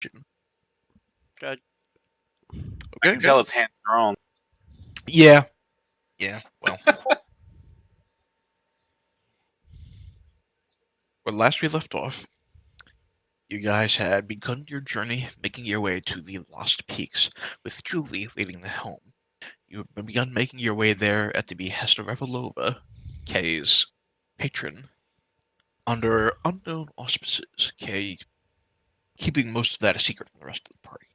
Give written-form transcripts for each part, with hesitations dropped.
Good. I Okay, can good. tell it's hand drawn. Yeah. Yeah. Well, when last we left off, you guys had begun your journey, making your way to the Lost Peaks, with Julie leading the helm. You have begun making your way there at the behest of Revolova, Kay's patron, under unknown auspices, Kay keeping most of that a secret from the rest of the party.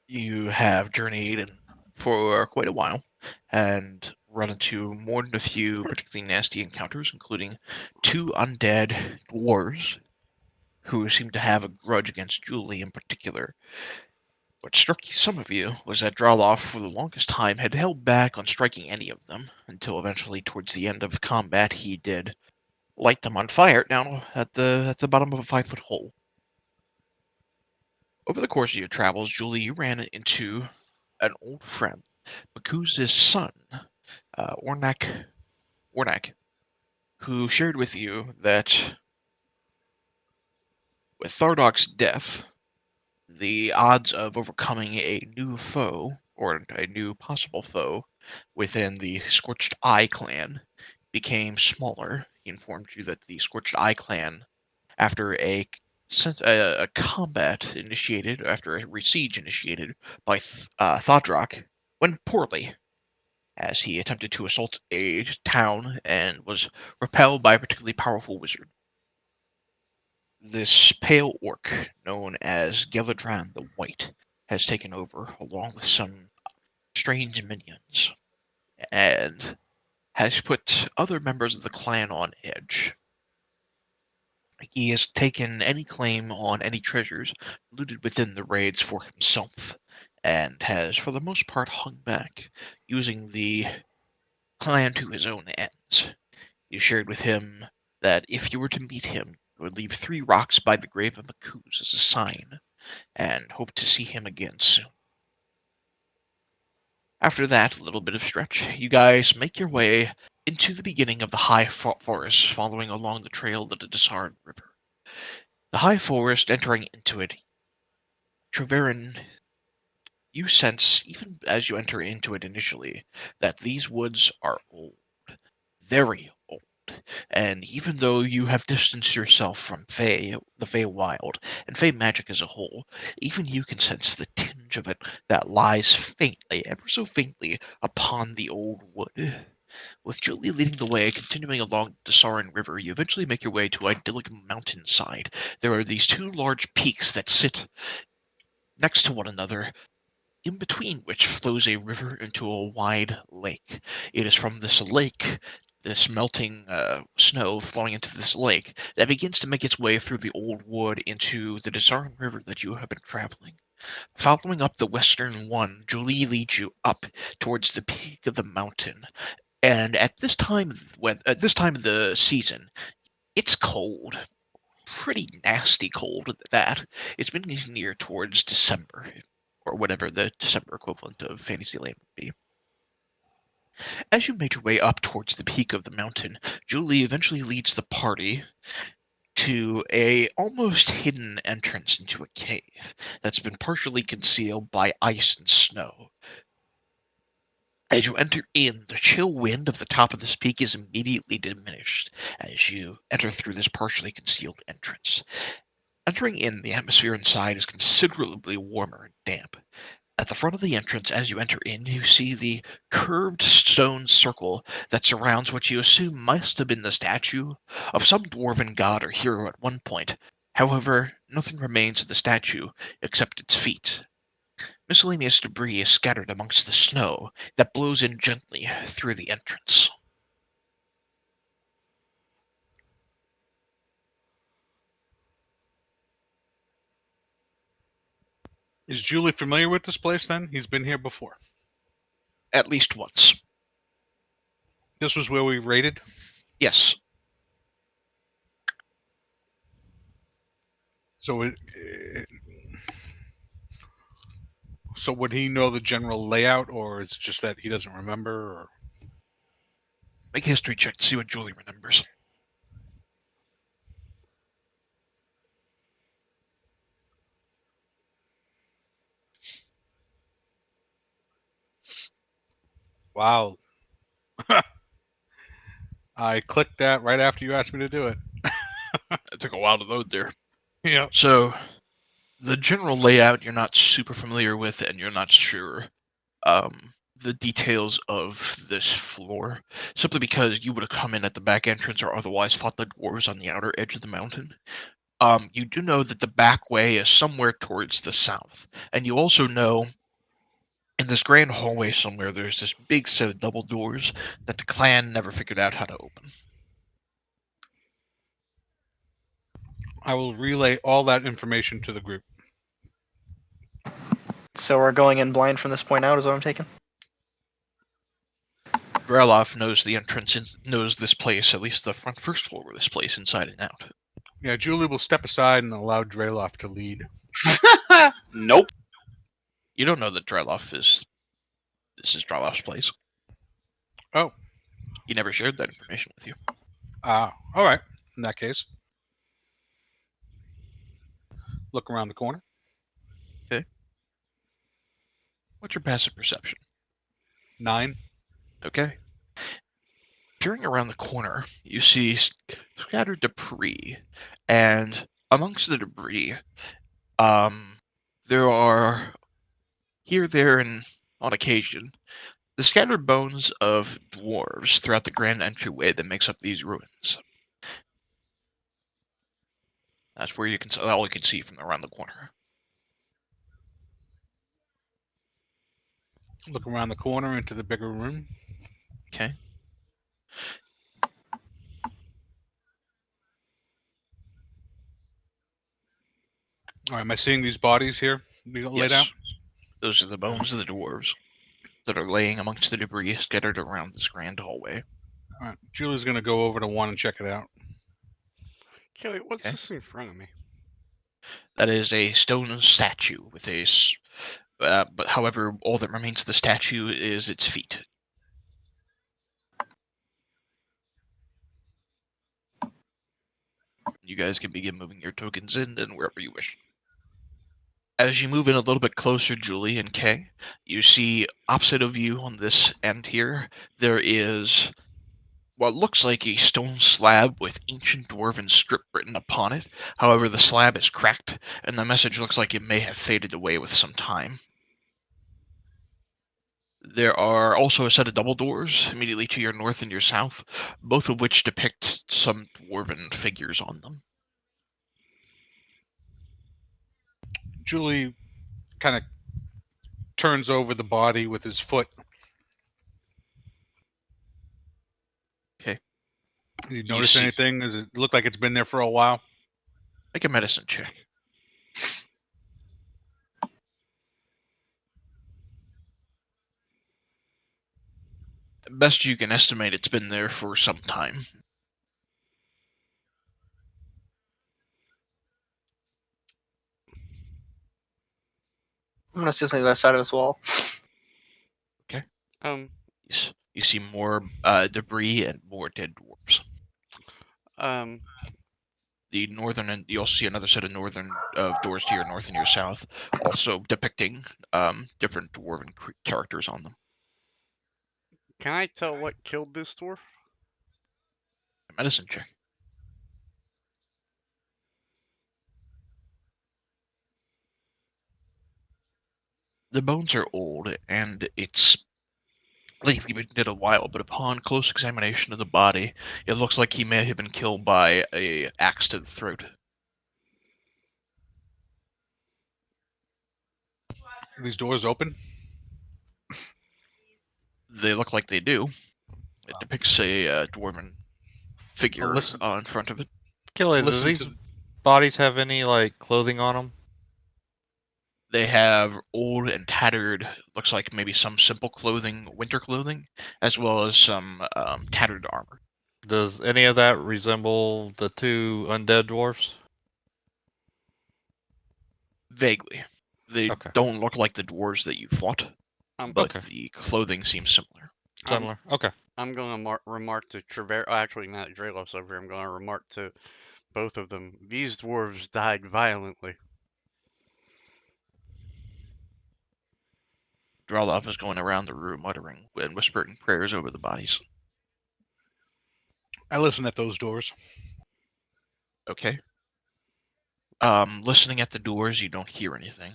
You have journeyed for quite a while and run into more than a few particularly nasty encounters, including two undead dwarves who seem to have a grudge against Julie in particular. What struck some of you was that Draloff, for the longest time, had held back on striking any of them, until eventually, towards the end of combat, he did light them on fire down at the bottom of a 5-foot hole. Over the course of your travels, Julie, you ran into an old friend, Makuz's son, Ornak, who shared with you that with Thardok's death, the odds of overcoming a new foe, or a new possible foe, within the Scorched Eye clan became smaller. He informed you that the Scorched Eye clan, after a combat initiated, after a siege initiated by Thodrok, went poorly, as he attempted to assault a town and was repelled by a particularly powerful wizard. This pale orc, known as Geladran the White, has taken over, along with some strange minions, and has put other members of the clan on edge. He has taken any claim on any treasures looted within the raids for himself, and has, for the most part, hung back, using the clan to his own ends. You shared with him that if you were to meet him, you would leave 3 rocks by the grave of Makuz as a sign, and hope to see him again soon. After that little bit of stretch, you guys make your way into the beginning of the high forest, following along the trail of the Desarn River. The high forest, entering into it, Treverin, you sense, even as you enter into it initially, that these woods are old, very old. And even though you have distanced yourself from the Fey Wild, and Fey magic as a whole, even you can sense the tinge of it that lies faintly, ever so faintly, upon the old wood. With Julie leading the way, continuing along the Sarin River, you eventually make your way to an idyllic mountainside. There are these 2 large peaks that sit next to one another, in between which flows a river into a wide lake. It is from this lake, this melting snow flowing into this lake, that begins to make its way through the old wood into the Desarn River that you have been traveling. Following up the western one, Julie leads you up towards the peak of the mountain. And at this time of the season, it's cold, pretty nasty cold at that. It's been near towards December, or whatever the December equivalent of Fantasyland would be. As you make your way up towards the peak of the mountain, Julie eventually leads the party to a almost hidden entrance into a cave that's been partially concealed by ice and snow. As you enter in, the chill wind of the top of this peak is immediately diminished as you enter through this partially concealed entrance. Entering in, the atmosphere inside is considerably warmer and damp. At the front of the entrance, as you enter in, you see the curved stone circle that surrounds what you assume must have been the statue of some dwarven god or hero at one point. However, nothing remains of the statue except its feet. Miscellaneous debris is scattered amongst the snow that blows in gently through the entrance. Is Julie familiar with this place then? He's been here before. At least once. This was where we raided? Yes. So so would he know the general layout, or is it just that he doesn't remember? Or Make a history check to see what Julie remembers. Wow. I clicked that right after you asked me to do it. It took a while to load there. Yep. So the general layout you're not super familiar with, and you're not sure the details of this floor, simply because you would have come in at the back entrance or otherwise fought the dwarves on the outer edge of the mountain. You do know that the back way is somewhere towards the south, and you also know in this grand hallway somewhere there's this big set of double doors that the clan never figured out how to open. I will relay all that information to the group. So we're going in blind from this point out, is what I'm taking? Braloff knows the entrance, knows this place, at least the first floor of this place, inside and out. Yeah, Julie will step aside and allow Draloff to lead. Nope. You don't know that this is Draloff's place. Oh. He never shared that information with you. All right. In that case, look around the corner. Okay. What's your passive perception? 9. Okay. Peering around the corner, you see scattered debris, and amongst the debris, there are here, there, and on occasion, the scattered bones of dwarves throughout the grand entryway that makes up these ruins. That's where all you can see from around the corner. Look around the corner into the bigger room. Okay. All right, am I seeing these bodies here laid out? Yes. Those are the bones of the dwarves that are laying amongst the debris scattered around this grand hallway. All right, Julie's going to go over to one and check it out. Kelly, what's Okay. this in front of me? That is a stone statue with but however, all that remains of the statue is its feet. You guys can begin moving your tokens in and wherever you wish. As you move in a little bit closer, Julie and Kay, you see opposite of you on this end here, there is what looks like a stone slab with ancient dwarven script written upon it. However, the slab is cracked, and the message looks like it may have faded away with some time. There are also a set of double doors immediately to your north and your south, both of which depict some dwarven figures on them. Julie kind of turns over the body with his foot. Okay. You notice see- anything? Does it look like it's been there for a while? Make a medicine check. Best you can estimate, it's been there for some time. I'm gonna see something on the left side of this wall. You see more debris and more dead dwarves. The northern, and you also see another set of northern doors to your north and your south, also depicting different dwarven characters on them. Can I tell what killed this dwarf? Medicine check. The bones are old, and it's likely been dead a while, but upon close examination of the body, it looks like he may have been killed by a axe to the throat. Are these doors open? They look like they do. It depicts a dwarven figure listen. in front of it. Kelly, do Listen these to bodies have any like clothing on them? They have old and tattered, looks like maybe some simple clothing, winter clothing, as well as some tattered armor. Does any of that resemble the two undead dwarfs? Vaguely. They Okay. don't look like the dwarves that you fought, but Okay. the clothing seems similar. Similar. Okay. I'm going to remark to Trevor. Actually, not Dralos over here. I'm going to remark to both of them. These dwarves died violently. Drolov is going around the room muttering and whispering prayers over the bodies. I listen at those doors. Okay. Listening at the doors, you don't hear anything.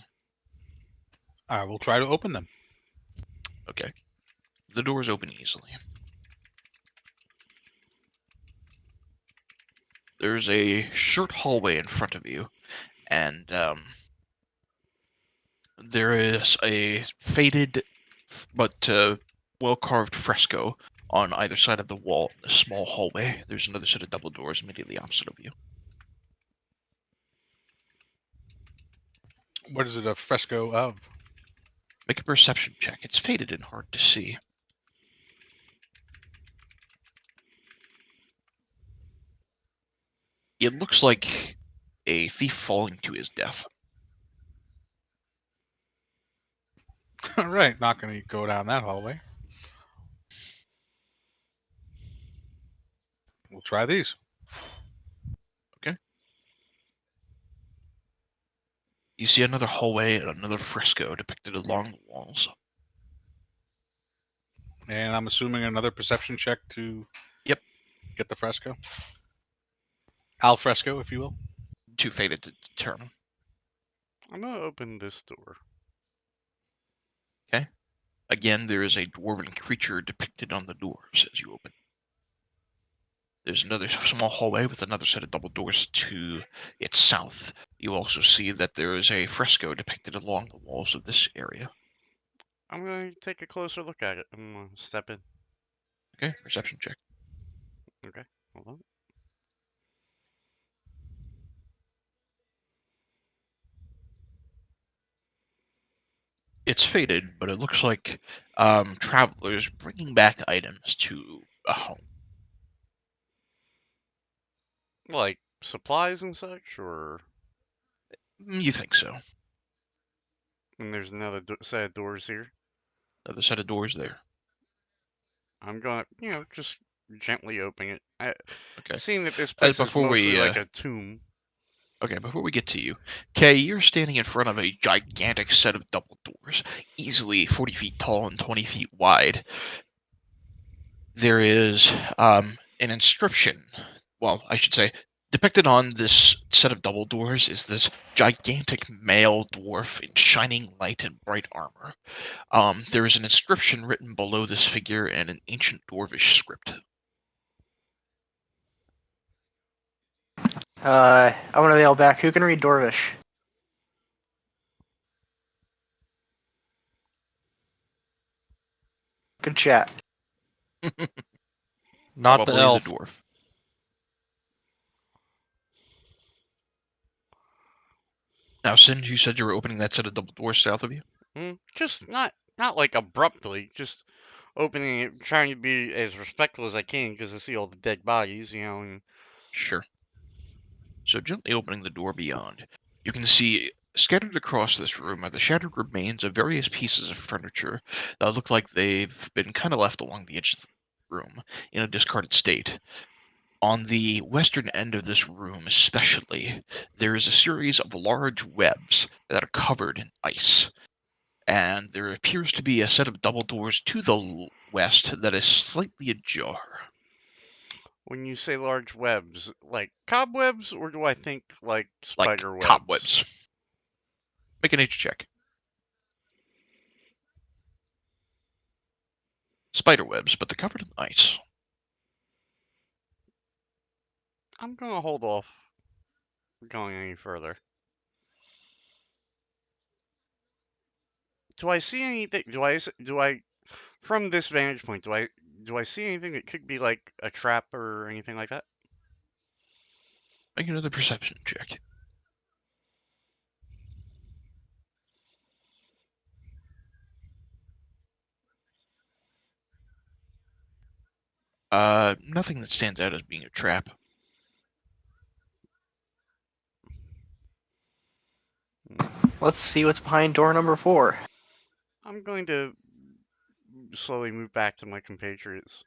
I will try to open them. Okay. The doors open easily. There's a short hallway in front of you, and there is a faded but well-carved fresco on either side of the wall in a small hallway. There's another set of double doors immediately opposite of you. What is it a fresco of? Make a perception check. It's faded and hard to see. It looks like a thief falling to his death. All right, not going to go down that hallway. We'll try these. You see another hallway and another fresco depicted along the walls. And I'm assuming another perception check to Yep. get the fresco. Al fresco, if you will. Too faded to determine. I'm gonna open this door. Again, there is a dwarven creature depicted on the doors as you open. There's another small hallway with another set of double doors to its south. You also see that there is a fresco depicted along the walls of this area. I'm gonna take a closer look at it. I'm gonna step in. Okay, perception check. Okay, hold on. It's faded, but it looks like travelers bringing back items to a home. Like supplies and such, or You think so. and there's another set of doors here. Another set of doors there. I'm gonna, just gently open it. Okay. Seeing that this place is Before mostly we like a tomb. Okay, before we get to you, Kay, you're standing in front of a gigantic set of double doors, easily 40 feet tall and 20 feet wide. There is an inscription. Well, I should say, depicted on this set of double doors is this gigantic male dwarf in shining light and bright armor. There is an inscription written below this figure in an ancient dwarvish script. I want to yell back. Who can read Dwarvish? Good chat. Not the Probably elf. the dwarf. Now, Singe, you said you were opening that set of double doors south of you? Just not like abruptly, just opening it, trying to be as respectful as I can because I see all the dead bodies, and Sure. So gently opening the door beyond, you can see scattered across this room are the shattered remains of various pieces of furniture that look like they've been kind of left along the edge of the room in a discarded state. On the western end of this room especially, there is a series of large webs that are covered in ice. And there appears to be a set of double doors to the west that is slightly ajar. when you say large webs, like cobwebs, or do I think like Like spider webs? cobwebs. Make a nature check. Spider webs, but they're covered in ice. I'm gonna hold off going any further. Do I see anything? Do I from this vantage point, do I see anything that could be like a trap or anything like that? Make another perception check. Nothing that stands out as being a trap. Let's see what's behind door number 4. I'm going to slowly move back to my compatriots.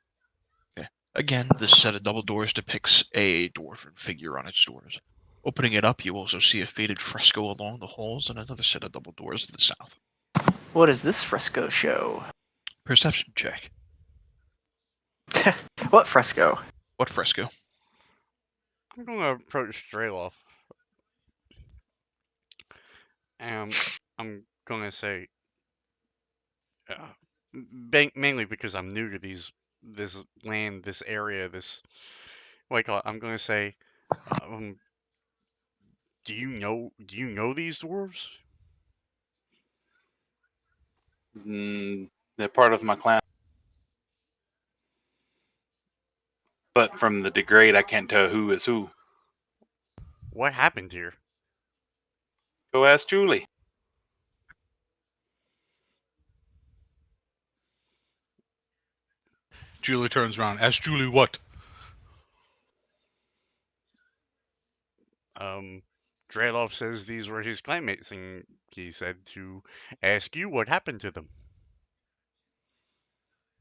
Okay. Again, this set of double doors depicts a dwarven figure on its doors. Opening it up, you also see a faded fresco along the halls and another set of double doors to the south. What does this fresco show? Perception check. What fresco? What fresco? I'm gonna approach Drayloff. And I'm gonna say, mainly because I'm new to this land, this area, this what I call it. I'm gonna say, um, do you know these dwarves? They're part of my clan. But from the degrade, I can't tell who is who. What happened here? Go ask Julie. Julie turns around. Ask Julie what? Drayloff says these were his clanmates, and he said to ask you what happened to them.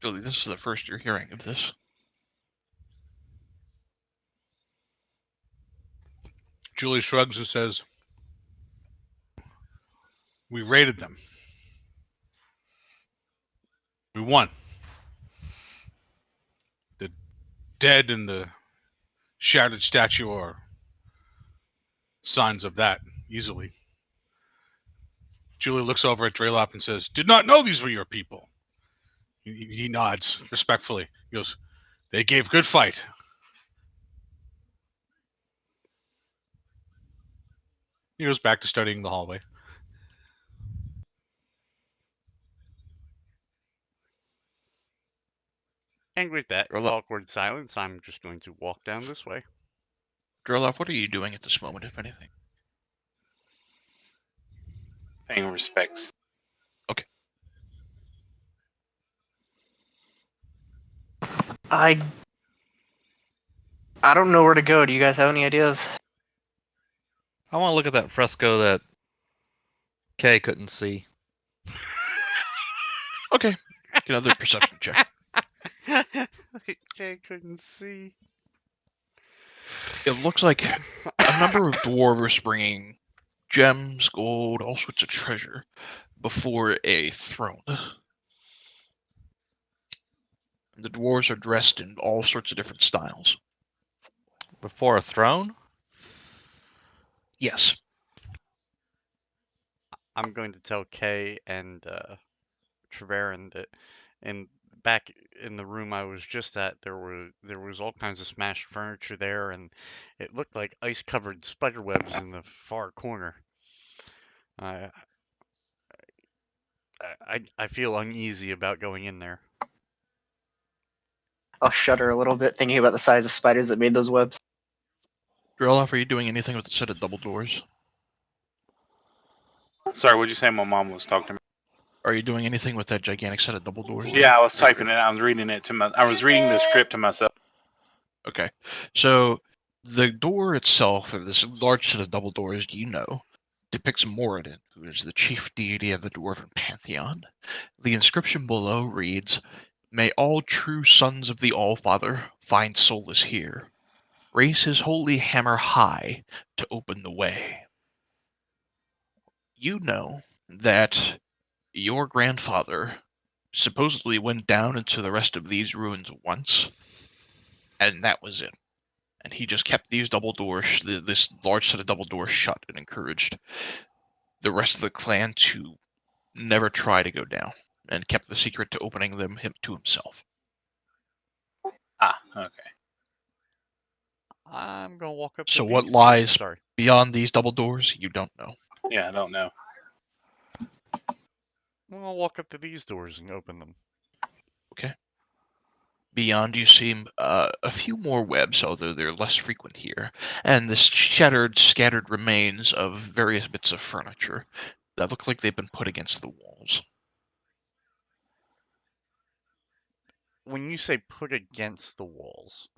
Julie, this is the first you're hearing of this. Julie shrugs and says, "We raided them. We won. The dead and the shattered statue are signs of that, easily." Julie looks over at Draylop and says, "Did not know these were your people." He nods respectfully. He goes, "They gave good fight." He goes back to studying the hallway. And with that Drayloff, awkward silence, I'm just going to walk down this way. what are you doing at this moment, if anything? Paying respects. Okay. I don't know where to go. Do you guys have any ideas? I want to look at that fresco that Kay couldn't see. Okay. Another perception check. Jay couldn't see. It looks like a number of dwarves bringing gems, gold, all sorts of treasure before a throne. The dwarves are dressed in all sorts of different styles. Before a throne? Yes. I'm going to tell Kay and Treverin that back in the room I was just at, there was all kinds of smashed furniture there, and it looked like ice-covered spider webs in the far corner. I I feel uneasy about going in there. I'll shudder a little bit thinking about the size of spiders that made those webs. Drelloff, are you doing anything with the set of double doors? Sorry, what'd you say? My mom was talking to me. Are you doing anything with that gigantic set of double doors? Yeah, I was typing it. I was reading it to my. I was reading the script to myself. Okay. So the door itself, or this large set of double doors, depicts Moradin, who is the chief deity of the Dwarven pantheon. The inscription below reads, "May all true sons of the Allfather find solace here. Raise his holy hammer high to open the way." You know that your grandfather supposedly went down into the rest of these ruins once, and that was it. And he just kept these double doors, this large set of double doors shut, and encouraged the rest of the clan to never try to go down, and kept the secret to opening them to himself. Ah, okay. I'm gonna walk up to So these. what lies Sorry. beyond these double doors, you don't know. Yeah, I don't know. I'm gonna walk up to these doors and open them. Beyond, you see a few more webs, although they're less frequent here, and the shattered, scattered remains of various bits of furniture that look like they've been put against the walls. When you say put against the walls,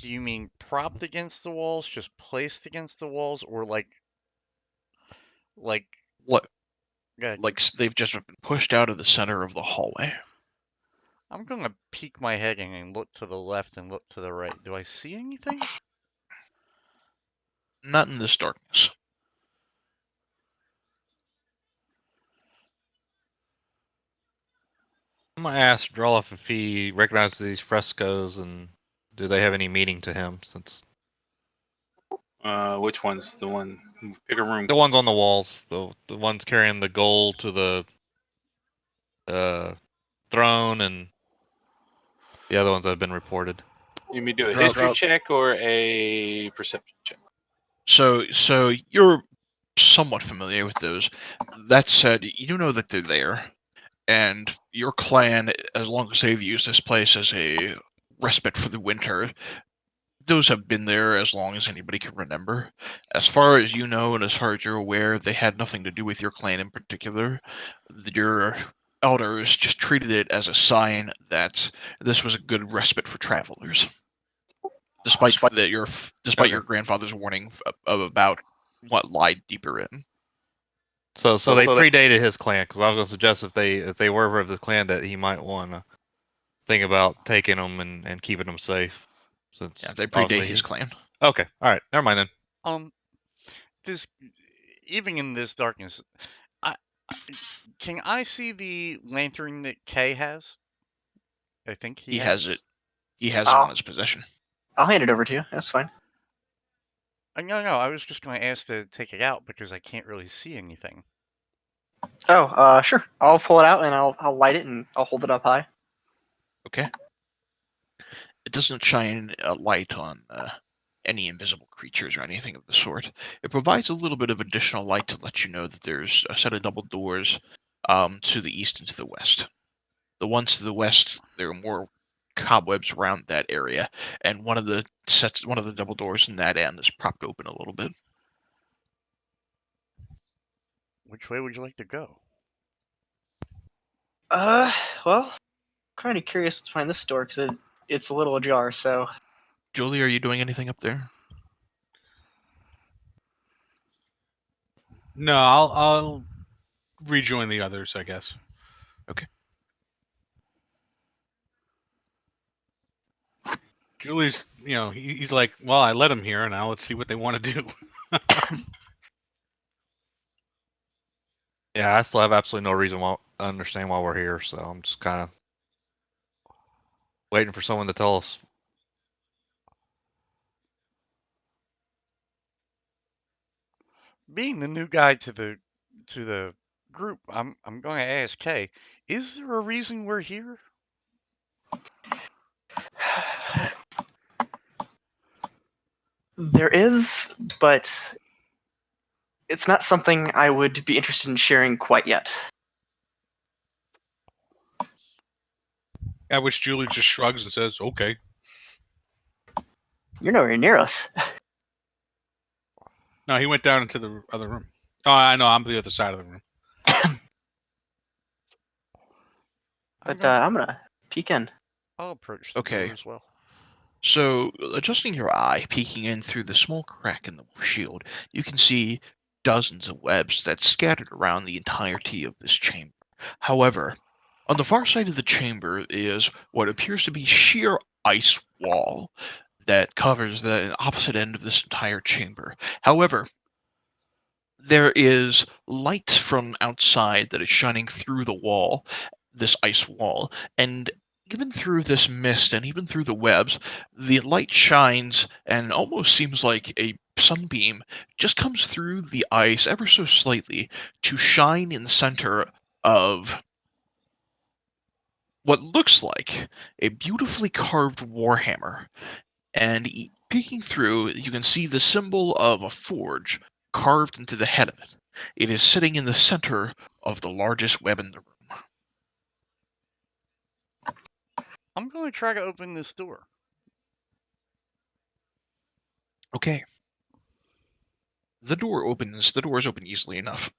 do you mean propped against the walls, just placed against the walls, or like What? yeah, Like they've just been pushed out of the center of the hallway. I'm gonna peek my head in and look to the left and look to the right. Do I see anything? Not in this darkness. gonna ask Droloff if he recognizes these frescoes and do they have any meaning to him? Since Which one's the one? Pick a room. the ones on the walls, the ones carrying the gold to the throne, and the other ones that have been reported. You may do a Drop- history check or a perception check. So you're somewhat familiar with those. That said, you know that they're there, and your clan, as long as they've used this place as a respite for the winter, those have been there as long as anybody can remember. As far as you know, and as far as you're aware, they had nothing to do with your clan in particular. Your elders just treated it as a sign that this was a good respite for travelers. Despite your grandfather's warning about what lied deeper in. So they predated his clan, because I was gonna suggest if they were of his clan that he might want to think about taking them and keeping them safe. Since Yeah, they predate obviously his clan. Okay, all right, never mind then. This, even in this darkness, I can I see the lantern that Kay has? I think He has it. He has it Oh. on his possession. I'll hand it over to you. That's fine. No, I was just going to ask to take it out because I can't really see anything. Oh, sure. I'll pull it out and I'll light it and I'll hold it up high. Okay. It doesn't shine a light on any invisible creatures or anything of the sort. It provides a little bit of additional light to let you know that there's a set of double doors to the east and to the west. The ones to the west, there are more cobwebs around that area, and one of the double doors in that end is propped open a little bit. Which way would you like to go? Well, kind of curious to find this door because it's a little ajar. So, Julie, are you doing anything up there? No, I'll rejoin the others, I guess. Okay. Julie's, he's like, well, I let him here, now let's see what they want to do. Yeah, I still have absolutely no reason to understand why we're here, so I'm just kind of waiting for someone to tell us. Being the new guy to the group, I'm going to ask Kay, is there a reason we're here? there is, but it's not something I would be interested in sharing quite yet. At which Julie just shrugs and says, okay. You're nowhere near us. No, he went down into the other room. Oh, I know, I'm the other side of the room. But I'm gonna peek in. I'll approach the Okay. door as well. So, adjusting your eye, peeking in through the small crack in the shield, you can see dozens of webs that scattered around the entirety of this chamber. However, on the far side of the chamber is what appears to be sheer ice wall that covers the opposite end of this entire chamber. However, there is light from outside that is shining through the wall, this ice wall, and even through this mist and even through the webs, the light shines and almost seems like a sunbeam just comes through the ice ever so slightly to shine in the center of what looks like a beautifully carved warhammer. And peeking through, you can see the symbol of a forge carved into the head of it. It is sitting in the center of the largest web in the room. I'm going to try to open this door. Okay. The doors open easily enough.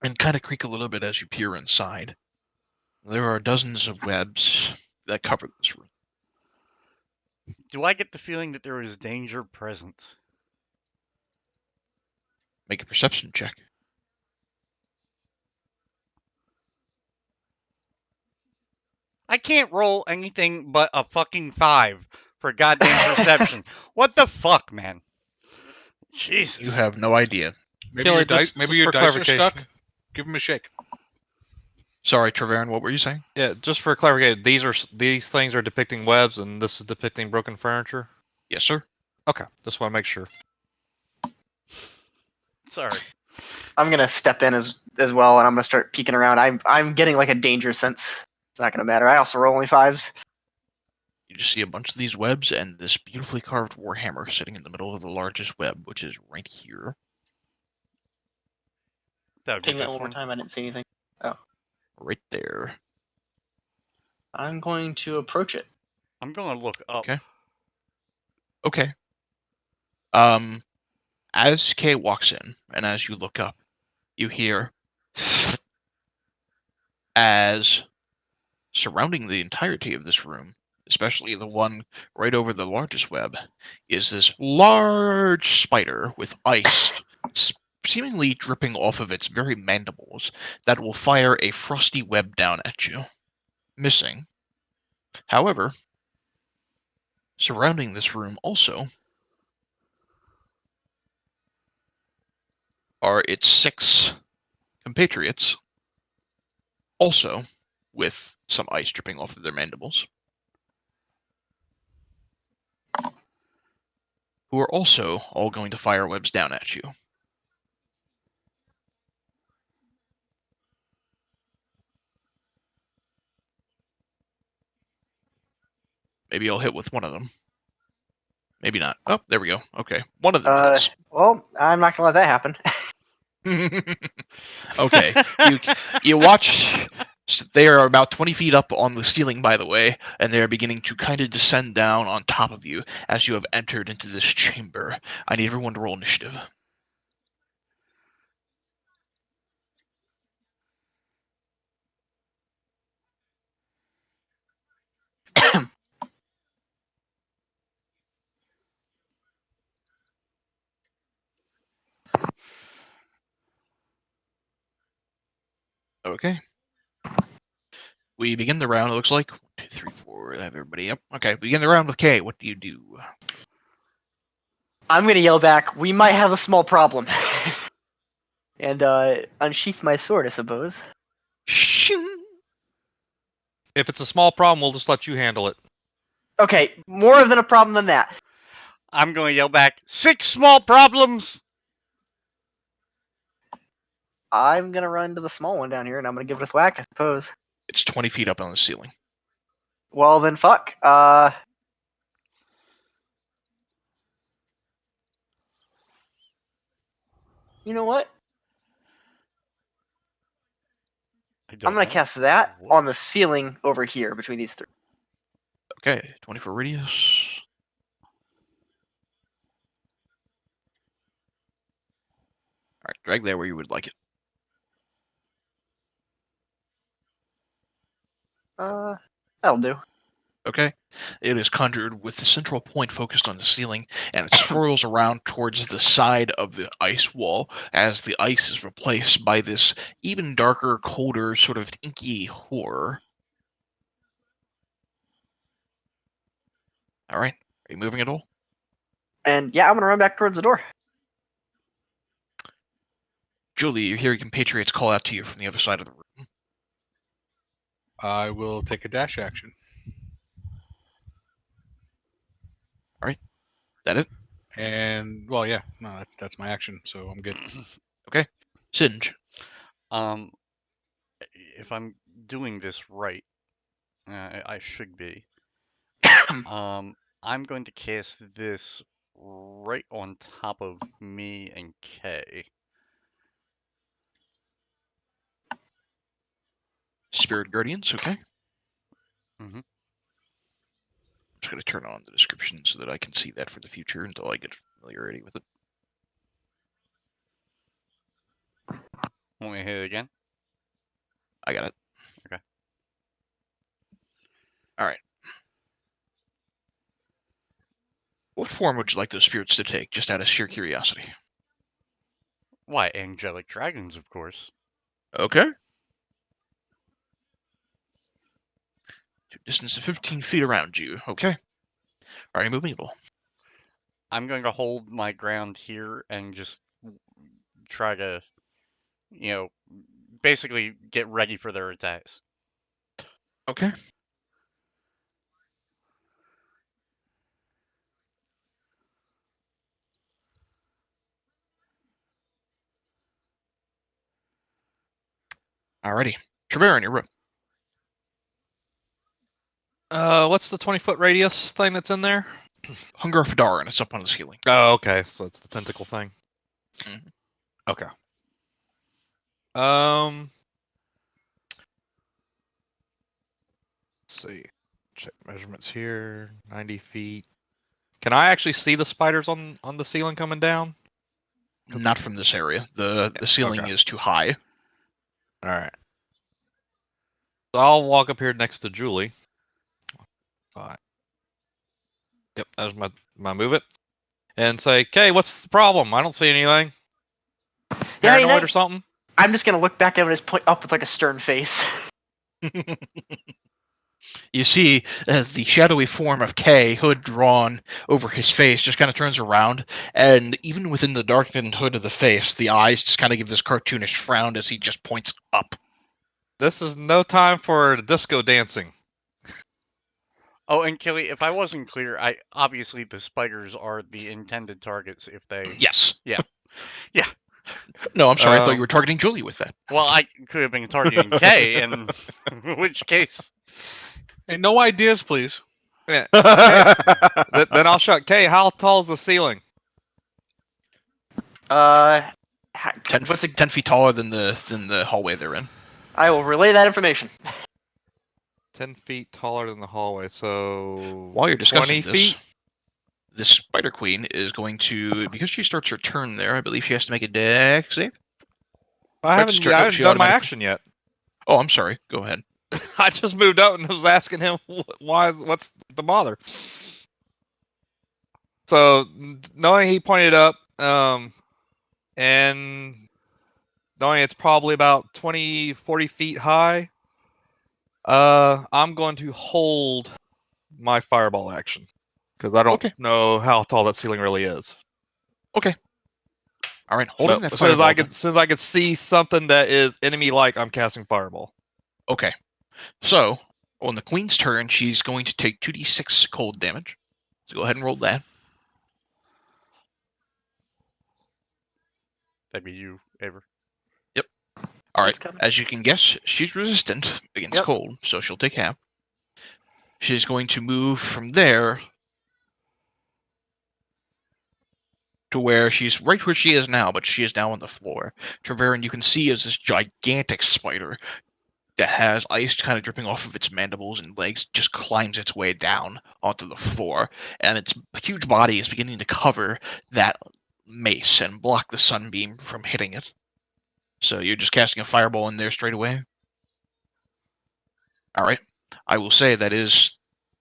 And kind of creak a little bit as you peer inside. There are dozens of webs that cover this room. Do I get the feeling that there is danger present? Make a perception check. I can't roll anything but a fucking 5 for goddamn perception. What the fuck, man? Jesus. You have no idea. Maybe Kelly, your dice, just maybe for your dice are clarification. stuck. Give him a shake. Sorry, Trevarin, what were you saying? Yeah, just for clarification, these things are depicting webs, and this is depicting broken furniture. Yes, sir. Okay, just want to make sure. Sorry. I'm gonna step in as well, and I'm gonna start peeking around. I'm getting like a danger sense. It's not gonna matter. I also roll only 5s. You just see a bunch of these webs and this beautifully carved warhammer sitting in the middle of the largest web, which is right here. That would be Taking that this one more one. time. I didn't see anything. Right there. I'm going to approach it. I'm going to look up. Okay. As Kay walks in, and as you look up, you hear as surrounding the entirety of this room, especially the one right over the largest web, is this large spider with ice seemingly dripping off of its very mandibles that will fire a frosty web down at you, missing. However, surrounding this room also are its 6 compatriots, also with some ice dripping off of their mandibles, who are also all going to fire webs down at you. Maybe I'll hit with one of them. Maybe not. Oh, there we go. Okay, one of them hits. Well, I'm not gonna let that happen. Okay, you watch. They are about 20 feet up on the ceiling, by the way, and they are beginning to kind of descend down on top of you as you have entered into this chamber. I need everyone to roll initiative. Okay. We begin the round, it looks like. 1, 2, 3, 4. I have everybody up. Okay, we begin the round with Kay. What do you do? I'm gonna yell back. We might have a small problem. And unsheath my sword, I suppose. Shing. If it's a small problem, we'll just let you handle it. Okay, more than a problem than that. I'm going to yell back, 6 small problems! I'm gonna run to the small one down here, and I'm gonna give it a thwack, I suppose. It's 20 feet up on the ceiling. Well then, fuck. You know what? I I'm don't gonna know. cast that What? on the ceiling over here between these 3. Okay, 24 radius. Alright, drag there where you would like it. That'll do. Okay? It is conjured with the central point focused on the ceiling, and it swirls around towards the side of the ice wall as the ice is replaced by this even darker, colder, sort of inky horror. Alright, are you moving at all? And yeah, I'm gonna run back towards the door. Julie, you hear your compatriots call out to you from the other side of the room. I will take a dash action. That it? And well, yeah, no, that's my action, so I'm good. Okay. Singe. If I'm doing this right, I should be. I'm going to cast this right on top of me and Kay. Spirit Guardians, okay. Mhm. I'm just going to turn on the description so that I can see that for the future until I get familiarity with it. Want me to hit it again? I got it. Okay. Alright. What form would you like those spirits to take, just out of sheer curiosity? Why, angelic dragons, of course. Okay. To a distance of 15 feet around you. Okay. Are you moving at all? I'm going to hold my ground here and just try to, you know, basically get ready for their attacks. Okay. Alrighty. Treverin, you're up. What's the 20-foot radius thing that's in there? Hunger of Fadarin. It's up on the ceiling. Oh, okay. So it's the tentacle thing. Mhm. Okay. Let's see. Check measurements here. 90 feet. Can I actually see the spiders on the ceiling coming down? Not from this area. The ceiling Okay. is too high. All right. So I'll walk up here next to Julie. Fine. Yep, that's my move it. And say, "Okay, what's the problem? I don't see anything. Yeah, Paranoid or something?" I'm just gonna look back at him and just point up with like a stern face. You see the shadowy form of Kay, hood drawn over his face, just kind of turns around, and even within the darkened hood of the face, the eyes just kind of give this cartoonish frown as he just points up. This is no time for disco dancing. Oh, and Kelly, if I wasn't clear, obviously the spiders are the intended targets if they... Yes. Yeah. Yeah. No, I'm sorry. I thought you were targeting Julie with that. Well, I could have been targeting Kay, in which case... Hey, no ideas, please. Yeah. Okay. Then I'll shout, "Okay, how tall is the ceiling?" Ha- 10 feet taller than the hallway they're in. I will relay that information. 10 feet taller than the hallway, so While you're discussing 20 this, feet. this Spider Queen is going to, because she starts her turn there, I believe she has to make a dex save. I haven't Nope, done she my automatically- action yet. Oh, I'm sorry. Go ahead. I just moved up and was asking him what's the bother. So knowing he pointed up, and knowing it's probably about 20, 40 feet high, I'm going to hold my fireball action because I don't know how tall that ceiling really is. Okay. All right, holding that as soon fireball. as I could see something that is enemy-like, I'm casting fireball. Okay. So, on the queen's turn, she's going to take 2d6 cold damage. So go ahead and roll that. That'd be you, Aver. Yep. All right. It's coming. As you can guess, she's resistant against cold, so she'll take half. She's going to move from there to where she's right where she is now, but she is now on the floor. Treverin, you can see is this gigantic spider that has ice kind of dripping off of its mandibles and legs, just climbs its way down onto the floor, and its huge body is beginning to cover that mace and block the sunbeam from hitting it. So you're just casting a fireball in there straight away? Alright. I will say that is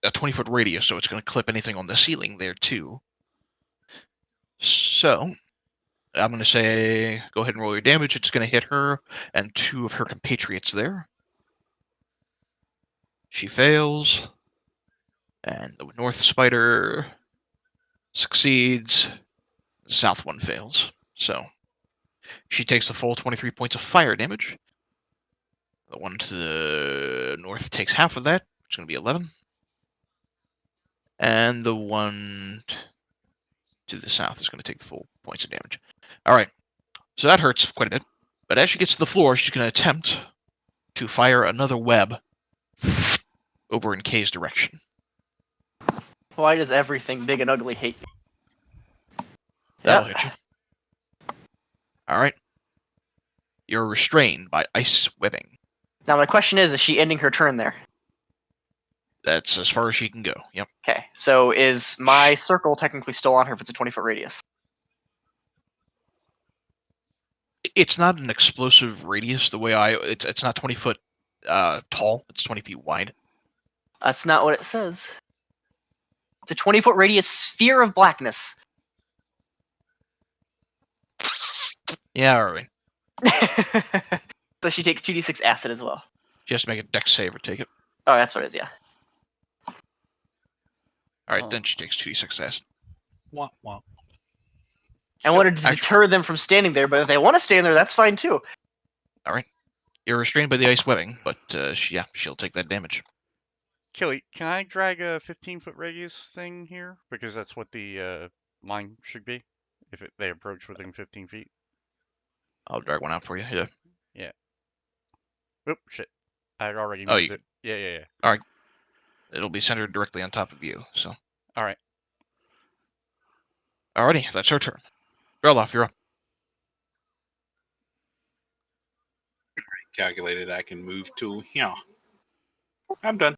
a 20-foot radius, so it's going to clip anything on the ceiling there too. So, I'm going to say, go ahead and roll your damage. It's going to hit her and two of her compatriots there. She fails. And the north spider succeeds. The south one fails. So, she takes the full 23 points of fire damage. The one to the north takes half of that. It's going to be 11. And the one to the south is going to take the full points of damage. All right. So that hurts quite a bit. But as she gets to the floor, she's going to attempt to fire another web over in Kay's direction. Why does everything big and ugly hate me? That'll hit you. All right. You're restrained by ice webbing. Now my question is she ending her turn there? That's as far as she can go. Yep. Okay, so is my circle technically still on her if it's a 20-foot radius? It's not an explosive radius the way it's not 20 foot tall. It's 20 feet wide. That's not what it says. It's a 20-foot radius sphere of blackness. Yeah, all right. So she takes 2d6 acid as well. She has to make a dex save or take it. Oh, that's what it is, yeah. All right, then she takes 2d6 acid. Wah, wah. I wanted to deter them from standing there, but if they want to stand there, that's fine too. All right. You're restrained by the ice webbing, but yeah, she'll take that damage. Killy, can I drag a 15-foot radius thing here? Because that's what the line should be if they approach within 15 feet. I'll drag one out for you. Yeah. Yeah. Oop, shit. I had already Oh, moved you. it. Yeah. All right. It'll be centered directly on top of you. So. All right. Alrighty, that's her turn. Gerloff, you're up. Calculated I can move to. Yeah. I'm done.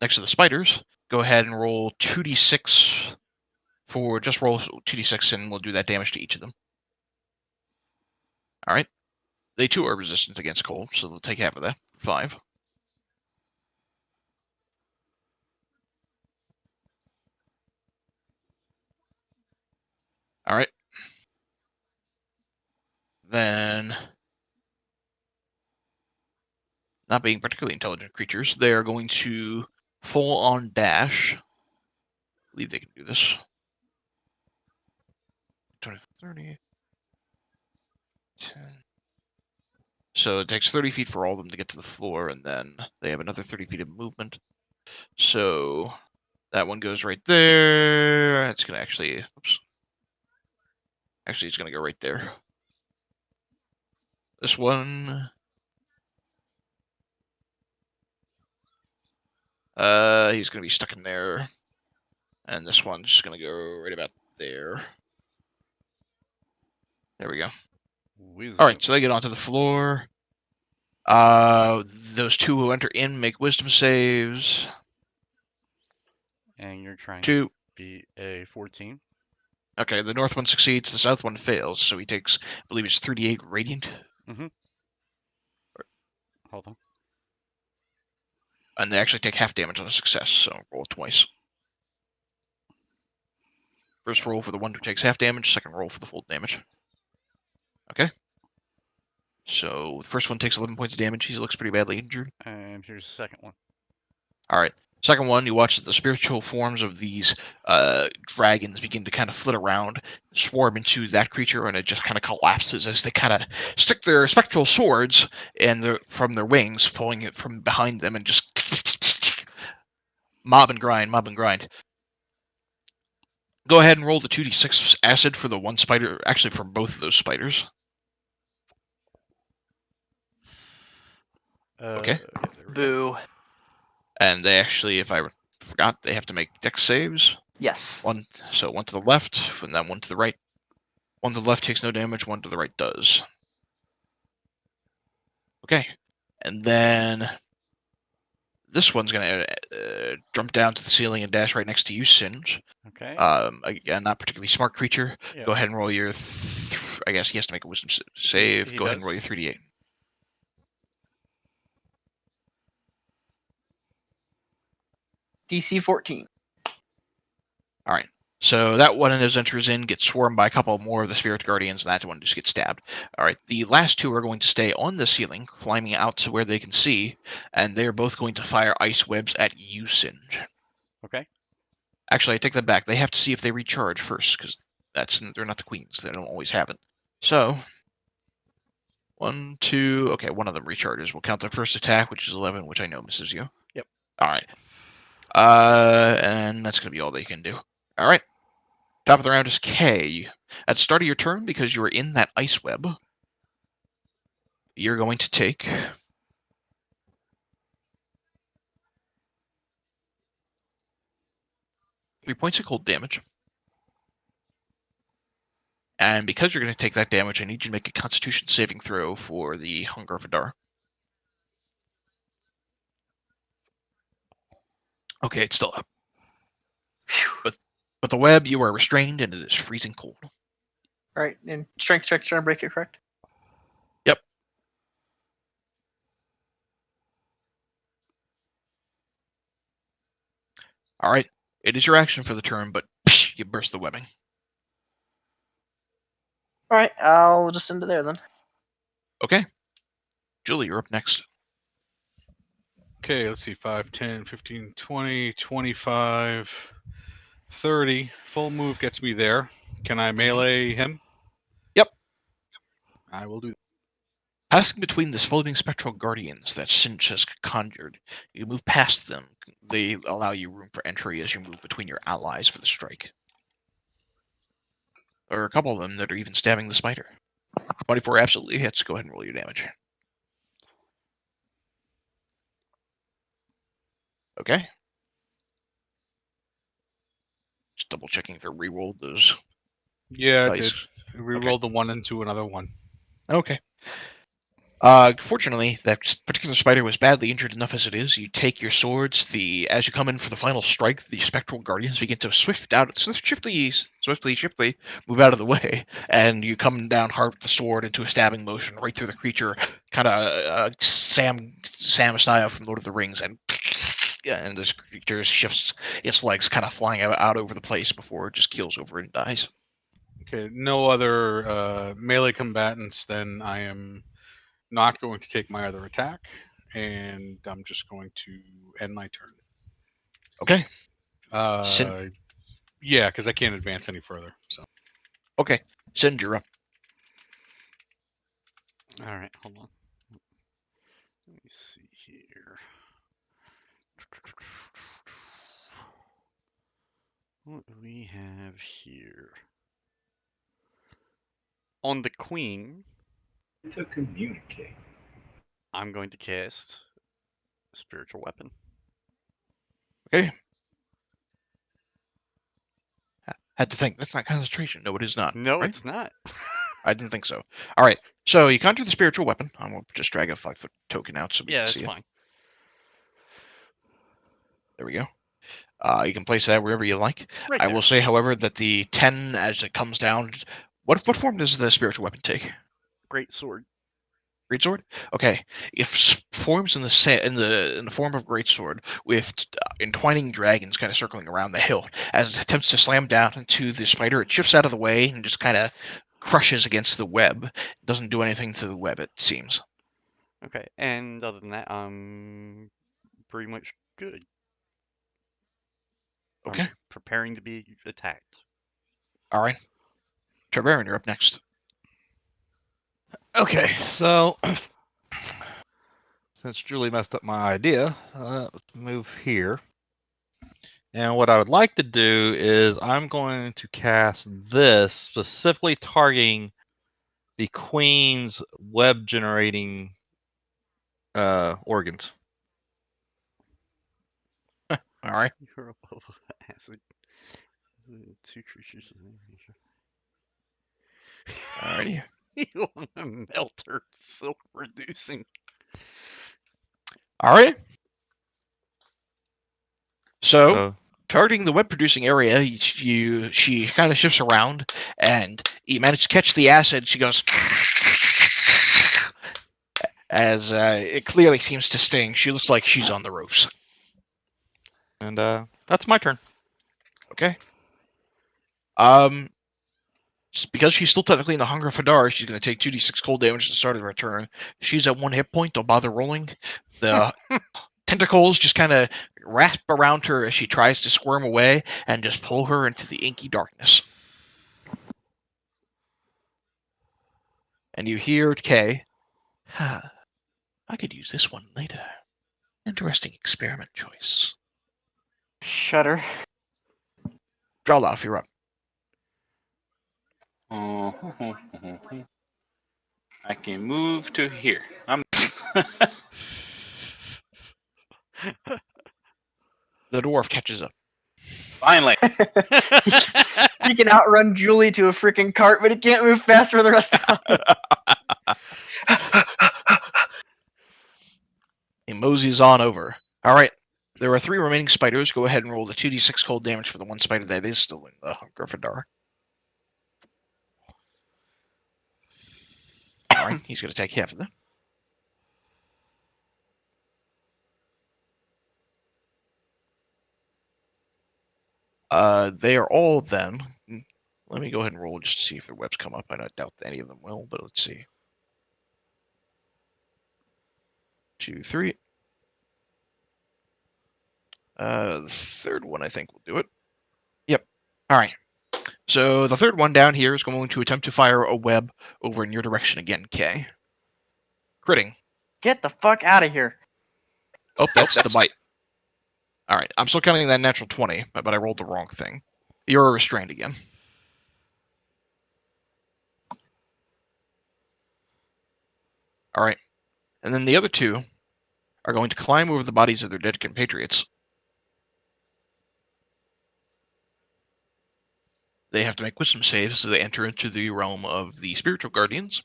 Next to the spiders, go ahead and roll 2d6 for just roll 2d6 and we'll do that damage to each of them. All right. They too are resistant against cold, so they'll take half of that. 5. All right. Then, not being particularly intelligent creatures, they are going to full on dash. I believe they can do this. 20, 30, 10. So it takes 30 feet for all of them to get to the floor, and then they have another 30 feet of movement. So that one goes right there. It's going to actually, oops. Actually, it's going to go right there. This one, he's going to be stuck in there. And this one's just going to go right about there. There we go. Wisdom. All right, so they get onto the floor. Those two who enter in make wisdom saves. And you're trying to 2. be a 14. Okay, the north one succeeds, the south one fails, so he takes, I believe it's 3d8 radiant. Hold on. And they actually take half damage on a success, so roll twice. First roll for the one who takes half damage, second roll for the full damage. Okay. So the first one takes 11 points of damage. He looks pretty badly injured. And here's the second one. All right. Second one, you watch as the spiritual forms of these dragons begin to kind of flit around, swarm into that creature, and it just kind of collapses as they kind of stick their spectral swords from their wings, pulling it from behind them, and just mob and grind. Go ahead and roll the 2d6 acid for the one spider, actually for both of those spiders. Okay. Yeah, there we go. Boo. And they actually, if I forgot, they have to make dex saves. Yes. One to the left, and then one to the right. One to the left takes no damage, one to the right does. Okay. And then this one's going to jump down to the ceiling and dash right next to you, Singe. Okay. Again, not particularly smart creature. Yeah. Go ahead and roll your... I guess he has to make a wisdom save. He Go ahead and does. roll your 3d8. DC 14. All right. So that one as enters in gets swarmed by a couple more of the spirit guardians, and that one just gets stabbed. All right. The last two are going to stay on the ceiling, climbing out to where they can see, and they're both going to fire ice webs at you, Singe. Okay. Actually, I take that back. They have to see if they recharge first, because they're not the queens. They don't always have it. So 1, 2. Okay, one of them recharges. We'll count their first attack, which is 11, which I know misses you. Yep. All right. And that's going to be all they can do. All right. Top of the round is K. At the start of your turn, because you are in that ice web, you're going to take 3 points of cold damage. And because you're going to take that damage, I need you to make a Constitution saving throw for the Hunger of Adar. Okay, it's still up. But the web, you are restrained, and it is freezing cold. All right, and strength check trying to break it, correct? Yep. All right. It is your action for the turn, but you burst the webbing. All right, I'll just end it there then. Okay. Julie, you're up next. Okay, let's see. 5, 10, 15, 20, 25, 30. Full move gets me there. Can I melee him? Yep. I will do that. Passing between the floating spectral guardians that Sinch has conjured, you move past them. They allow you room for entry as you move between your allies for the strike. There are a couple of them that are even stabbing the spider. 24 absolutely hits. Go ahead and roll your damage. Okay. Just double checking if I re-rolled those Yeah, it dice. did. We rolled the 1 into another 1. Okay. Fortunately, that particular spider was badly injured enough as it is. You take your swords. As you come in for the final strike, the spectral guardians begin to swiftly move out of the way, and you come down hard with the sword into a stabbing motion right through the creature, kind of Sam style from Lord of the Rings, and and this creature shifts its legs, kind of flying out over the place before it just keels over and dies. Okay, no other melee combatants, then I am not going to take my other attack, and I'm just going to end my turn. Okay. Yeah, because I can't advance any further. So Okay. Send you're up. All right, hold on. Let me see here. What do we have here? On the queen, To communicate. I'm going to cast spiritual weapon. Okay. Had to think. That's not concentration. No, it is not. No, Right? it's not. I didn't think so. All right. So you conjure the spiritual weapon. I'm going to just drag a 5-foot token out so we Yeah, can that's see it. fine. There we go. You can place that wherever you like. Right I there. will say, however, that the 10, as it comes down, what form does the spiritual weapon take? Great sword. Greatsword. Okay. If forms in the form of greatsword with entwining dragons kind of circling around the hilt, as it attempts to slam down into the spider, it shifts out of the way and just kind of crushes against the web. It doesn't do anything to the web, it seems. Okay, and other than that, I'm pretty much good. I'm Okay. preparing to be attacked. All right. Treverin, you're up next. Okay, so since Julie messed up my idea, let's move here. And what I would like to do is I'm going to cast this specifically targeting the queen's web generating organs. All right. You're above acid. 2 creatures. All righty. You want to melt her silk reducing. All right. So, So targeting the web producing area, she kind of shifts around and you manage to catch the acid. She goes as it clearly seems to sting. She looks like she's on the ropes. and that's my turn. Okay. Because she's still technically in the Hunger of Hadar, she's going to take 2d6 cold damage at the start of her turn. She's at 1 hit point. Don't bother rolling. The tentacles just kind of wrap around her as she tries to squirm away and just pull her into the inky darkness. And you hear Kay. I could use this one later. Interesting experiment choice. Shudder. Droloff, you're up. I can move to here. I'm The dwarf catches up. finally. He can outrun Julie to a freaking cart, but he can't move faster than the rest of them. He moseys on over. All right. There are 3 remaining spiders. Go ahead and roll the 2d6 cold damage for the one spider that is still in the Gryffindor. All right. He's going to take half of them. They are all then. Let me go ahead and roll just to see if their webs come up. I don't doubt any of them will, but let's see. 2, 3. The third one I think will do it. Yep. All right. So the third one down here is going to attempt to fire a web over in your direction again, Kay. Critting. Get the fuck out of here. Oh, that's the bite. All right, I'm still counting that natural 20, but I rolled the wrong thing. You're restrained again. All right, and then the other two are going to climb over the bodies of their dead compatriots. They have to make wisdom saves so they enter into the realm of the spiritual guardians.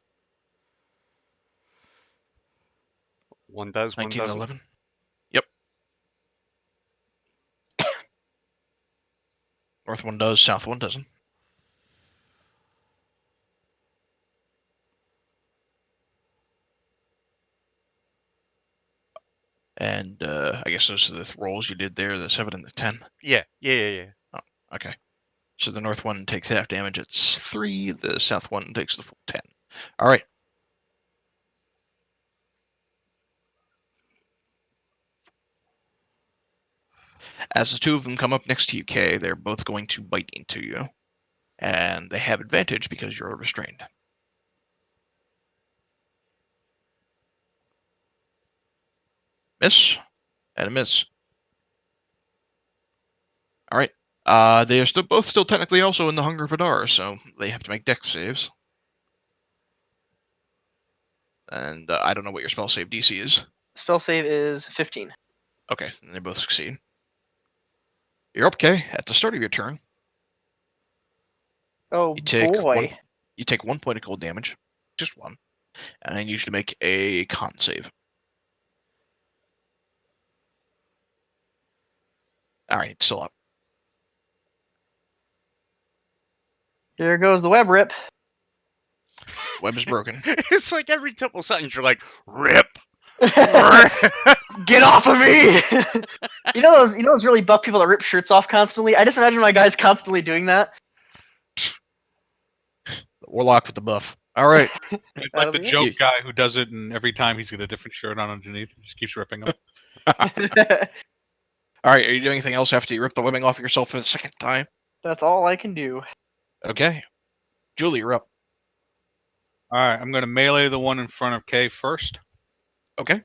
One does, one 19 and doesn't. 11. Yep. North one does, south one doesn't. And I guess those are the rolls you did there, the 7 and the 10. Yeah. Oh, okay. So the north one takes half damage. It's 3. The south one takes the full 10. All right. As the two of them come up next to you, Kay, they're both going to bite into you. And they have advantage because you're restrained. Miss. And a miss. All right. They are both still technically also in the Hunger of Adar, so they have to make dex saves. And I don't know what your spell save DC is. Spell save is 15. Okay, then they both succeed. You're up, Kay. At the start of your turn, Oh you take boy. you take 1 point of cold damage, just one, and I need you to make a con save. All right, it's still up. Here goes the web rip. Web is broken. It's like every couple seconds you're like, rip. Get off of me! you know those really buff people that rip shirts off constantly? I just imagine my guys constantly doing that. The Warlock with the buff. All right. It's That'll like the be joke it. guy who does it, and every time he's got a different shirt on underneath. He just keeps ripping them. it. All right. Are you doing anything else after you rip the webbing off yourself for the second time? That's all I can do. Okay. Julie, you're up. All right, I'm going to melee the one in front of Kay first. Okay.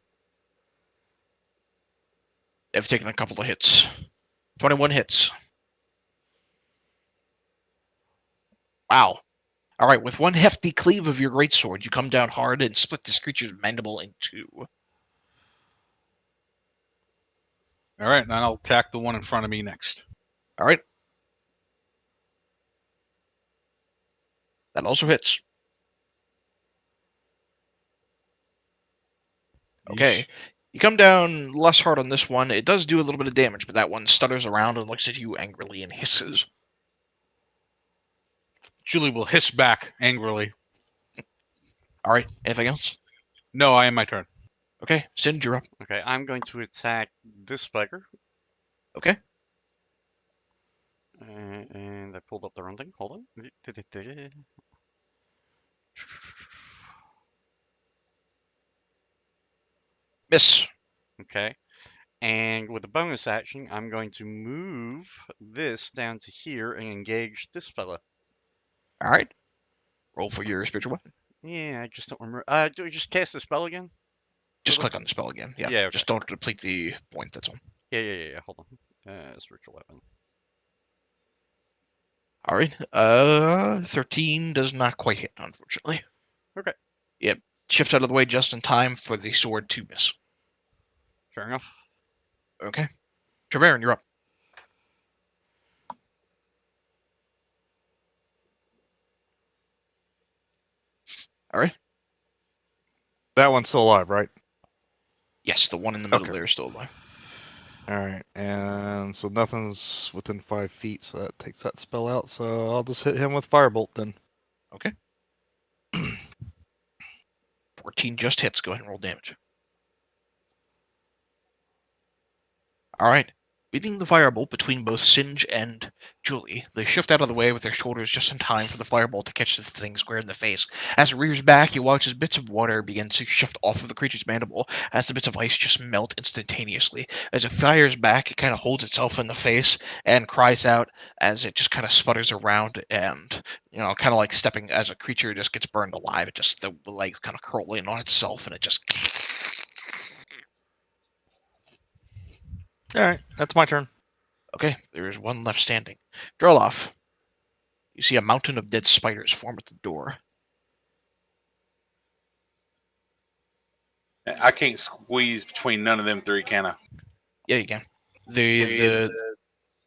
They've taken a couple of hits. 21 hits. Wow. All right. With one hefty cleave of your greatsword, you come down hard and split this creature's mandible in two. All right, and I'll attack the one in front of me next. All right. That also hits. Okay. Yeesh. You come down less hard on this one. It does do a little bit of damage, but that one stutters around and looks at you angrily and hisses. Julie will hiss back angrily. All right. Anything else? No, I am my turn. Okay. Sind, you're up. Okay, I'm going to attack this spiker. Okay. And I pulled up the wrong thing. Hold on. Miss. Okay. And with a bonus action, I'm going to move this down to here and engage this fella. All right. Roll for your spiritual weapon. Yeah, I just don't remember. Do we just cast the spell again? Just click on the spell again. Yeah. Yeah, okay. Just don't deplete the point. That's all. Yeah. Hold on. Spiritual weapon. All right. 13 does not quite hit, unfortunately. Okay. Yep. Shift out of the way just in time for the sword to miss. Fair enough. Okay. Treverin, you're up. All right. That one's still alive, right? Yes, the one in the middle Okay. there is still alive. All right, and so nothing's within 5 feet, so that takes that spell out. So I'll just hit him with firebolt then. Okay. 14 just hits. Go ahead and roll damage. All right. Beating the firebolt between both Singe and Julie, they shift out of the way with their shoulders just in time for the firebolt to catch the thing square in the face. As it rears back, you watch as bits of water begin to shift off of the creature's mandible, as the bits of ice just melt instantaneously. As it fires back, it kind of holds itself in the face and cries out as it just kind of sputters around and, kind of like stepping as a creature just gets burned alive. It just, the legs kind of curl in on itself and it just... All right, that's my turn. Okay, there is one left standing. Droloff. You see a mountain of dead spiders form at the door. I can't squeeze between none of them three, can I? Yeah, you can. The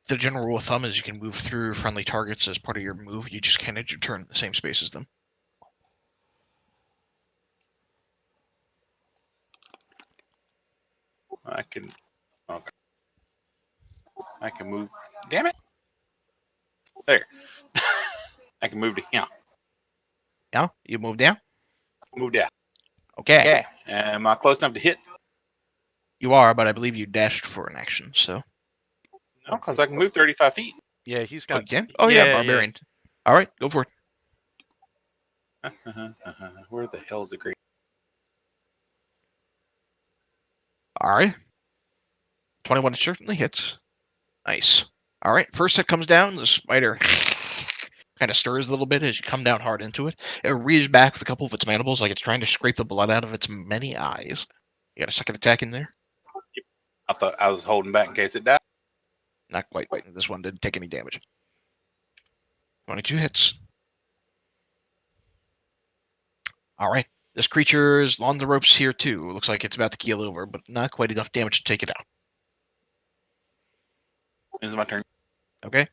general rule of thumb is you can move through friendly targets as part of your move. You just can't end your turn in the same space as them. I can. Okay. I can move. Damn it! There. I can move to him. Yeah, you move down. Move down. Okay. Okay. Am I close enough to hit? You are, but I believe you dashed for an action. So. No, because I can move 35 feet. Yeah, he's Oh, got. you can? Oh yeah, yeah, barbarian. All right, go for it. Where the hell is the green? All right. 21 certainly hits. Nice. All right, first hit comes down. The spider kind of stirs a little bit as you come down hard into it. It rears back with a couple of its mandibles like it's trying to scrape the blood out of its many eyes. You got a second attack in there? I thought I was holding back in case it died. Not quite. This one didn't take any damage. 22 hits. All right. This creature is on the ropes here too. Looks like it's about to keel over, but not quite enough damage to take it out. This is my turn. Okay.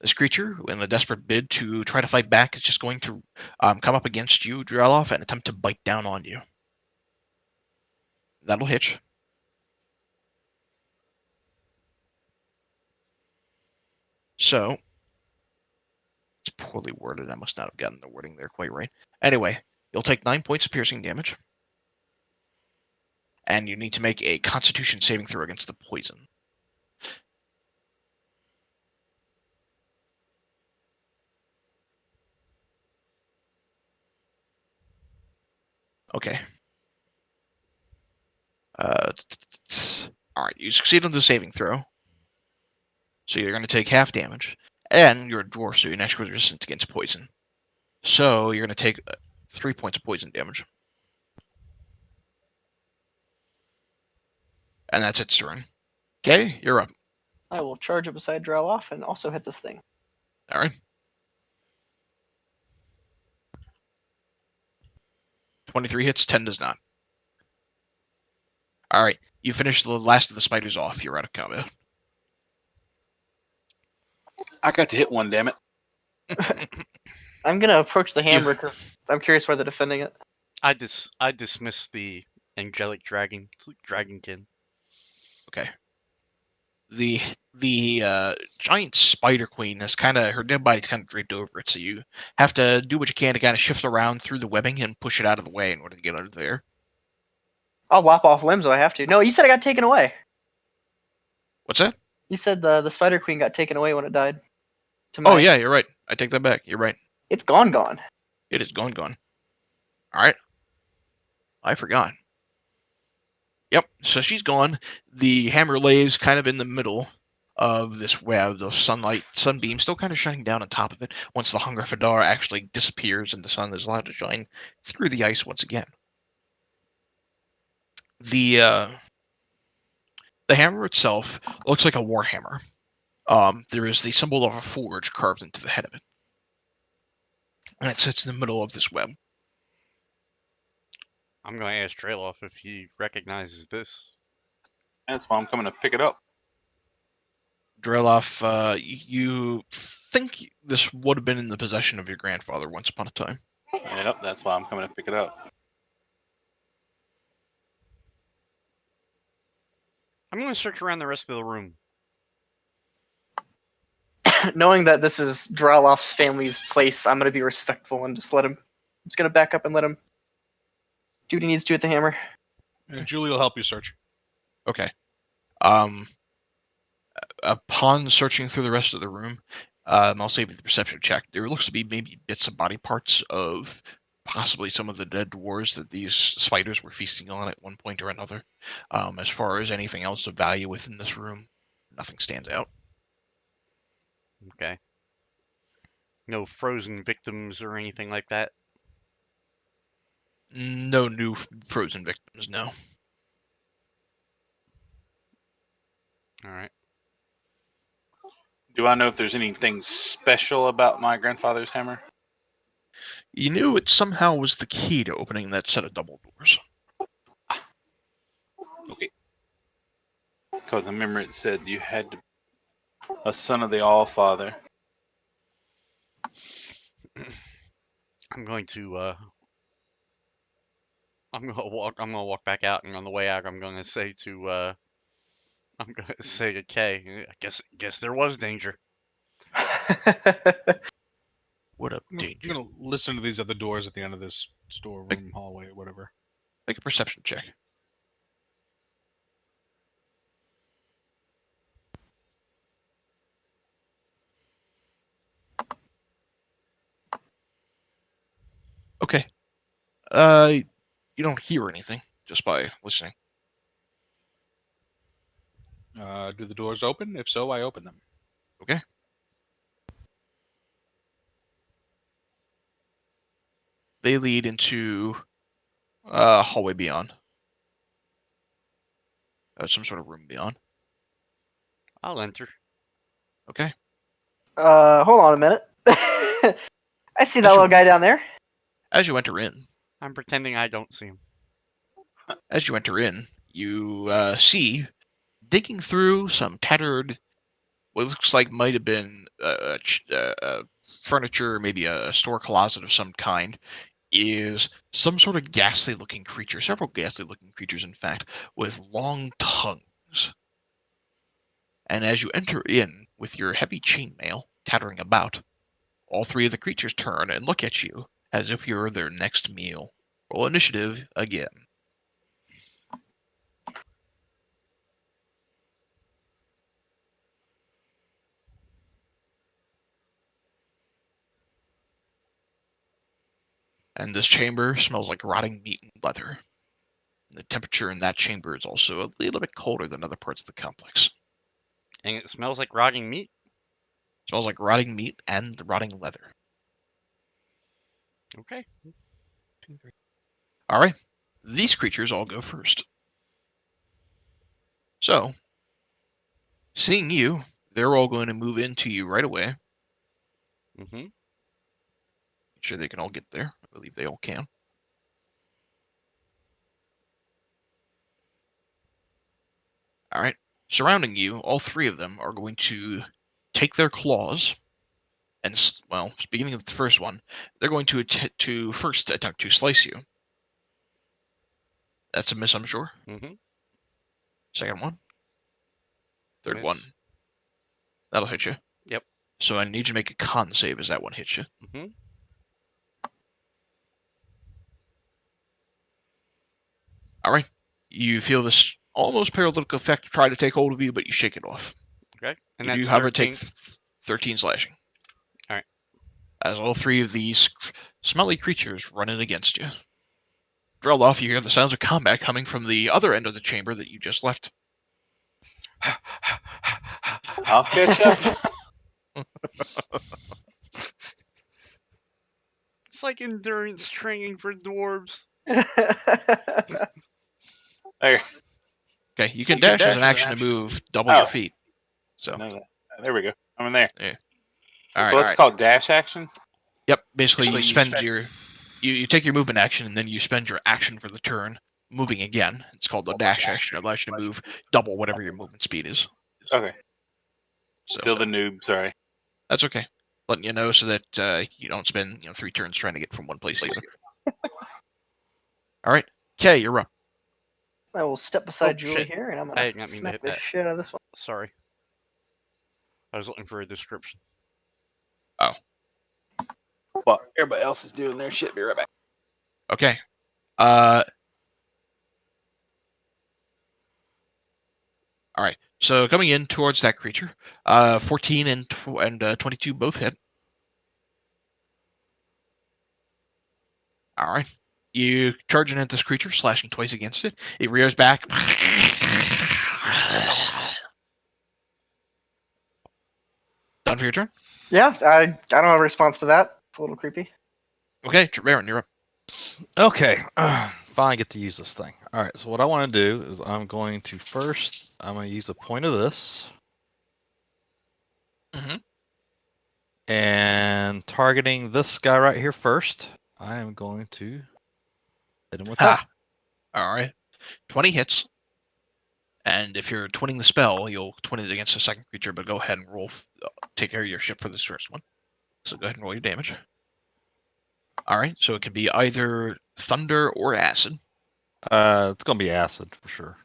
This creature, in a desperate bid to try to fight back, is just going to come up against you, Drelloff, and attempt to bite down on you. That'll hit. So, it's poorly worded. I must not have gotten the wording there quite right. Anyway, you'll take 9 points of piercing damage. And you need to make a Constitution saving throw against the poison. Okay. All right, you succeed on the saving throw. So you're going to take half damage. And you're a dwarf, so you're naturally resistant against poison. So you're going to take 3 points of poison damage. And that's its turn. Okay, you're up. I will charge up beside Droloff and also hit this thing. All right. 23 hits, 10 does not. All right, you finish the last of the spiders off. You're out of combat. I got to hit one, damn it. I'm gonna approach the hammer because I'm curious why they're defending it. I dismiss the angelic dragonkin. Okay. The giant spider queen has her dead body's kind of draped over it, so you have to do what you can to kind of shift around through the webbing and push it out of the way in order to get under there. I'll lop off limbs if I have to. No, you said I got taken away. What's that? You said the spider queen got taken away when it died. Oh yeah, you're right. I take that back. You're right. It's gone. It is gone. All right. I forgot. Yep. So she's gone. The hammer lays kind of in the middle of this web. The sunbeam still kind of shining down on top of it. Once the Hunger Fadar actually disappears and the sun is allowed to shine through the ice once again. The hammer itself looks like a war hammer. There is the symbol of a forge carved into the head of it. And it sits in the middle of this web. I'm going to ask Drayloff if he recognizes this. That's why I'm coming to pick it up. Drelloff, you think this would have been in the possession of your grandfather once upon a time. Yep, that's why I'm coming to pick it up. I'm going to search around the rest of the room. Knowing that this is Droloff's family's place, I'm gonna be respectful and just let him. I'm just gonna back up and let him do what he needs to with the hammer. And Julie will help you search. Okay. Upon searching through the rest of the room, I'll save you the perception check. There looks to be maybe bits of body parts of possibly some of the dead dwarves that these spiders were feasting on at one point or another. As far as anything else of value within this room, nothing stands out. Okay. No frozen victims or anything like that. No new frozen victims, no. All right. Do I know if there's anything special about my grandfather's hammer? You knew it somehow was the key to opening that set of double doors. Okay. Because I remember it said you had to, a son of the All-Father. I'm going to I'm gonna walk back out, and on the way out I'm gonna say to Kay, I guess there was danger. What a I'm danger. gonna listen to these other doors at the end of this storeroom, hallway, whatever. Make a perception check. Okay. You don't hear anything just by listening. Do the doors open? If so, I open them. Okay. They lead into a hallway beyond. Some sort of room beyond. I'll enter. Okay. Hold on a minute. I see that As little you, guy down there. as you enter in, I'm pretending I don't see him. you see, digging through some tattered, what looks like might have been furniture, maybe a store closet of some kind, is some sort of ghastly-looking creature. Several ghastly-looking creatures, in fact, with long tongues. And as you enter in with your heavy chainmail tattering about, all three of the creatures turn and look at you as if you're their next meal. Roll initiative again. And this chamber smells like rotting meat and leather. The temperature in that chamber is also a little bit colder than other parts of the complex. And it smells like rotting meat. It smells like rotting meat and rotting leather. Okay. All right. These creatures all go first. So, seeing you, they're all going to move into you right away. Mm-hmm. Make sure they can all get there. I believe they all can. All right. Surrounding you, all three of them are going to take their claws and, well, beginning with the first one, they're going to first attempt to slice you. That's a miss, I'm sure. Mm-hmm. Second one. Third Miss. one. That'll hit you. Yep. So I need you to make a con save as that one hits you. Mm-hmm. All right. You feel this almost paralytic effect try to take hold of you, but you shake it off. Okay. And You do, that's however, take 13. 13 slashing. All right. As all three of these smelly creatures run in against you. Drelloff, you hear the sounds of combat coming from the other end of the chamber that you just left. I'll catch up. It's like endurance training for dwarves. There. Okay, you can dash as an action to move double your feet. So, No, there we go. I'm in there. yeah. All So right. what's it called? Dash action? Yep. Basically, you spend you take your movement action and then you spend your action for the turn moving again. It's called the dash action. It allows you to move double whatever your movement speed is. Okay. So Still the noob, sorry. that's okay. Letting you know so that you don't spend 3 turns trying to get from one place to the other. All right, Kay, you're up. I will step beside Oh, Julie shit. here, and I'm I gonna did not mean to smack hit the that. shit out of this one. Sorry. I was looking for a description. Oh. Well, everybody else is doing their shit. Be right back. Okay. All right. So coming in towards that creature, 14 and 22 both hit. All right. You charging at this creature, slashing twice against it. It rears back. Done for your turn? Yeah, I don't have a response to that. It's a little creepy. Okay, Trevarin, you're up. Okay, finally get to use this thing. All right, so what I want to do is I'm going to use a point of this, Mhm. and targeting this guy right here first, I am going to hit him with Ha. that. All right. 20 hits. And if you're twinning the spell, you'll twin it against the second creature, but go ahead and roll. Take care of your ship for this first one. So go ahead and roll your damage. All right, so it can be either thunder or acid. It's gonna be acid for sure.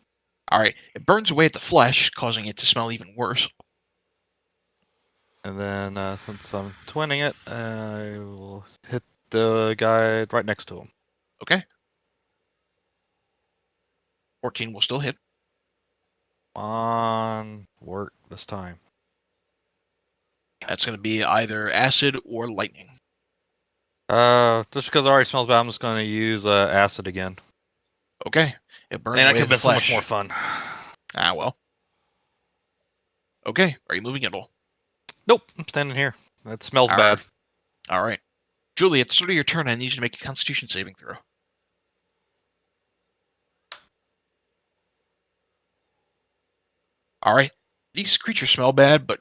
All right, it burns away at the flesh, causing it to smell even worse. And then since I'm twinning it, I will hit the guy right next to him. Okay. 14 will still hit. On work this time. That's going to be either acid or lightning. Just because it already smells bad, I'm just gonna use acid again. Okay. It burns And that away could at have the been so much flesh. more fun. Ah, well. Okay, are you moving at all? Nope, I'm standing here. That smells All bad. right. All right. Julie, at the start of your turn, I need you to make a Constitution saving throw. All right. These creatures smell bad, but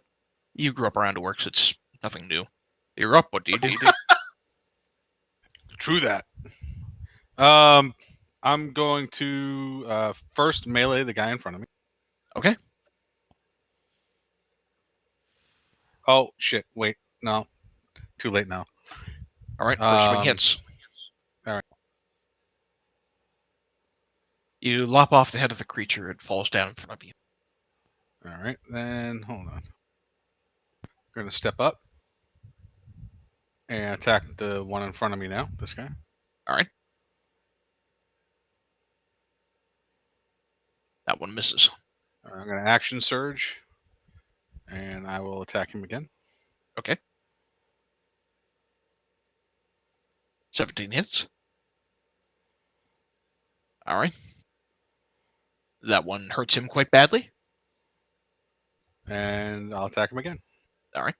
you grew up around orcs. So it's nothing new. You're up. What do you do? True that. I'm going to first melee the guy in front of me. Okay. Oh shit! Wait, no, too late now. All right. First swing Um, hits. all right. You lop off the head of the creature. It falls down in front of you. All right, then hold on. Going to step up and attack the one in front of me now. This guy. All right. That one misses. I'm going to action surge, and I will attack him again. Okay. 17 hits. All right. That one hurts him quite badly. And I'll attack him again. All right.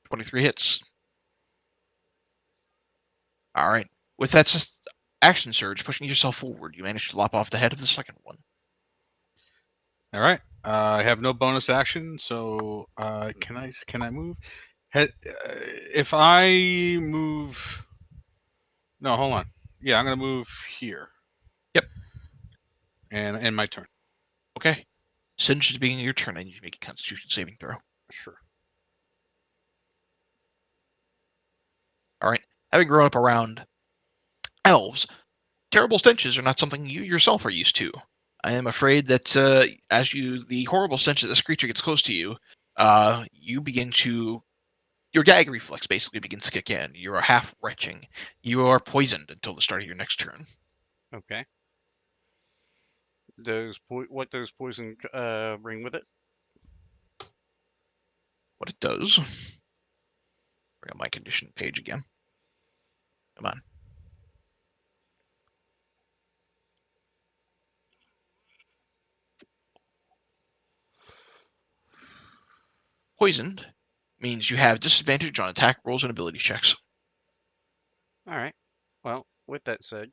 23 hits. All right. With that action surge, pushing yourself forward, you manage to lop off the head of the second one. All right. I have no bonus action, so can I move? If I move, no, hold on. Yeah, I'm gonna move here. Yep. And end my turn. Okay. Since it's beginning of your turn, I need you to make a Constitution saving throw. Sure. All right. Having grown up around elves, terrible stenches are not something you yourself are used to. I am afraid that the horrible stench of this creature gets close to you, you begin to your gag reflex basically begins to kick in. You are half retching. You are poisoned until the start of your next turn. Okay. What does poison bring with it? What it does. Bring up my condition page again. Come on. Poisoned means you have disadvantage on attack rolls and ability checks. All right. Well, with that said,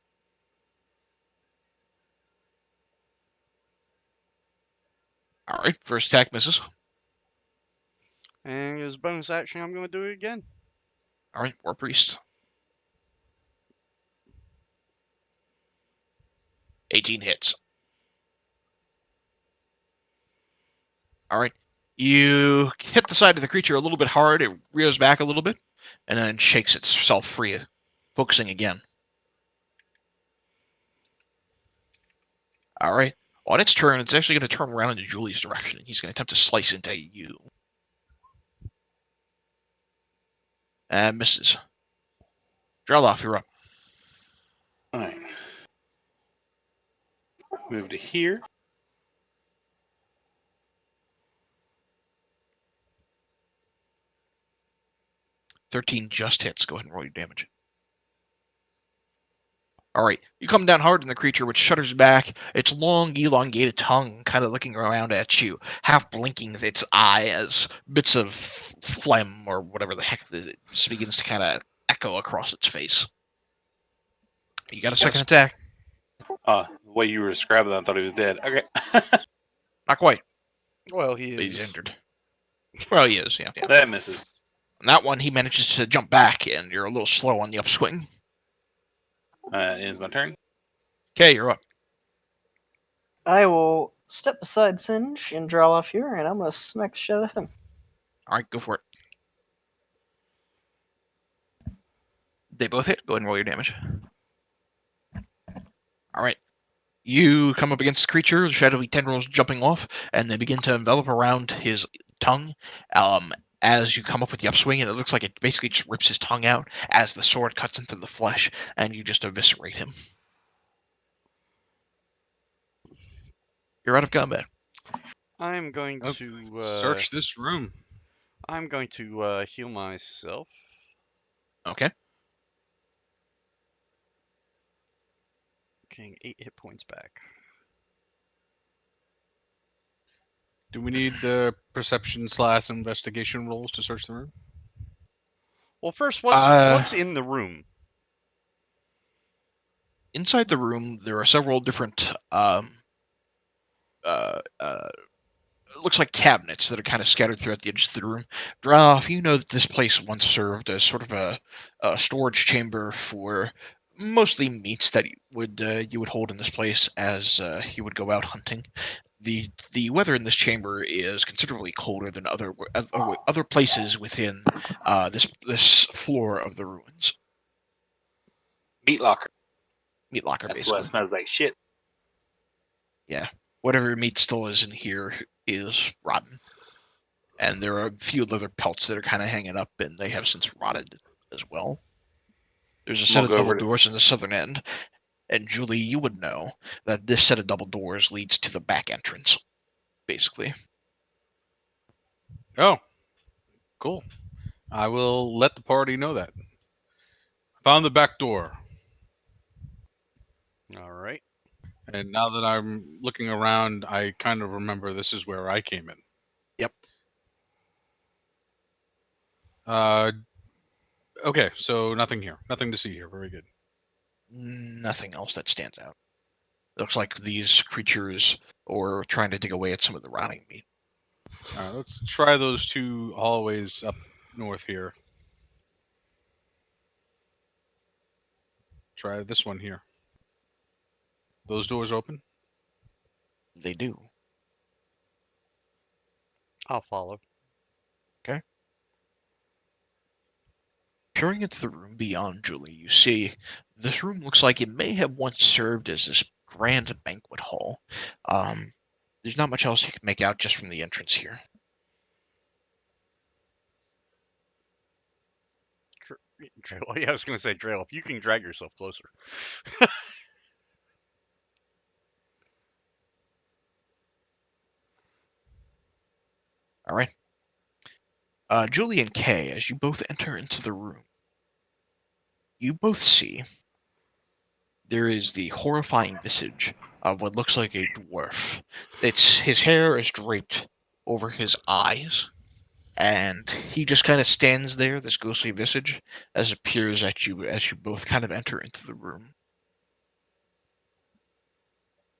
All right, first attack misses. and as bonus action, I'm going to do it again. All right, War Priest. 18 hits. All right. You hit the side of the creature a little bit hard. It rears back a little bit and then shakes itself free, focusing again. All right. On its turn, it's actually going to turn around into Julie's direction. He's going to attempt to slice into you. And misses. Drelloff, you're up. All right. Move to here. 13 just hits. Go ahead and roll your damage. All right, you come down hard on the creature, which shudders back, its long, elongated tongue kind of looking around at you, half blinking with its eye as bits of phlegm or whatever the heck it begins to kind of echo across its face. You got a second attack? The way you were describing that, I thought he was dead. Okay. Not quite, Well, he but he's is. injured. Well, he is, yeah. That misses. On that one, he manages to jump back, and you're a little slow on the upswing. Ends my turn. Okay, you're up. I will step beside Singe and draw off here, and I'm gonna smack the shit out of him. All right, go for it. They both hit. Go ahead and roll your damage. All right. You come up against the creature, the shadowy tendrils jumping off, and they begin to envelop around his tongue. As you come up with the upswing, and it looks like it basically just rips his tongue out as the sword cuts into the flesh, and you just eviscerate him. You're out of combat. I'm going Oh, to Search this room. I'm going to heal myself. Okay. Getting 8 hit points back. Do we need perception / investigation rolls to search the room? Well, first, what's in the room? Inside the room, there are several different it looks like cabinets that are kind of scattered throughout the edges of the room. Drow, you know that this place once served as sort of a storage chamber for mostly meats that you would hold in this place as you would go out hunting. The weather in this chamber is considerably colder than other places within this floor of the ruins. Meat locker. Meat locker, That's basically. what smells like shit. Yeah, whatever meat still is in here is rotten. And there are a few leather pelts that are kind of hanging up, and they have since rotted as well. There's a set We'll of go double over to- doors in the southern end, and Julie, you would know that this set of double doors leads to the back entrance, basically. Oh, cool. I will let the party know that. Found the back door. All right. And now that I'm looking around, I kind of remember this is where I came in. Yep. Okay, so nothing here. Nothing to see here. Very good. Nothing else that stands out. Looks like these creatures are trying to dig away at some of the rotting meat. All right, let's try those 2 hallways up north here. Try this one here. Those doors open? They do. I'll follow. Peering into the room beyond Julie, you see this room looks like it may have once served as this grand banquet hall. There's not much else you can make out just from the entrance here. Trail. Yeah, I was going to say, Trail, if you can drag yourself closer. All right. Julie and Kay, as you both enter into the room, you both see there is the horrifying visage of what looks like a dwarf. His hair is draped over his eyes, and he just kind of stands there, this ghostly visage, as it peers at you as you both kind of enter into the room.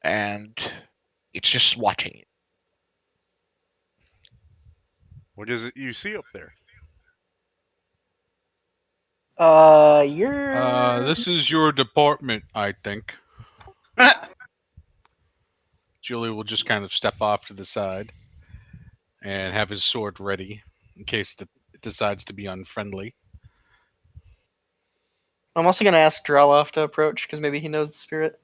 And it's just watching you. What is it you see up there? You're. This is your department, I think. Julie will just kind of step off to the side and have his sword ready in case it decides to be unfriendly. I'm also gonna ask Draloff to approach because maybe he knows the spirit.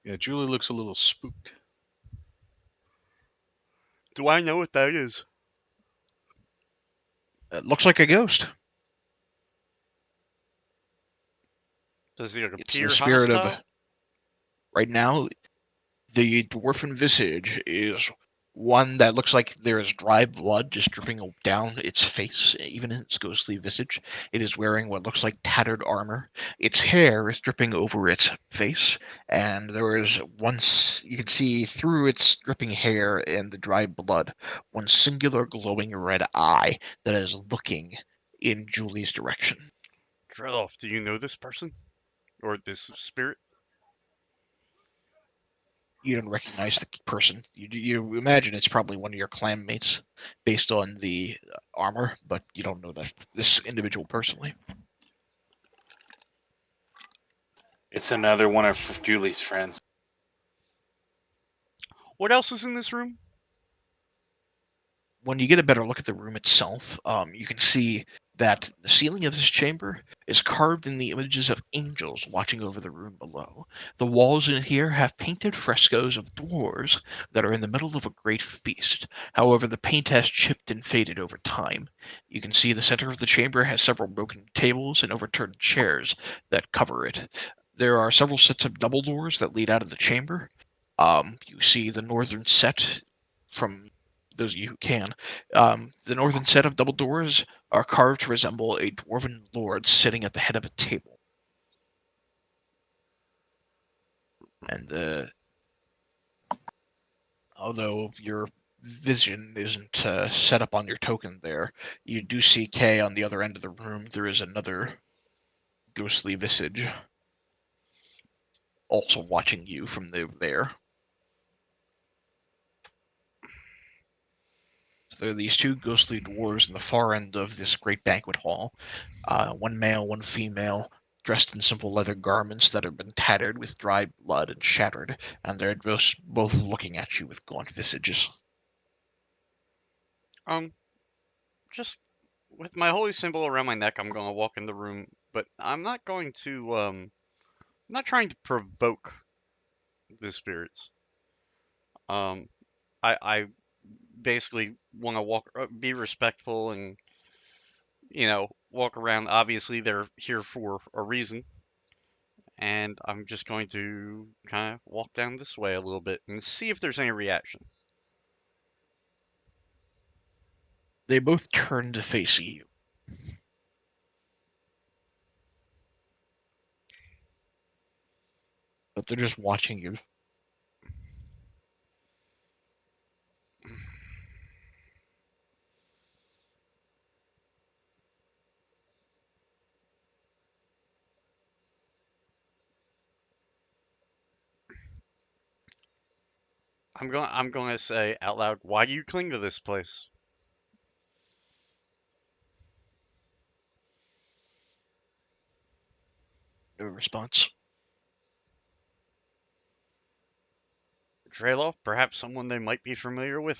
Yeah, Julie looks a little spooked. Do I know what that is? It looks like a ghost. Does it It's the appear spirit of. hostile? Right now, the dwarfen visage is One that looks like there is dry blood just dripping down its face, even in its ghostly visage. It is wearing what looks like tattered armor. Its hair is dripping over its face, and there is you can see through its dripping hair and the dry blood, one singular glowing red eye that is looking in Julie's direction. Dreloff, do you know this person? Or this spirit? You don't recognize the person. You imagine it's probably one of your clan mates based on the armor, but you don't know this individual personally. It's another one of Julie's friends. What else is in this room? When you get a better look at the room itself, you can see that the ceiling of this chamber is carved in the images of angels watching over the room below. The walls in here have painted frescoes of dwarves that are in the middle of a great feast. However, the paint has chipped and faded over time. You can see the center of the chamber has several broken tables and overturned chairs that cover it. There are several sets of double doors that lead out of the chamber. You see the northern set from those of you who can. The northern set of double doors are carved to resemble a dwarven lord sitting at the head of a table. And although your vision isn't set up on your token there, you do see Kay on the other end of the room. There is another ghostly visage also watching you from there. So there are these two ghostly dwarves in the far end of this great banquet hall. One male, one female, dressed in simple leather garments that have been tattered with dry blood and shattered, and they're both looking at you with gaunt visages. Just with my holy symbol around my neck, I'm going to walk in the room, but I'm not going to, I'm not trying to provoke the spirits. I basically want to be respectful and, walk around. Obviously, they're here for a reason. And I'm just going to kind of walk down this way a little bit and see if there's any reaction. They both turn to face you. But they're just watching you. I'm going to say out loud, why do you cling to this place? No response. Drelov, perhaps someone they might be familiar with.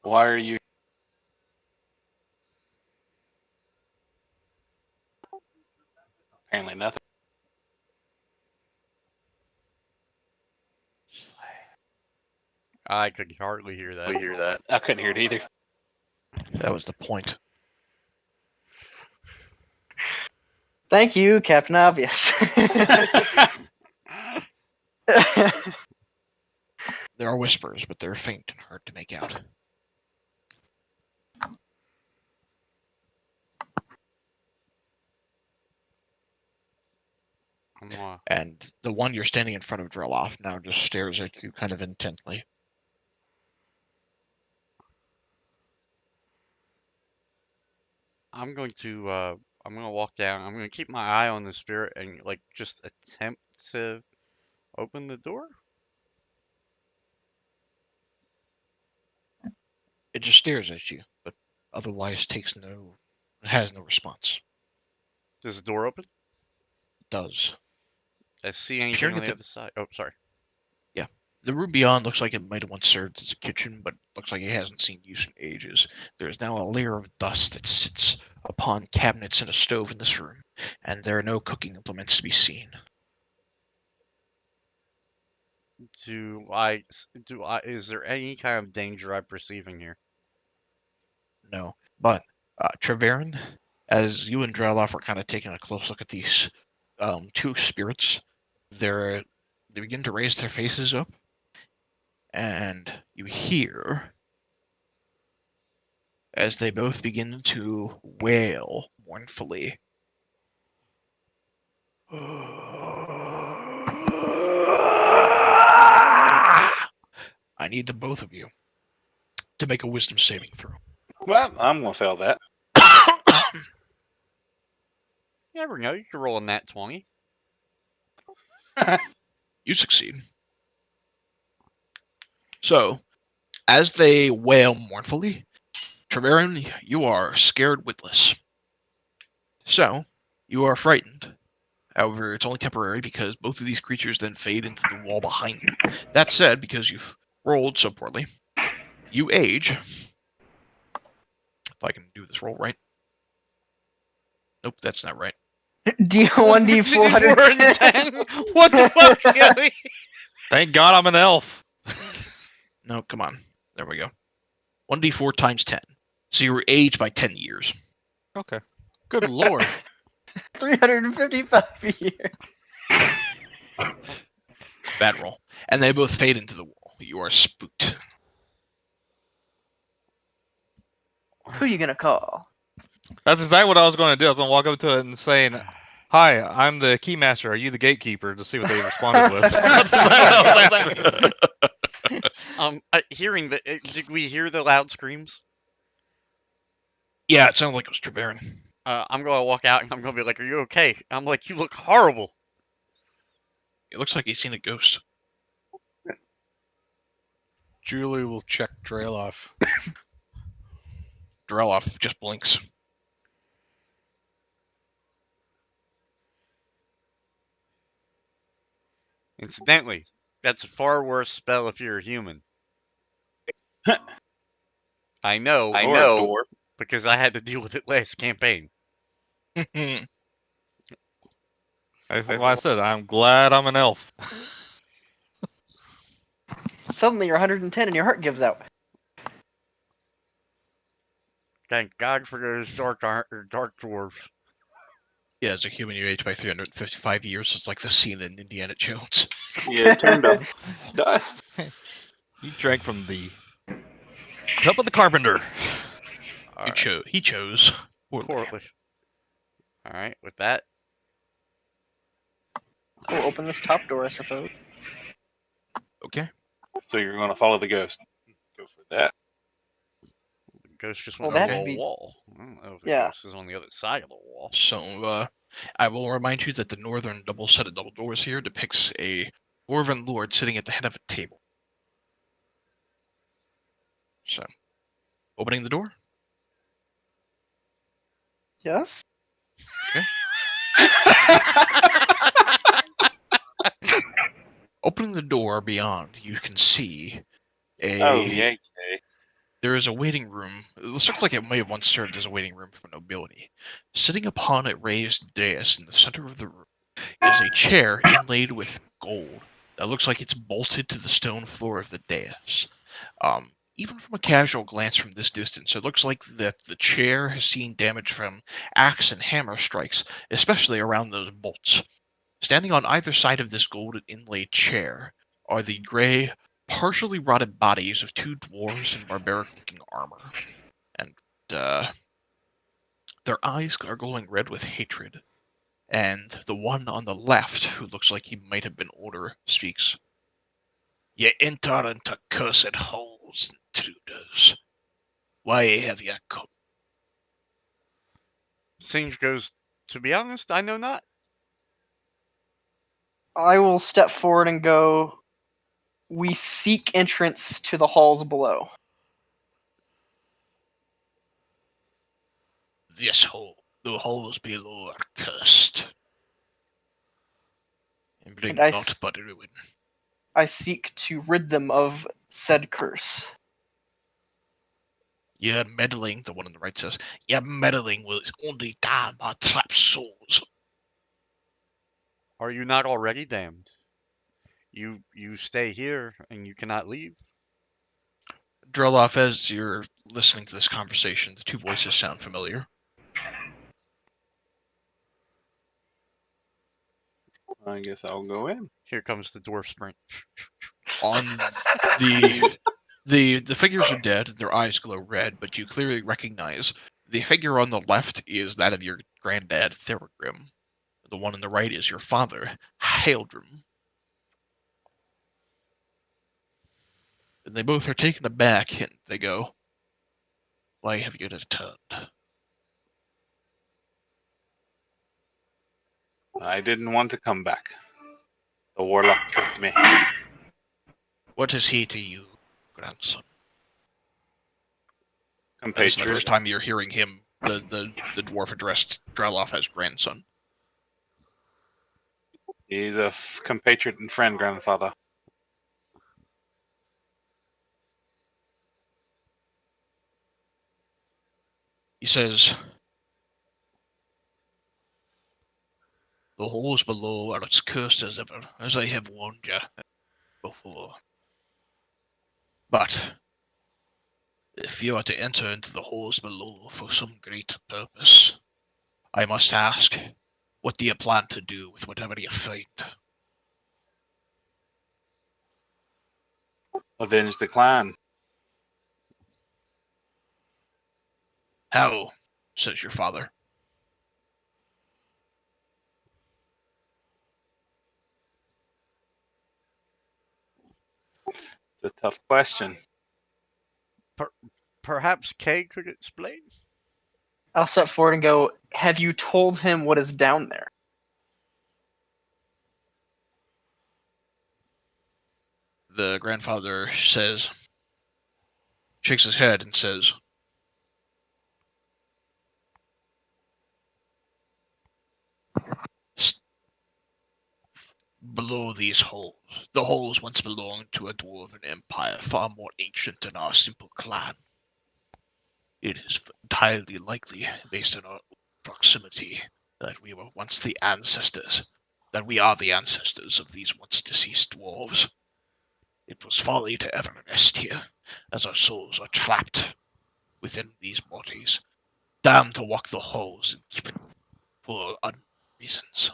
Why are you? Apparently nothing. I could hardly hear that. I couldn't hear it either. That was the point. Thank you, Captain Obvious. There are whispers, but they're faint and hard to make out. And the one you're standing in front of Dreloff now just stares at you kind of intently. I'm going to walk down. I'm going to keep my eye on the spirit and just attempt to open the door. It just stares at you, but otherwise has no response. Does the door open? It does. I see anything Peering on at the other side. Oh, sorry. Yeah. The room beyond looks like it might have once served as a kitchen, but looks like it hasn't seen use in ages. There is now a layer of dust that sits upon cabinets and a stove in this room, and there are no cooking implements to be seen. Is there any kind of danger I'm perceiving here? No. But, Treverin, as you and Drelloff are kind of taking a close look at these two spirits. They begin to raise their faces up, and you hear as they both begin to wail mournfully. I need the both of you to make a wisdom saving throw. Well, I'm gonna fail that. You never know. You can roll a nat 20. You succeed. So, as they wail mournfully, Treverin, you are scared witless. So, you are frightened. However, it's only temporary because both of these creatures then fade into the wall behind you. That said, because you've rolled so poorly, you age. If I can do this roll right. Nope, that's not right. D1D4 410? What the fuck, Gilly? Thank God I'm an elf. No, come on. There we go. 1d4 times 10. So you were aged by 10 years. Okay. Good lord. 355 a year. Bad roll. And they both fade into the wall. You are spooked. Who you gonna call? That's exactly what I was going to do. I was going to walk up to it and saying, "Hi, I'm the keymaster. Are you the gatekeeper?" To see what they responded with. That's exactly what I was asking. Hearing the, did we hear the loud screams? Yeah, it sounded like it was Treverin. I'm gonna walk out and I'm gonna be like, "Are you okay?" I'm like, "You look horrible." It looks like he's seen a ghost. Julie will check Trail off. Drelloff just blinks. Incidentally, that's a far worse spell if you're a human. I know, Or a dwarf. because I had to deal with it last campaign. Like I said, I'm glad I'm an elf. Suddenly you're 110 and your heart gives out. Thank God for those dark dwarves. Yeah, as a human, you age by 355 years. It's like the scene in Indiana Jones. Yeah, turned to dust. You drank from the cup of the carpenter. All right. He chose poorly. Poorly. All right. With that, We'll open this top door, I suppose. Okay. So you're gonna follow the ghost. Go for that. the ghost just Well, went through that'd a be- wall. I don't know if the Yeah. ghost is on the other side of the wall. So, I will remind you that the northern double set of double doors here depicts a dwarven lord sitting at the head of a table. So, opening the door. Yes? Opening the door beyond, you can see Oh, yay. there is a waiting room. This looks like it may have once served as a waiting room for nobility. Sitting upon a raised dais in the center of the room is a chair inlaid with gold that looks like it's bolted to the stone floor of the dais. Even from a casual glance from this distance, it looks like that the chair has seen damage from axe and hammer strikes, especially around those bolts. Standing on either side of this gold inlaid chair are the gray, partially rotted bodies of two dwarves in barbaric-looking armor, and their eyes are glowing red with hatred. And the one on the left, who looks like he might have been older, speaks. Ye enter into cursed halls, intruders. Why have ye come? Singe goes, to be honest, I know not. I will step forward and go. We seek entrance to the halls below. This hall, the halls below are cursed, and bring And naught but ruin. I seek to rid them of said curse. Your meddling, the one on the right says, your meddling will only damn our trapped souls. Are you not already damned? You stay here and you cannot leave. Drelloff, as you're listening to this conversation, the two voices sound familiar. I guess I'll go in. Here comes the dwarf sprint. On the figures are dead. Their eyes glow red, but you clearly recognize the figure on the left is that of your granddad, Thorgrim. The one on the right is your father, Haildrim. And they both are taken aback, and they go, "Why have you returned?" I didn't want to come back. The warlock took me. What is he to you, grandson? This is the Compatriot. first time you're hearing him, the dwarf addressed Drelloff as grandson. He's a compatriot and friend, grandfather. He says, "The halls below are as cursed as ever, as I have warned you before. But if you are to enter into the halls below for some greater purpose, I must ask, what do you plan to do with whatever you find?" Avenge the clan. "How?" says your father. It's a tough question. Perhaps Kay could explain? I'll step forward and go, have you told him what is down there? The grandfather says, shakes his head and says, "Below these halls, the halls once belonged to a dwarven empire far more ancient than our simple clan. It is entirely likely, based on our proximity, that we were once the ancestors, that we are the ancestors of these once deceased dwarves. It was folly to ever rest here, as our souls are trapped within these bodies, damned to walk the halls and keep it for reasons.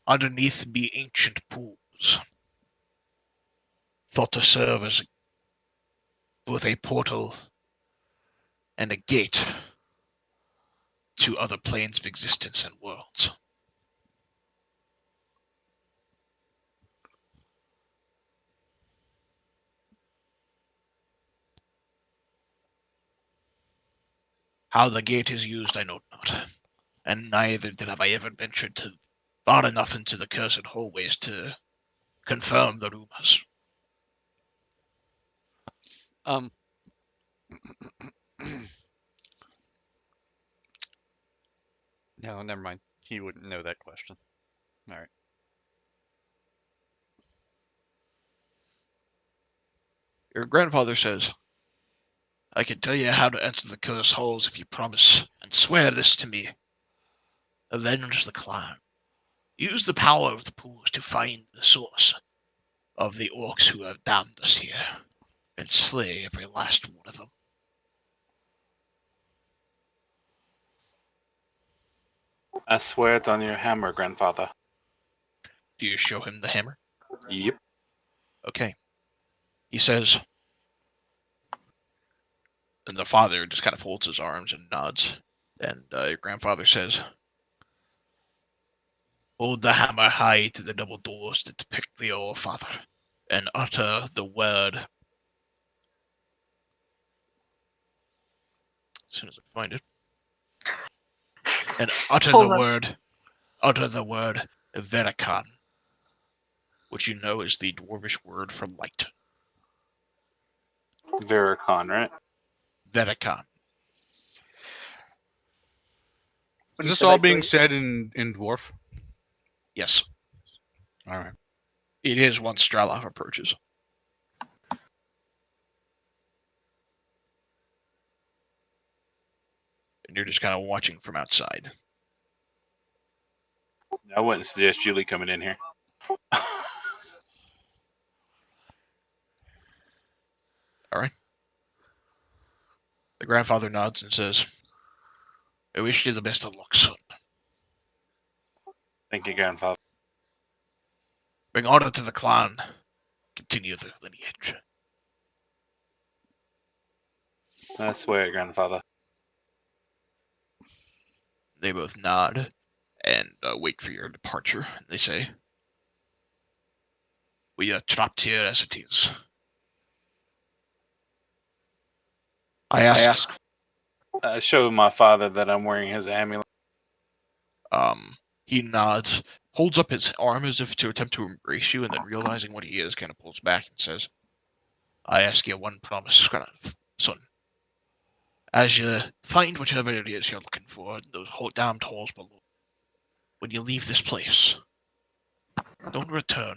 Underneath be ancient pools, thought to serve as both a portal and a gate to other planes of existence and worlds. How the gate is used I know not, and neither have I ever ventured to far enough into the cursed hallways to confirm the rumors." Um. No, never mind. He wouldn't know that question. All right. Your grandfather says, "I can tell you how to enter the cursed halls if you promise and swear this to me. Avenge the clan. Use the power of the pools to find the source of the orcs who have damned us here, and slay every last one of them." I swear it on your hammer, grandfather. Do you show him the hammer? Yep. Okay. He says, and the father just kind of folds his arms and nods. And your grandfather says, "Hold the hammer high to the double doors that depict the All Father, and utter the word." As soon as I find it. And utter Hold the on. word Verikan, which you know is the dwarvish word for light. Vericon, right? Verikan. When Is you this said all that, being Glee, said in dwarf? Yes, All right. it is once Straloff approaches. And you're just kind of watching from outside. I wouldn't suggest Julie coming in here. All right. The grandfather nods and says, "I wish you the best of luck, son. Thank you, grandfather. Bring honor to the clan. Continue the lineage. I swear, grandfather. They both nod and wait for your departure. They say, "We are trapped here as it is." I ask, I show my father that I'm wearing his amulet. he nods, holds up his arm as if to attempt to embrace you, and then realizing what he is, kind of pulls back and says, "I ask you one promise, son. As you find whatever it is you're looking for in those damned halls below, when you leave this place, don't return.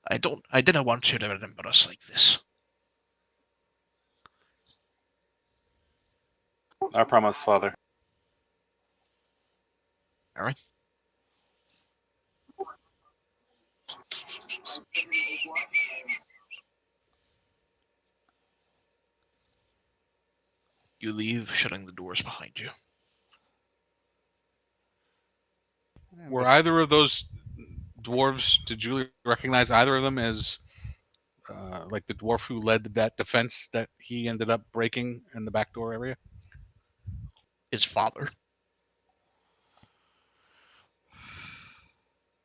I didn't want you to remember us like this." I promise, father. All right. You leave, shutting the doors behind you. Were either of those dwarves? Did Julie recognize either of them as like the dwarf who led that defense that he ended up breaking in the back door area? His father.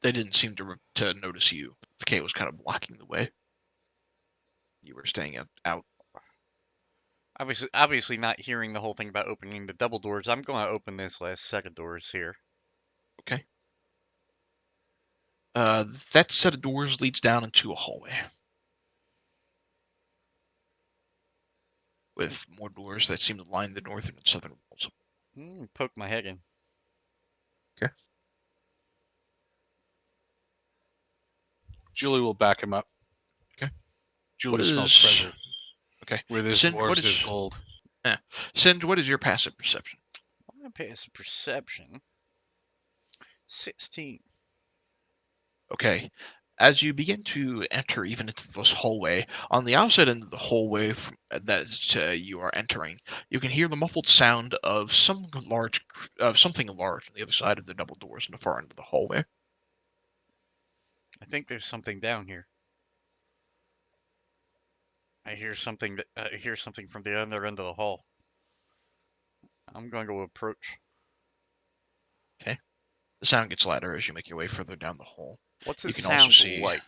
They didn't seem to notice you. The K was kind of blocking the way. You were staying out. Obviously not hearing the whole thing about opening the double doors. I'm going to open this last set of doors here. Okay. That set of doors leads down into a hallway with more doors that seem to line the northern and southern walls. Poke my head in. Okay. Julie will back him up. Okay. Julie What smells is- treasure. Okay. Where there's Sind, dwarves, what there's is- gold. Sind, what is your passive perception? I'm going to pass perception. 16. Okay. As you begin to enter even into this hallway, on the outside end of the hallway that you are entering, you can hear the muffled sound of something large on the other side of the double doors in the far end of the hallway. I think there's something down here. I hear something from the other end of the hall. I'm going to go approach. Okay. The sound gets louder as you make your way further down the hall. What's You it can also sound see- like?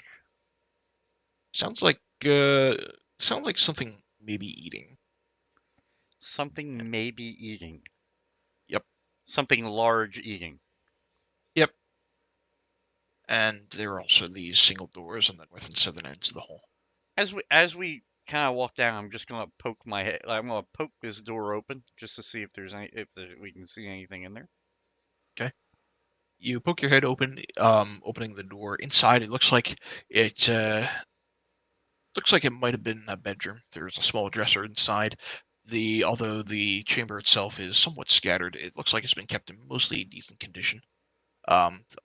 Sounds like something maybe eating. Something maybe eating. Yep. Something large eating. Yep. And there are also these single doors on the north and southern ends of the hall. As we kind of walk down, I'm just gonna poke my head. I'm gonna poke this door open just to see if we can see anything in there. You poke your head open, opening the door. Inside, it looks like it might have been a bedroom. There's a small dresser inside. Although the chamber itself is somewhat scattered, it looks like it's been kept in mostly decent condition.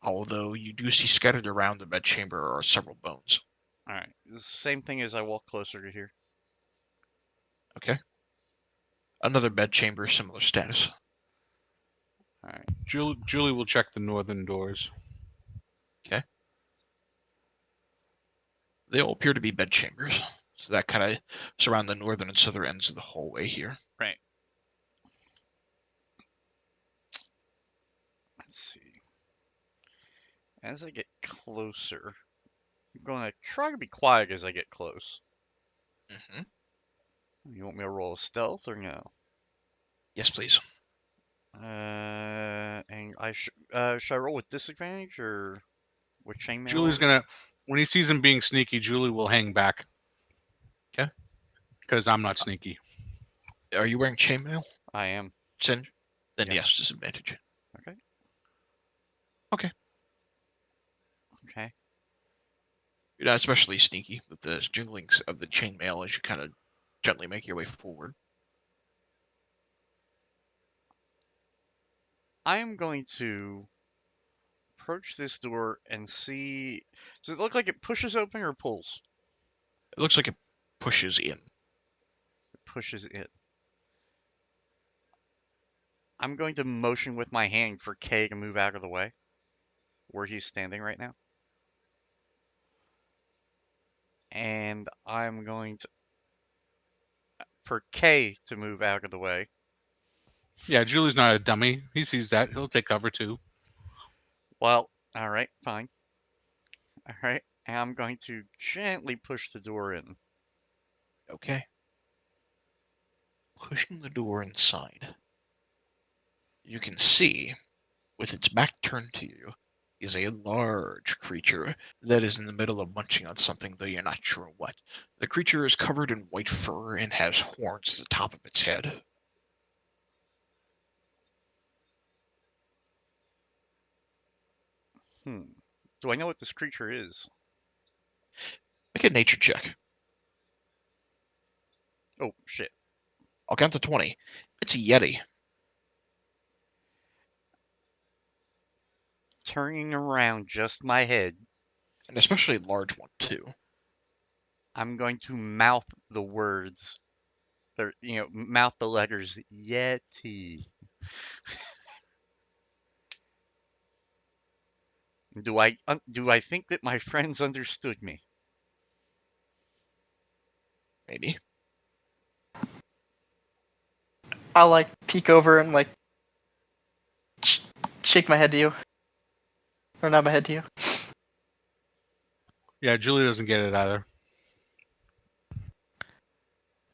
Although you do see scattered around the bedchamber are several bones. All right, the same thing as I walk closer to here. Okay. Another bedchamber, similar status. All right. Julie will check the northern doors. Okay. They all appear to be bedchambers, so that kind of surround the northern and southern ends of the hallway here. Right. Let's see. As I get closer, I'm gonna try to be quiet as I get close. Mm-hmm. You want me to roll a stealth or no? Yes, please. And should I roll with disadvantage or with chainmail? Julie's gonna, when he sees him being sneaky, Julie will hang back. Okay. Because I'm not sneaky. Are you wearing chainmail, I am. Singe? Then Yeah. yes, disadvantage. Okay. Okay. Okay. You're not especially sneaky with the jinglings of the chainmail as you kind of gently make your way forward. I am going to approach this door and see. Does it look like it pushes open or pulls? It looks like it pushes in. It pushes it. I'm going to motion with my hand for Kay to move out of the way. where he's standing right now. And I'm going to, for K to move out of the way. Yeah, Julie's not a dummy. He sees that. He'll take cover too. Well, all right, fine. All right, and I'm going to gently push the door in. Okay. Pushing the door inside. You can see, with its back turned to you, is a large creature that is in the middle of munching on something, though you're not sure what. The creature is covered in white fur and has horns at the top of its head. Do I know what this creature is? Make a nature check. Oh, shit. I'll count to 20. It's a Yeti. Turning around just my head, An especially large one, too. I'm going to mouth the words, mouth the letters Yeti. Do I think that my friends understood me? Maybe. I'll like peek over and like shake my head to you, or nod my head to you. Yeah, Julie doesn't get it either.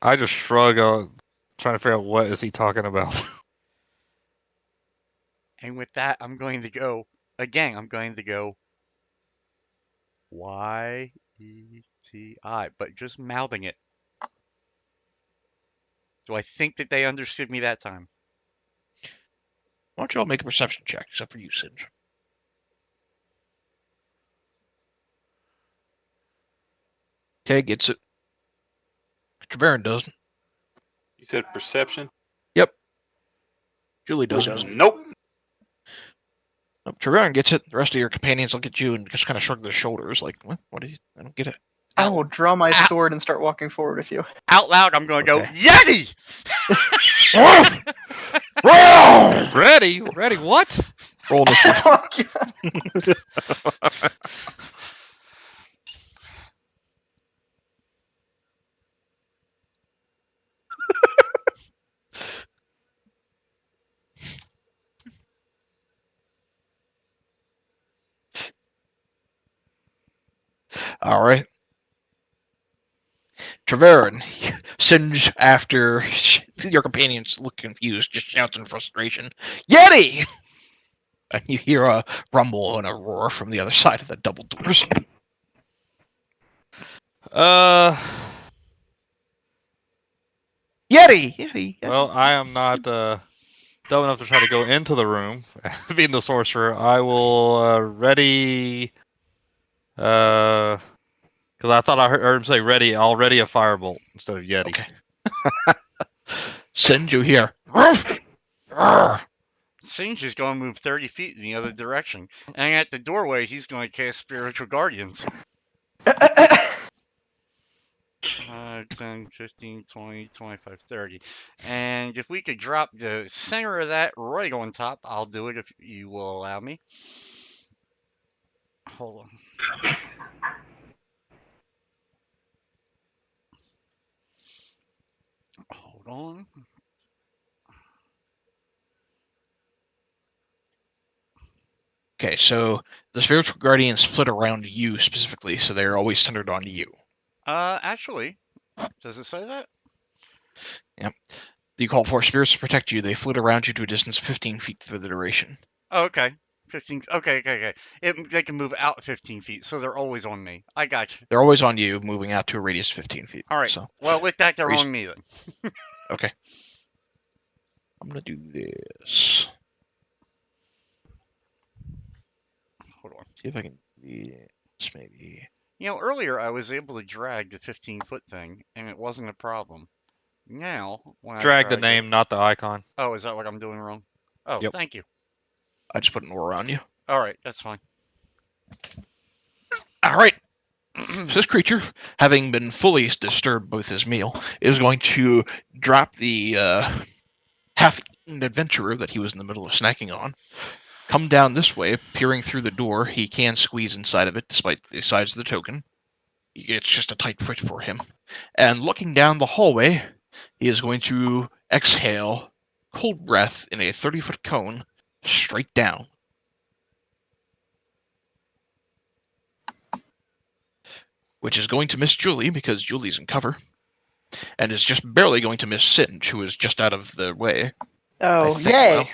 I just shrug, trying to figure out what is he talking about. And with that, I'm going to go again. I'm going to go YETI, but just mouthing it. Do I think that they understood me that time? Why don't you all make a perception check, except for you, Singe? Okay, gets it. Treverin doesn't. You said perception? Yep. Julie doesn't. Nope. Nope. Treverin gets it. The rest of your companions look at you and just kind of shrug their shoulders, like, what do you? I don't get it. I will draw my sword and start walking forward with you. Out loud, I'm going to Okay. go, Yeti! Ready? Ready? What? Roll initiative. Oh, God. All right. Treverin, Singe, after your companions look confused, just shouts in frustration, Yeti! And you hear a rumble and a roar from the other side of the double doors. Yeti! Yeti! Well, I am not dumb enough to try to go into the room. Being the sorcerer, I will ready. Because I thought I heard him say ready. I'll ready a firebolt instead of Yeti. Okay. Singe, you hear, Ruff! Arr! Singe is going to move 30 feet in the other direction. And at the doorway, he's going to cast Spiritual Guardians. 10, 15, 20, 25, 30. And if we could drop the center of that right on top, I'll do it if you will allow me. Hold on. Hold on. Okay, so the spiritual guardians flit around you specifically, so they're always centered on you. Actually, does it say that? Yep. You call for spirits to protect you. They flit around you to a distance of 15 feet for the duration. Oh, okay. 15. Okay. They can move out 15 feet, so they're always on me. I got you. They're always on you, moving out to a radius of 15 feet. All right. So, Well, with that, they're Reason- on me then. okay. I'm going to do this. Hold on. See if I can do this, maybe. Earlier I was able to drag the 15-foot thing, and it wasn't a problem. Now, when Drag I the name, not the icon. Oh, is that what I'm doing wrong? Oh, Yep. Thank you. I just put an aura on you. All right, that's fine. All right. So this creature, having been fully disturbed with his meal, is going to drop the half-eaten adventurer that he was in the middle of snacking on, come down this way, peering through the door. He can squeeze inside of it, despite the size of the token. It's just a tight fit for him. And looking down the hallway, he is going to exhale cold breath in a 30-foot cone straight down. Which is going to miss Julie because Julie's in cover. And is just barely going to miss Singe, who is just out of the way. Oh, think, yay! well,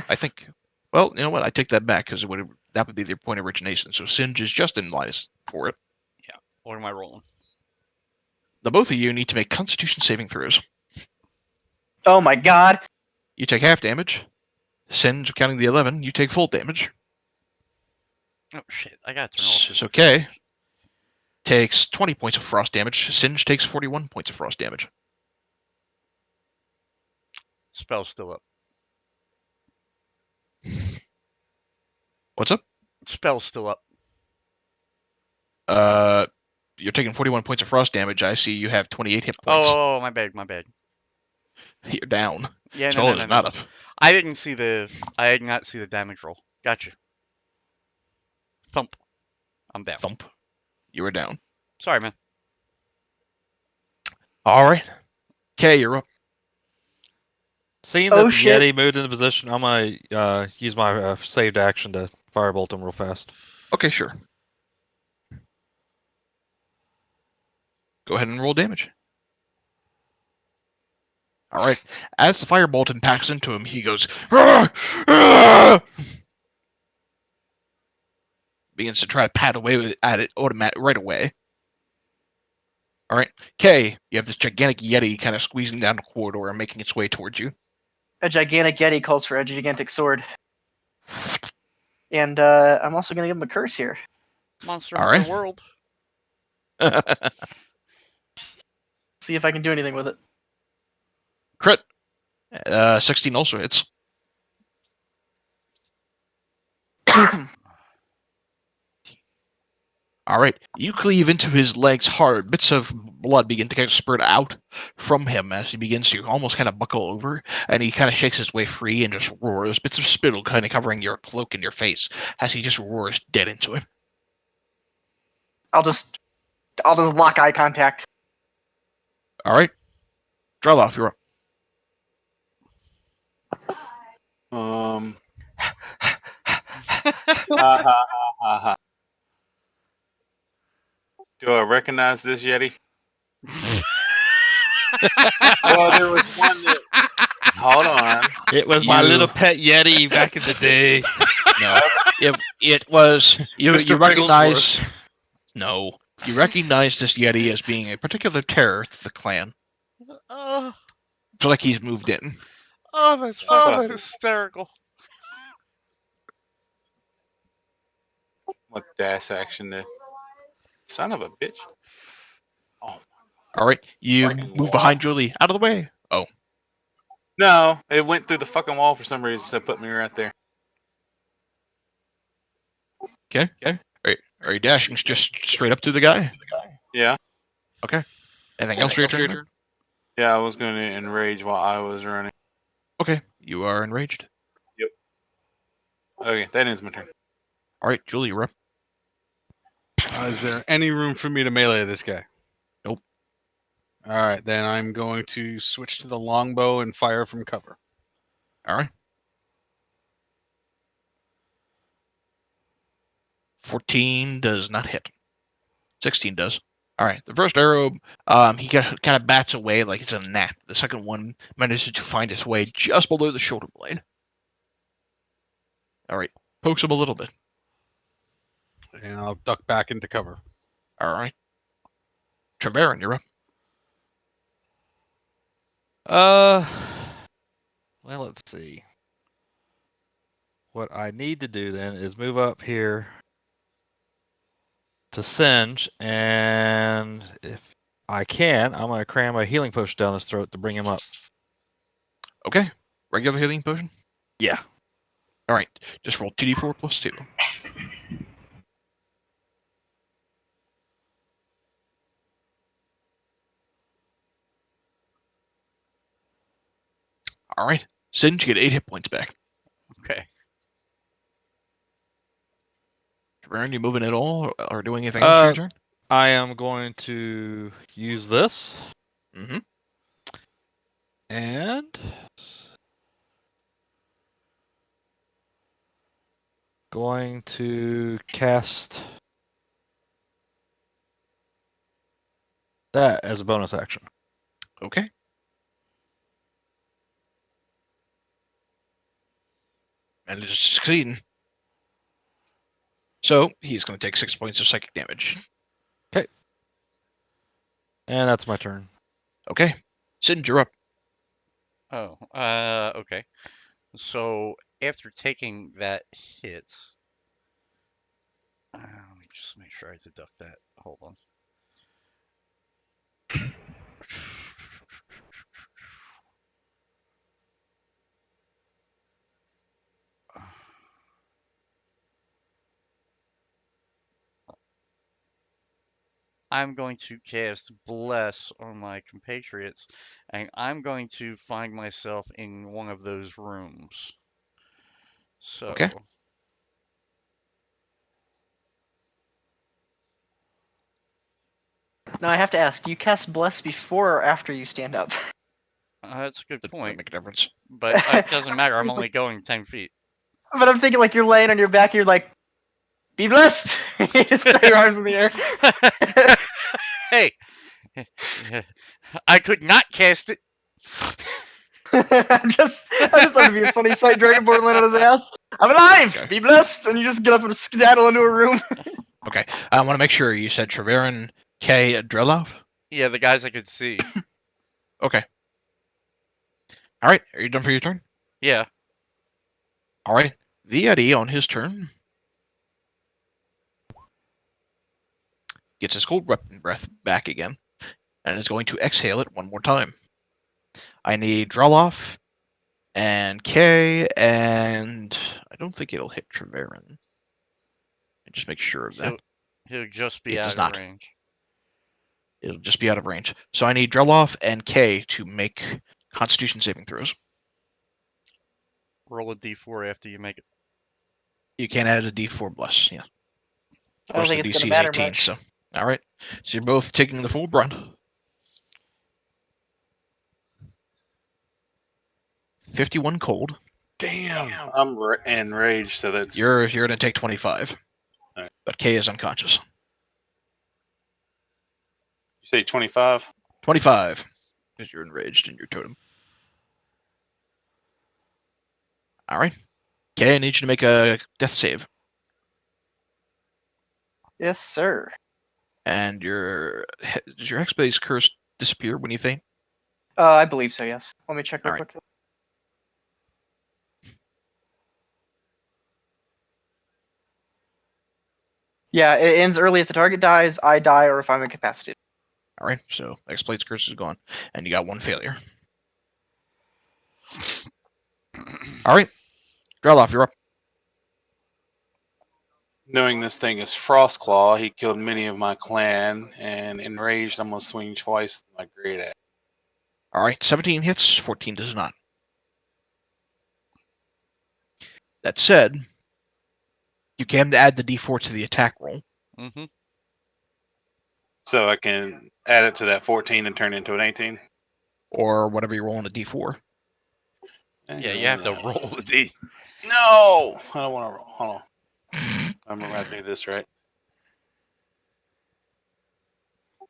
I think. Well, you know what? I take that back because that would be their point of origination. So Singe is just in line for it. What am I rolling? The both of you need to make Constitution saving throws. Oh my god. You take half damage. Singe, counting the 11, you take full damage. Oh shit! I gotta turn off this. So Kay takes 20 points of frost damage. Singe takes 41 points of frost damage. Spell's still up. What's up? Spell's still up. You're taking 41 points of frost damage. I see you have 28 hit points. Oh, my bad, my bad. You're down. Yeah, Spell no, is not up. I did not see the damage roll. Gotcha. Thump. I'm down. Thump. You were down. Sorry, man. All right. Kay, you're up. Seeing Oh, that the shit. Yeti moved into position, I'm gonna use my saved action to firebolt him real fast. Okay, sure. Go ahead and roll damage. All right. As the firebolt impacts into him, he goes, "Arr! Arr!" Begins to try to pat away at it right away. All right. Kay, you have this gigantic Yeti kind of squeezing down the corridor and making its way towards you. A gigantic Yeti calls for a gigantic sword. And I'm also going to give him a curse here. Monster All Hunter right. World. See if I can do anything with it. Crit. 16 also hits. All right. You cleave into his legs hard. Bits of blood begin to kind of spurt out from him as he begins to almost kind of buckle over, and he kind of shakes his way free and just roars. Bits of spittle kind of covering your cloak and your face as he just roars dead into him. I'll just lock eye contact. All right. Draloff, you're up. Ha ha ha ha ha. Do I recognize this Yeti? Well, there was one that. Hold on. It was my You- little pet Yeti back in the day. No. It was you Mr. recognize. No. You recognize this Yeti as being a particular terror to the clan. Oh, It's like he's moved in. that's fucking hysterical. What dash action there? Son of a bitch. Oh. All right. You Fucking move wall. behind Julie. Out of the way. Oh. No, it went through the fucking wall for some reason, so it put me right there. Okay. Are you dashing just straight up to the guy? Yeah. Okay. Anything else for your turn? Yeah, I was going to enrage while I was running. Okay. You are enraged. Okay, that ends my turn. All right, Julie, you're up. Is there any room for me to melee this guy? Nope. All right, then I'm going to switch to the longbow and fire from cover. All right. 14 does not hit. 16 does. All right. The first arrow, he kind of bats away like it's a gnat. The second one manages to find its way just below the shoulder blade. All right. Pokes him a little bit. And I'll duck back into cover. All right. Treverin, you're up. Well, let's see. What I need to do then is move up here to Singe, and if I can, I'm gonna cram a healing potion down his throat to bring him up. Okay. Regular healing potion? Yeah. All right. Just roll 2d4 plus 2. All right. Singe, you get 8 hit points back. Okay. Aaron, you moving at all or doing anything else for your turn? I am going to use this Mm-hmm. and going to cast that as a bonus action. Okay. And it's succeeding. So he's going to take 6 points of psychic damage. And that's my turn. Okay. Sid, you're up. Oh, okay. So after taking that hit, let me just make sure I deduct that. Hold on. I'm going to cast Bless on my compatriots, and I'm going to find myself in one of those rooms. So, Okay. Now I have to ask, do you cast Bless before or after you stand up? that's a good Does that point, make a difference? but it doesn't matter. I'm Seriously. only going 10 feet. But I'm thinking like you're laying on your back, you're like, be blessed! You just throw your arms in the air. Hey, I could not cast it. I just thought it'd be a funny sight, Dragonborn land on his ass. I'm alive! Okay. Be blessed! And you just get up and skedaddle into a room. Okay. I want to make sure you said Treverin, K, Drelov. Yeah, the guys I could see. Okay. All right. Are you done for your turn? Yeah. All right. The Yeti on his turn gets his cold weapon breath back again and is going to exhale it one more time. I need Drelov and K, and I don't think it'll hit Treverin. Just make sure of that. He'll just be It out does of not. range. It'll just be out of range. So I need Drelov and K to make Constitution saving throws. Roll a d4 after you make it. You can't add a D4 bless. Yeah. Of I don't course, think the it's gonna DC is matter 18. much. So, all right. So you're both taking the full brunt. 51 cold. Damn. I'm enraged, so that's You're going to take 25. Alright. But K is unconscious. You say 25? 25. Because you're enraged in your totem. All right. K, I need you to make a death save. Yes, sir. And does your Hexblade's curse disappear when you faint? I believe so, yes. Let me check real Alright. quick. Yeah, it ends early if the target dies, I die, or if I'm incapacitated. All right. So Hexblade's curse is gone, and you got one failure. All right. Drelov, you're up. Knowing this thing is Frostclaw, he killed many of my clan, and enraged, I'm going to swing twice with my great axe. All right. 17 hits, 14 does not. That said, you can add the D4 to the attack roll. Mm-hmm. So I can add it to that 14 and turn it into an 18? Or whatever you roll on a D4. Yeah, you have to roll the d. No! I don't want to roll. Hold on. I remember how to do this, right?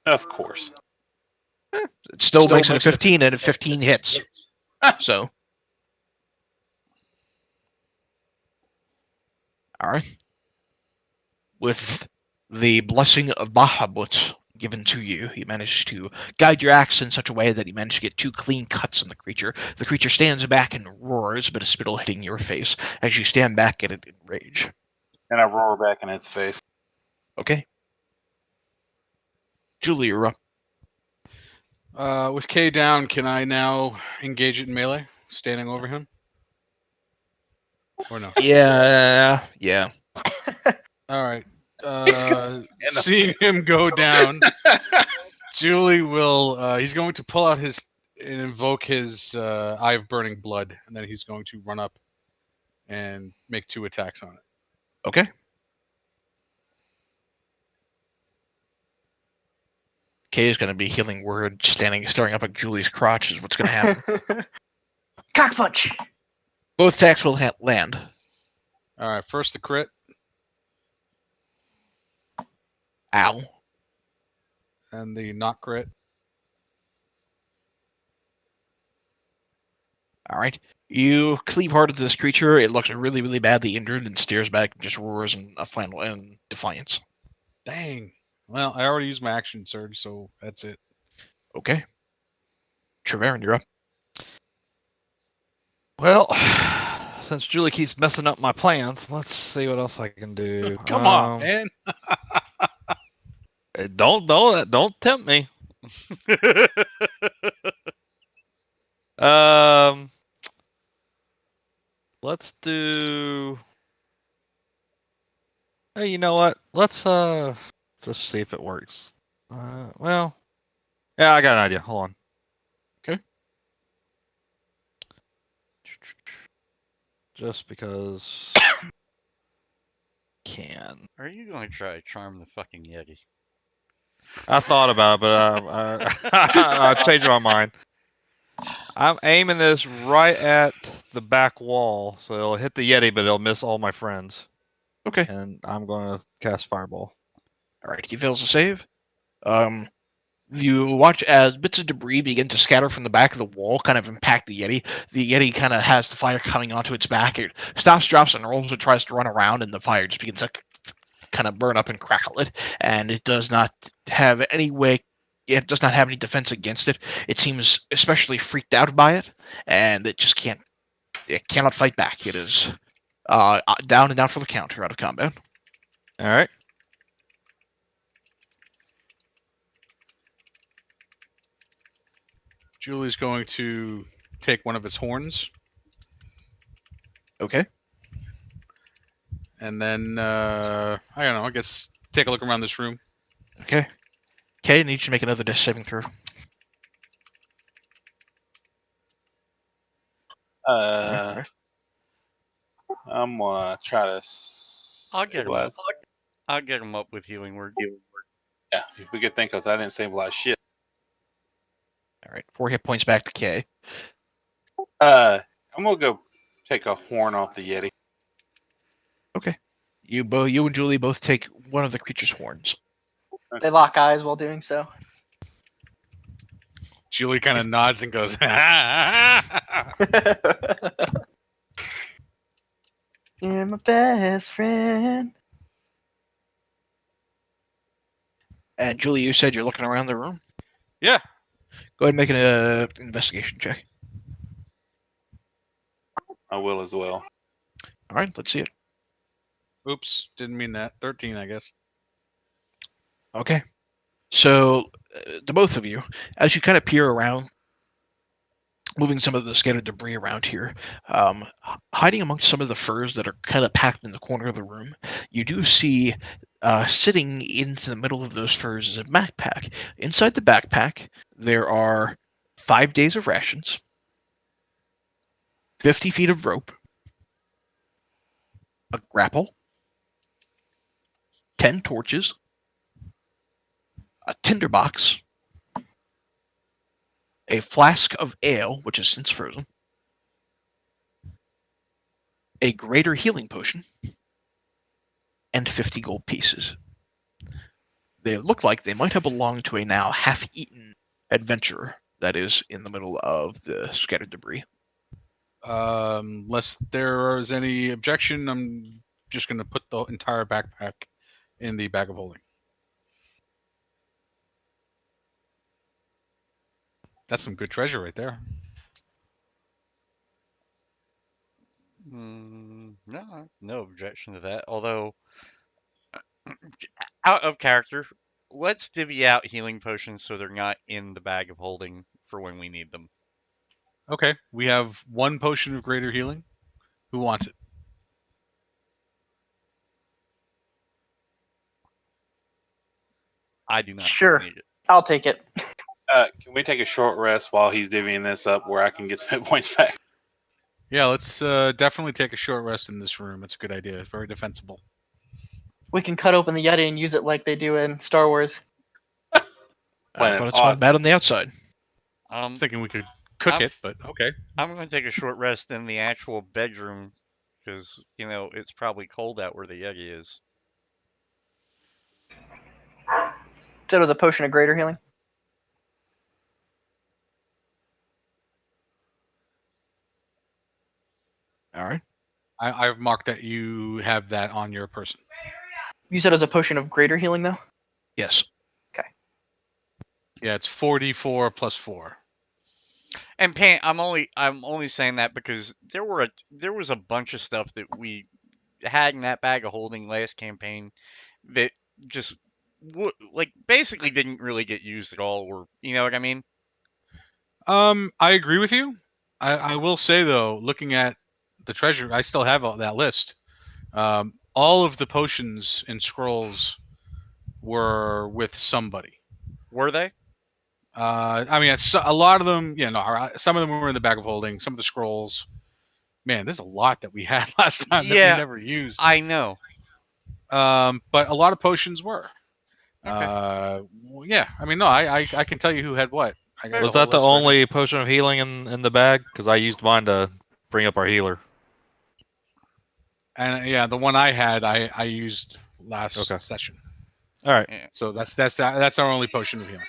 Of course. It still makes it a 15, and a 15 hits. So. All right. With the blessing of Bahamut given to you, you managed to guide your axe in such a way that you managed to get 2 clean cuts on the creature. The creature stands back and roars, a bit of spittle hitting your face as you stand back at it in rage. And I roar back in its face. Okay. Julie, you're up. With K down, can I now engage it in melee, standing over him? Or no? Yeah. All right. He's gonna- Seeing him go down, Julie will. He's going to pull out his and invoke his Eye of Burning Blood, and then he's going to run up and make 2 attacks on it. Okay. Kay is going to be healing word, staring up at Julie's crotch is what's going to happen. Cock punch. Both attacks will land. All right, first the crit, Ow. and the not crit. All right. You cleave hard at this creature. It looks really, really badly injured and stares back and just roars in a final in defiance. Dang. Well, I already used my action surge, so that's it. Okay. Treverin, you're up. Well, since Julie keeps messing up my plans, let's see what else I can do. Come on, man. Don't tempt me. Um, let's do. Hey, you know what? Let's just see if it works. Well, yeah, I got an idea. Hold on. Okay. Just because can. Are you going to try to charm the fucking Yeti? I thought about it, but I changed my mind. I'm aiming this right at the back wall, so it'll hit the Yeti, but it'll miss all my friends. Okay. And I'm going to cast Fireball. All right. He fails to save. You watch as bits of debris begin to scatter from the back of the wall, kind of impact the Yeti. The Yeti kind of has the fire coming onto its back. It stops, drops, and rolls. It tries to run around, and the fire just begins to kind of burn up and crackle it. And it does not have any way. It does not have any defense against it. It seems especially freaked out by it, and it just can't. It cannot fight back. It is down and down for the count. You're out of combat. All right. Julie's going to take one of its horns, Okay. and then I don't know. I guess take a look around this room. Okay. Okay. I need you to make another death saving throw. I'm gonna try to. I'll get him up. stabilize- I'll get him up with healing word. Yeah, if we could think, because I didn't save a lot of shit. All right. 4 hit points back to K. I'm gonna go take a horn off the Yeti. You and Julie both take one of the creature's horns. They lock eyes while doing so. Julie kind of nods and goes, You're my best friend. And Julie, you said you're looking around the room. Yeah. Go ahead and make an investigation check. I will as well. All right, let's see it. Oops, didn't mean that. 13, I guess. Okay. So, the both of you, as you kind of peer around, moving some of the scattered debris around here, hiding amongst some of the furs that are kind of packed in the corner of the room, you do see sitting into the middle of those furs is a backpack. Inside the backpack, there are 5 days of rations, 50 feet of rope, a grapple, 10 torches, a tinderbox, a flask of ale, which is since frozen, a greater healing potion, and 50 gold pieces. They look like they might have belonged to a now half-eaten adventurer that is in the middle of the scattered debris. Unless there is any objection, I'm just going to put the entire backpack in the bag of holding. That's some good treasure right there. No objection to that. Although, out of character, let's divvy out healing potions so they're not in the bag of holding for when we need them. Okay, we have 1 potion of greater healing. Who wants it? I do not Sure. need it. I'll take it. Can we take a short rest while he's divvying this up where I can get some hit points back? Yeah, let's definitely take a short rest in this room. It's a good idea. It's very defensible. We can cut open the Yeti and use it like they do in Star Wars. I thought it smelled bad on the outside. I was thinking we could cook I'm- it, but okay. I'm going to take a short rest in the actual bedroom because, it's probably cold out where the Yeti is. Said it was a potion of greater healing. All right. I've marked that you have that on your person. You said it was a potion of greater healing, though? Yes. Yeah, it's 44 plus 4. And Pan, I'm only saying that because there was a bunch of stuff that we had in that bag of holding last campaign that just basically didn't really get used at all, or you know what I mean? I agree with you. I will say though, looking at the treasure, I still have all that list. All of the potions and scrolls were with somebody. Were they? I mean, a lot of them, some of them were in the bag of holding. Some of the scrolls, man, there's a lot that we had last time that we Yeah, never used. I know. But a lot of potions were. Okay. Well, yeah. I mean, no, I can tell you who had what. I got Was whole that the list right only potion of healing in the bag? Because I used mine to bring up our healer. here. And yeah, the one I had, I used last Okay. session. All right. Yeah. So that's our only potion of healing.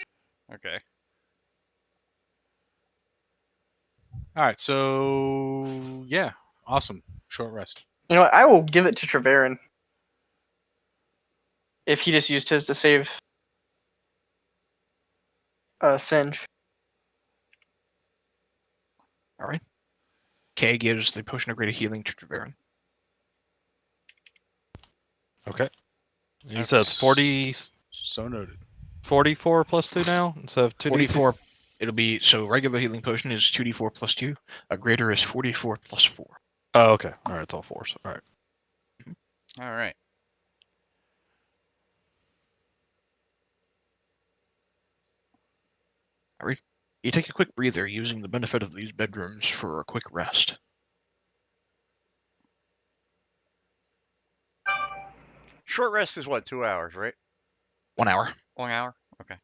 Okay. All right. So yeah, awesome. Short rest. You know what? I will give it to Treverin. If he just used his to save Singe. All right. Kay gives the potion of greater healing to Treverin. Okay. You Okay. said it's 40, So noted. 44 plus 2 now instead of 2d4? 44. It'll be so regular healing potion is 2d4 plus 2. A greater is 44 plus 4. Oh, okay. All right. It's all 4s. All right. All right. All right. You take a quick breather using the benefit of these bedrooms for a quick rest. Short rest is what, 2 hours, right? 1 hour. 1 hour? Okay.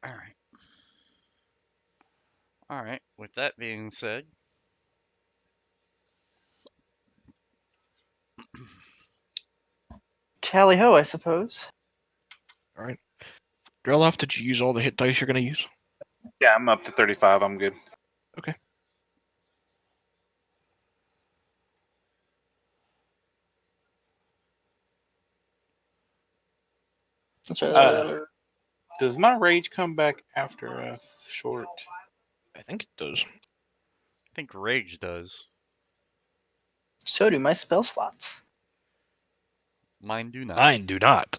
All right. All right. With that being said, Tally ho, I suppose. All right. Drelloff, did you use all the hit dice you're going to use? Yeah, I'm up to 35. I'm good. Okay. That's right. Does my rage come back after a short? I think it does. I think Rage does. So do my spell slots. Mine do not. Mine do not.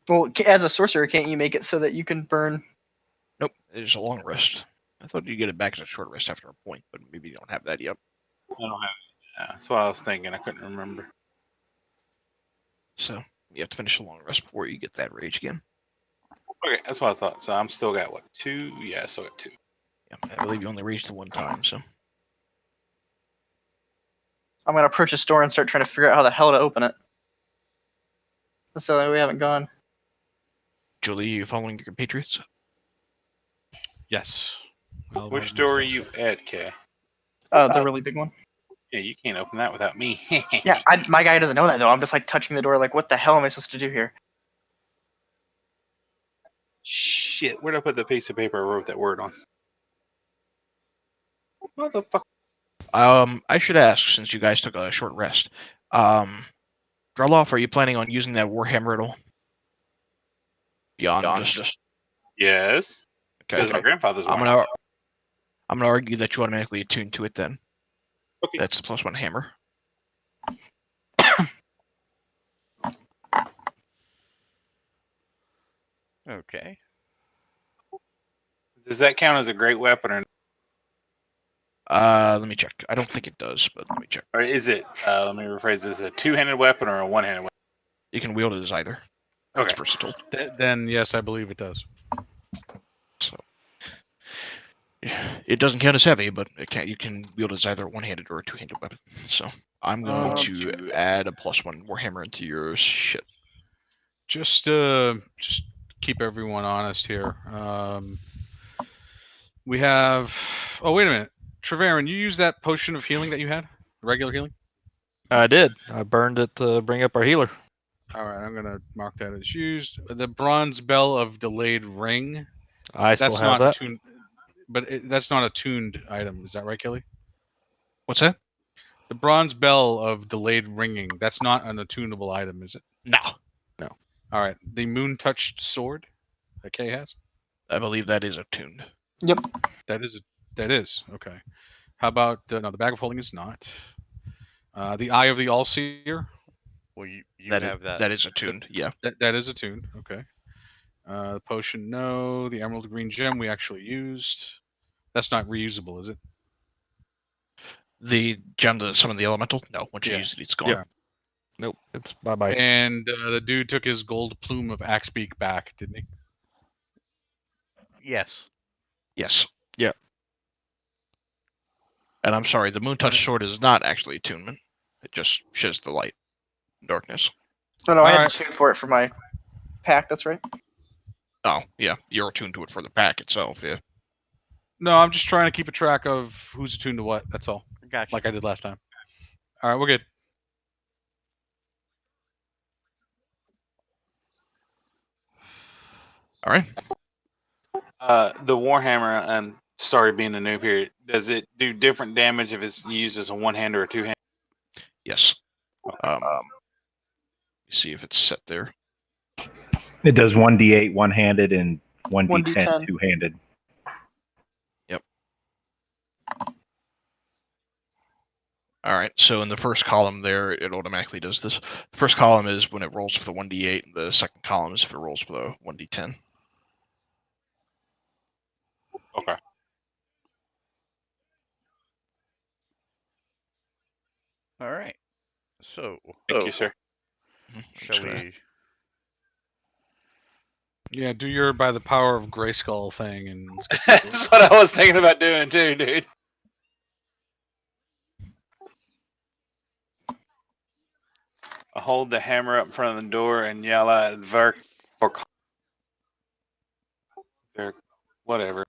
Well, as a sorcerer, can't you make it so that you can burn? Nope. It is a long rest. I thought you'd get it back as a short rest after a point, but maybe you don't have that yet. I don't have it. Yeah, that's what I was thinking. I couldn't remember. So you have to finish a long rest before you get that rage again. Okay, that's what I thought. So I'm still got what, 2? Yeah, I still got 2. Yeah, I believe you only raged the one time, so. I'm gonna approach a store and start trying to figure out how the hell to open it. That's the only way we haven't gone. Julie, you following your compatriots? Yes. I'll Which mark door are myself. you at, Kay? The really big one. Yeah, you can't open that without me. Yeah, my guy doesn't know that though. I'm just like touching the door, like, what the hell am I supposed to do here? Shit, where'd I put the piece of paper I wrote that word on? Motherfucker. I should ask, since you guys took a short rest. Drelloff, are you planning on using that Warhammer at all? Beyond just... Yes. Okay. Because my grandfather's I'm one. gonna argue that you automatically attune to it then. Okay. That's a +1 hammer. Okay. Does that count as a great weapon or Let me check. I don't think it does, but let me check. Or is it? Let me rephrase this: a two-handed weapon or a one-handed weapon? You can wield it as either. Okay. It's versatile. Then yes, I believe it does. So it doesn't count as heavy, but you can wield it as either a one-handed or a two-handed weapon. So I'm going to add a +1 warhammer into your shit. Just keep everyone honest here. We have. Oh wait a minute, Trevarin, you used that potion of healing that you had, regular healing. I did. I burned it to bring up our healer. All right, I'm gonna mark that as used. The bronze bell of delayed ring. I still That's have not that. tuned, but that's not a tuned item. Is that right, Kelly? What's that? The bronze bell of delayed ringing. That's not an attunable item, is it? No. All right. The moon touched sword that Kay has. I believe that is attuned. Yep. That is okay. How about no? The bag of holding is not. The eye of the all-seer. Well, you That have that. That is attuned. Yeah. That is attuned. Okay. The potion, no. The emerald green gem we actually used. That's not reusable, is it? The gem that summon the elemental. No. Once you Yeah. use it, it's gone. Yeah. Nope. It's bye bye. And the dude took his gold plume of Axebeak back, didn't he? Yes. Yes. Yeah. And I'm sorry, the moon touch Alright. sword is not actually attunement. It just sheds the light, darkness. Oh no, I had Alright. to tune for it for my pack. That's right. Oh, yeah, you're attuned to it for the pack itself, yeah. No, I'm just trying to keep a track of who's attuned to what. That's all. Gotcha. Like I did last time. All right, we're good. All right. The Warhammer, and sorry being a noob here, does it do different damage if it's used as a one-hand or a two-hand? Yes. See if it's set there. It does 1d8 one-handed and 1d10 1d10. two-handed. Yep. All right. So in the first column there, it automatically does this. The first column is when it rolls with a 1d8, and the second column is if it rolls with a 1d10. Okay. All right. So, Thank you, sir. I'm shall just gonna- we? Yeah, do your by the power of Grayskull thing, and let's get That's what I was thinking about doing too, dude. I hold the hammer up in front of the door and yell at whatever.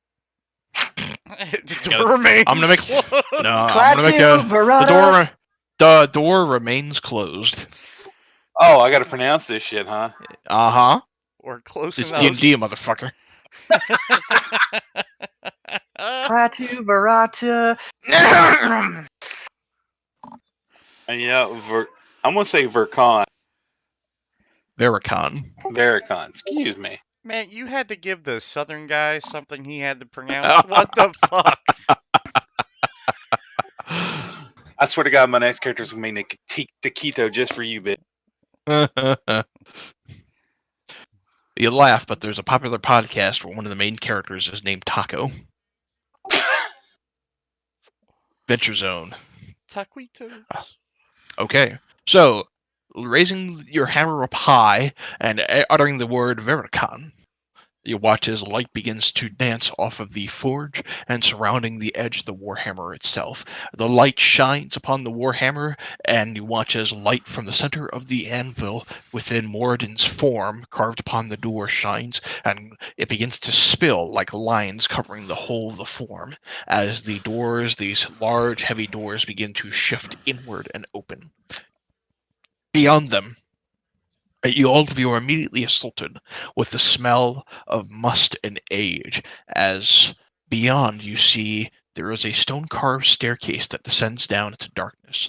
The door remains I'm gonna make- closed. No, I'm gonna make Klaatu, Verata. the door remains closed. Oh, I got to pronounce this shit, huh? Uh-huh. Or close It's enough. D&D, motherfucker. Klaatu, Verata. And I'm gonna say Vercon. Vericon. Vericon. Excuse me. Man, you had to give the southern guy something he had to pronounce. What the fuck? I swear to God, my next character is gonna be Taquito just for you, bitch. You laugh, but there's a popular podcast where one of the main characters is named Taco. Venture Zone. Taquitos. Okay, so raising your hammer up high and uttering the word Vericon, you watch as light begins to dance off of the forge and surrounding the edge of the warhammer itself. The light shines upon the warhammer, and you watch as light from the center of the anvil within Moradin's form carved upon the door shines, and it begins to spill like lines covering the whole of the form as the doors, these large, heavy doors, begin to shift inward and open. Beyond them, all of you are immediately assaulted with the smell of must and age, as beyond you see there is a stone-carved staircase that descends down into darkness.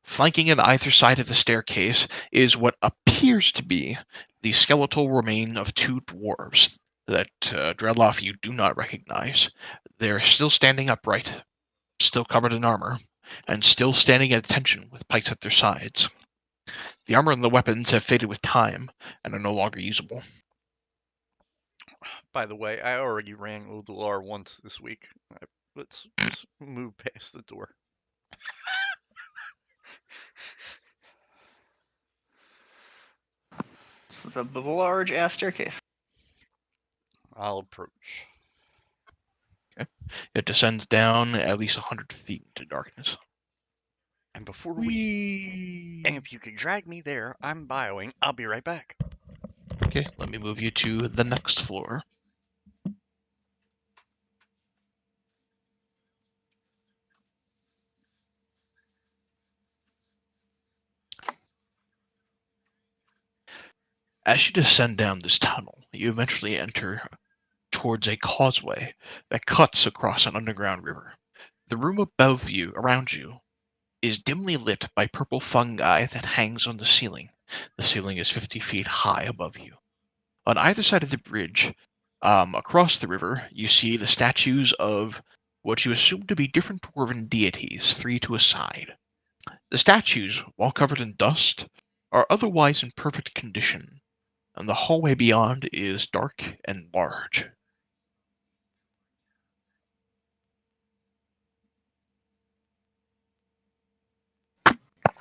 Flanking on either side of the staircase is what appears to be the skeletal remain of two dwarves that, Dreadloff, you do not recognize. They're still standing upright, still covered in armor, and still standing at attention with pikes at their sides. The armor and the weapons have faded with time and are no longer usable. By the way, I already ran Odular once this week. Let's just move past the door. This is a large ass staircase. I'll approach. It descends down at least 100 feet into darkness. And before and if you can drag me there, I'm bioing. I'll be right back. Okay, let me move you to the next floor. As you descend down this tunnel, you eventually enter towards a causeway that cuts across an underground river. The room above you, around you, is dimly lit by purple fungi that hangs on the ceiling. The ceiling is 50 feet high above you. On either side of the bridge, across the river, you see the statues of what you assume to be different dwarven deities, 3 to a side. The statues, while covered in dust, are otherwise in perfect condition, and the hallway beyond is dark and large.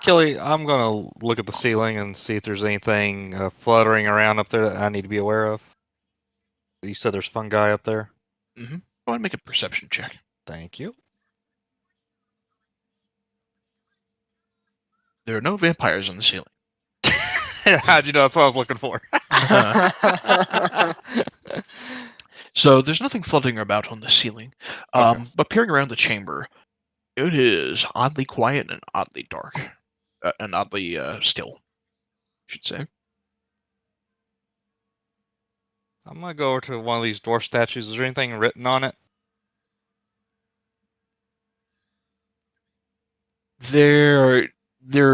Kelly, I'm gonna look at the ceiling and see if there's anything fluttering around up there that I need to be aware of. You said there's fungi up there. Go ahead and make a perception check. Thank you. There are no vampires on the ceiling. How'd you know that's what I was looking for? So there's nothing floating about on the ceiling. Okay. But peering around the chamber, it is oddly quiet and oddly dark. And oddly still, I should say. I'm gonna go over to one of these dwarf statues. Is there anything written on it? There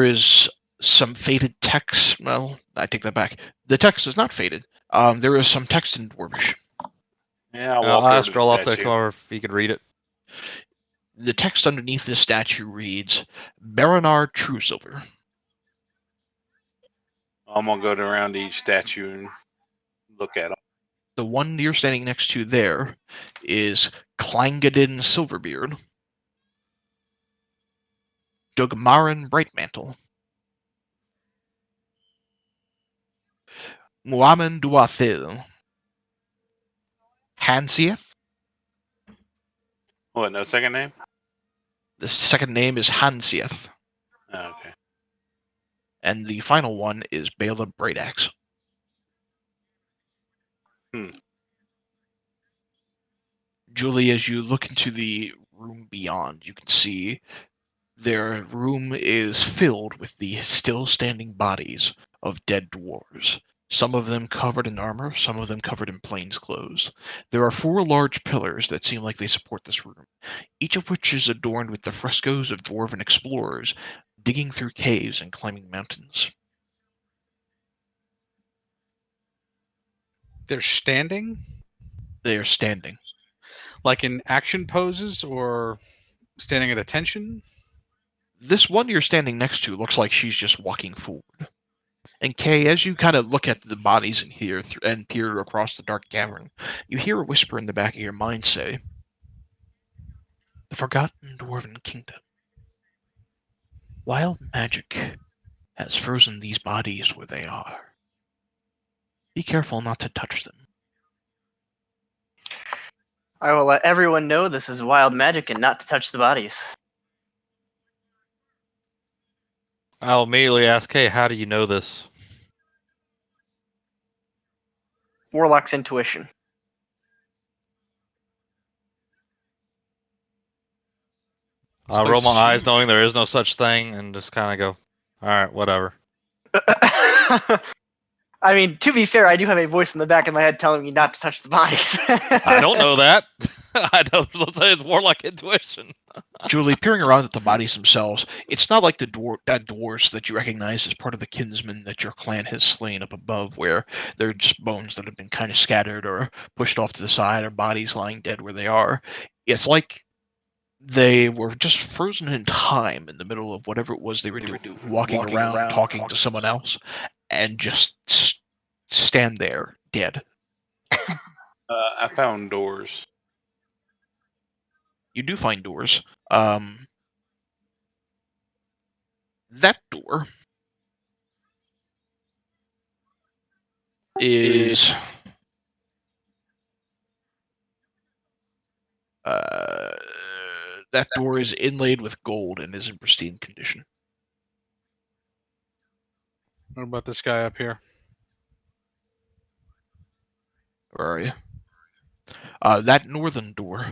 is some faded text. Well, I take that back. The text is not faded. There is some text in Dwarvish. Yeah, I'll I'll walk over ask to the Roloff to statue. come over if he could read it. The text underneath this statue reads, Baranar Truesilver. I'm gonna go around each statue and look at them. The one you're standing next to there is Clangadin Silverbeard. Dugmarin Brightmantle. Muamin Duathil. Hansieth. What? No second name? The second name is Hansieth. Oh, okay. And the final one is Bela Braidax. Julie, as you look into the room beyond, you can see their room is filled with the still standing bodies of dead dwarves. Some of them covered in armor, some of them covered in plainclothes. There are 4 large pillars that seem like they support this room, each of which is adorned with the frescoes of dwarven explorers digging through caves and climbing mountains. They're standing, They are standing. like in action poses, or standing at attention. This one you're standing next to looks like she's just walking forward. And Kay, as you kind of look at the bodies in here and peer across the dark cavern, you hear a whisper in the back of your mind say, The Forgotten Dwarven Kingdom. Wild magic has frozen these bodies where they are. Be careful not to touch them. I will let everyone know this is wild magic and not to touch the bodies. I'll immediately ask, hey, how do you know this? Warlock's intuition. I'll place roll my is eyes huge. knowing there is no such thing and just kind of go, alright, whatever. I mean, to be fair, I do have a voice in the back of my head telling me not to touch the bodies. I don't know that. I know let's say it's more like intuition. Julie, peering around at the bodies themselves, it's not like the dwarves that you recognize as part of the kinsmen that your clan has slain up above, where they're just bones that have been kind of scattered or pushed off to the side, or bodies lying dead where they are. It's like they were just frozen in time in the middle of whatever it was they were doing, walking around, talking to someone else, and just stand there, dead. I found doors. You do find doors. That door is that door is inlaid with gold and is in pristine condition. What about this guy up here? Where are you? That northern door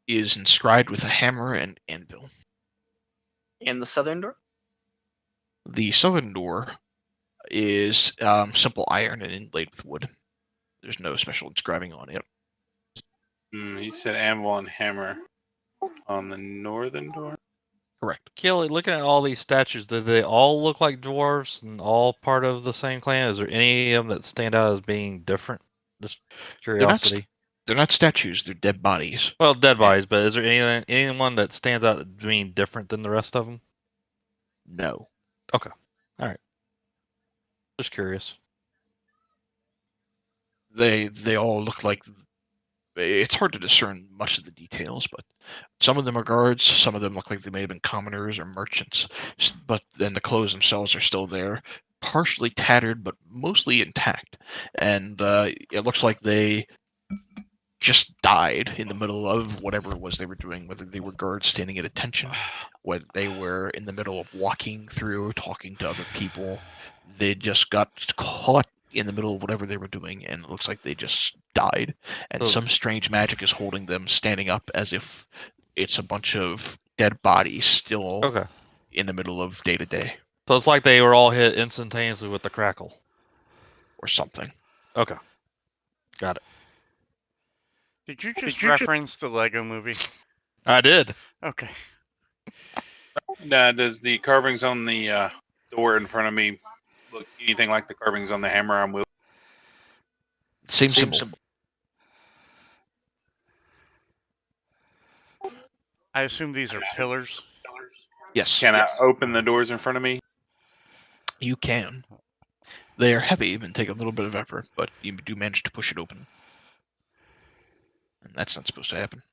is inscribed with a hammer and anvil. And the southern door? The southern door is simple iron and inlaid with wood. There's no special inscribing on it. He said anvil and hammer on the northern door. Correct. Keely, looking at all these statues, do they all look like dwarves and all part of the same clan? Is there any of them that stand out as being different? Just curiosity. They're not statues. They're dead bodies. Well, dead bodies, but is there anyone that stands out as being different than the rest of them? No. Just curious. They all look like. It's hard to discern much of the details, but some of them are guards. Some of them look like they may have been commoners or merchants. But then the clothes themselves are still there, partially tattered, but mostly intact. And it looks like they just died in the middle of whatever it was they were doing, whether they were guards standing at attention, whether they were in the middle of walking through, talking to other people. They just got caught in the middle of whatever they were doing, and it looks like they just died. And So- some strange magic is holding them standing up as if it's a bunch of dead bodies still Okay. in the middle of day to day So it's like they were all hit instantaneously with the crackle. or something. Okay. Got it. Did you just reference the Lego movie? I did. Okay. Does the carvings on the door in front of me look anything like the carvings on the hammer I'm wielding? Same symbol. I assume these are pillars. Yes. Can I open the doors in front of me? You can. They are heavy and take a little bit of effort, but you do manage to push it open. And that's not supposed to happen.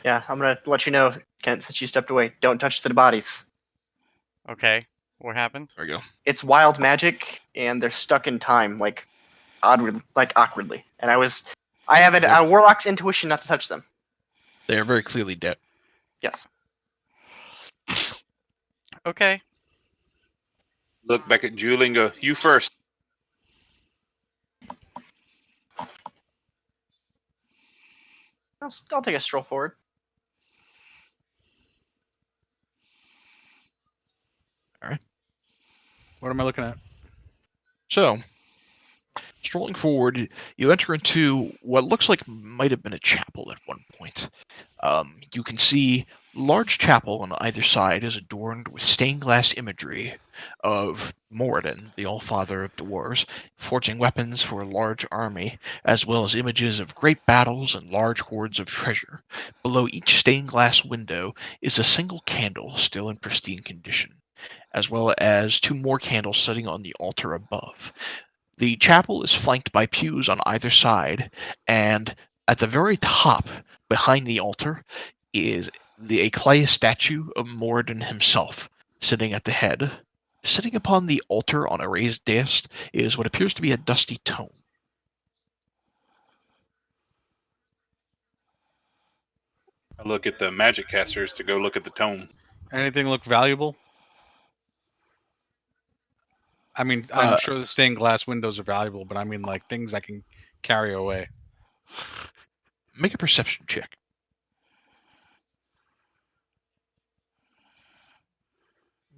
Yeah, I'm gonna let you know, Kent, since you stepped away. Don't touch the bodies. Okay. What happened? There you go. It's wild magic, and they're stuck in time, like awkwardly. And I have a warlock's intuition not to touch them. They are very clearly dead. Yes. Okay. Look back at Julie and go, "You first." I'll take a stroll forward. What am I looking at? So, strolling forward, you enter into what looks like might have been a chapel at one point. You can see large chapel on either side is adorned with stained glass imagery of Moradin, the All-Father of dwarves, forging weapons for a large army, as well as images of great battles and large hoards of treasure. Below each stained glass window is a single candle still in pristine condition, as well as two more candles sitting on the altar above. The chapel is flanked by pews on either side, and at the very top, behind the altar, is a clay statue of Moradin himself, sitting at the head. Sitting upon the altar on a raised dais is what appears to be a dusty tome. I look at the magic casters to go look at the tome. Anything look valuable? I mean, I'm sure the stained glass windows are valuable, but I mean like things I can carry away. Make a perception check.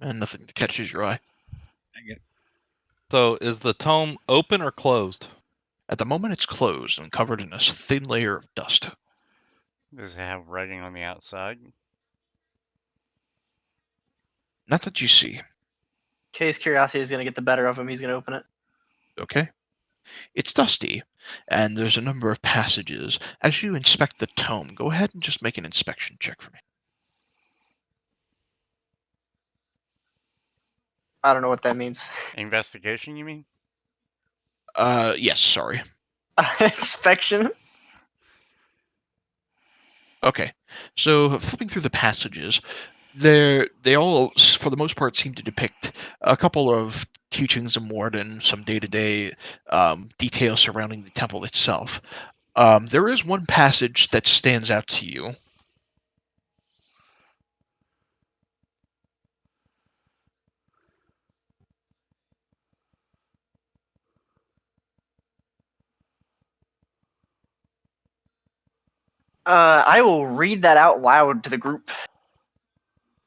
And nothing catches your eye. Dang it. So is the tome open or closed? At the moment, it's closed and covered in a thin layer of dust. Does it have writing on the outside? Not that you see. Kay's curiosity is gonna get the better of him. He's gonna open it. Okay? It's dusty, and there's a number of passages. As you inspect the tome, go ahead and just make an inspection check for me. I don't know what that means. Investigation, you mean? Yes, sorry. Inspection. Okay, so flipping through the passages, they all, for the most part, seem to depict a couple of teachings of Mord and some day-to-day details surrounding the temple itself. There is one passage that stands out to you. I will read that out loud to the group,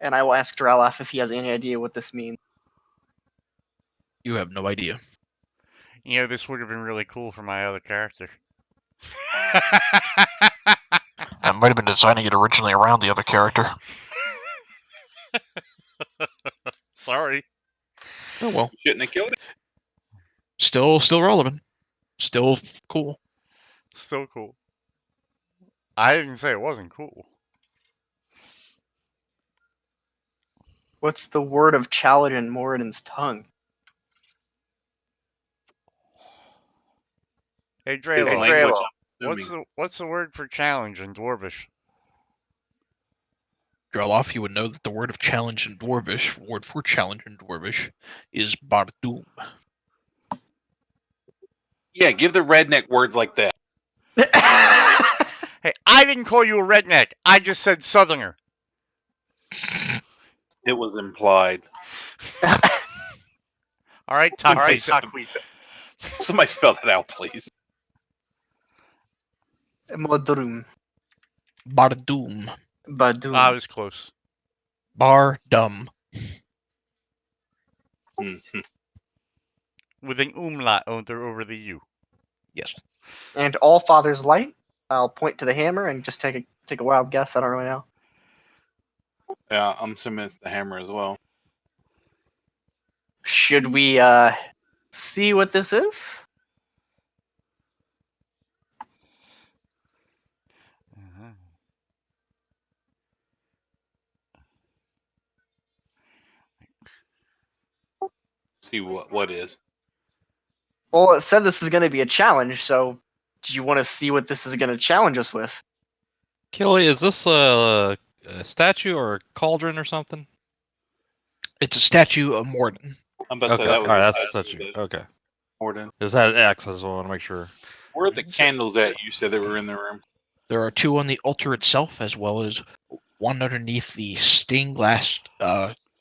and I will ask Draloff if he has any idea what this means. You have no idea. You know, this would have been really cool for my other character. I might have been designing it originally around the other character. Sorry. Oh well. Shouldn't have killed it. Still relevant. Still cool. Still cool. I didn't say it wasn't cool. What's the word of challenge in Moradin's tongue? Hey His Dralo, language, I'm assuming. what's the word for challenge in Dwarvish? Draloff, you would know that the word of challenge in Dwarvish, word for challenge in Dwarvish, is Bardum. Yeah, give the redneck words like that. Hey, I didn't call you a redneck. I just said southerner. It was implied. All right, Somebody, Takweed. somebody spell that out, please. Modrum. Bardum. Badum. I was close. Bardum. Mhm. With an umlaut over the U. Yes. And All Father's Light. I'll point to the hammer and just take a wild guess. I don't really know. Yeah, I'm assuming it's the hammer as well. Should we see what this is? See what is. Well, it said this is going to be a challenge, so do you want to see what this is going to challenge us with? Kelly, is this a statue or a cauldron or something? It's a statue of Morden. I'm about to say Okay, that was alright, a that's a statue statue. that Okay. Morden. Is that an X? I just want to make sure. Where are the candles at? You said they were in the room. There are two on the altar itself, as well as one underneath the stained glass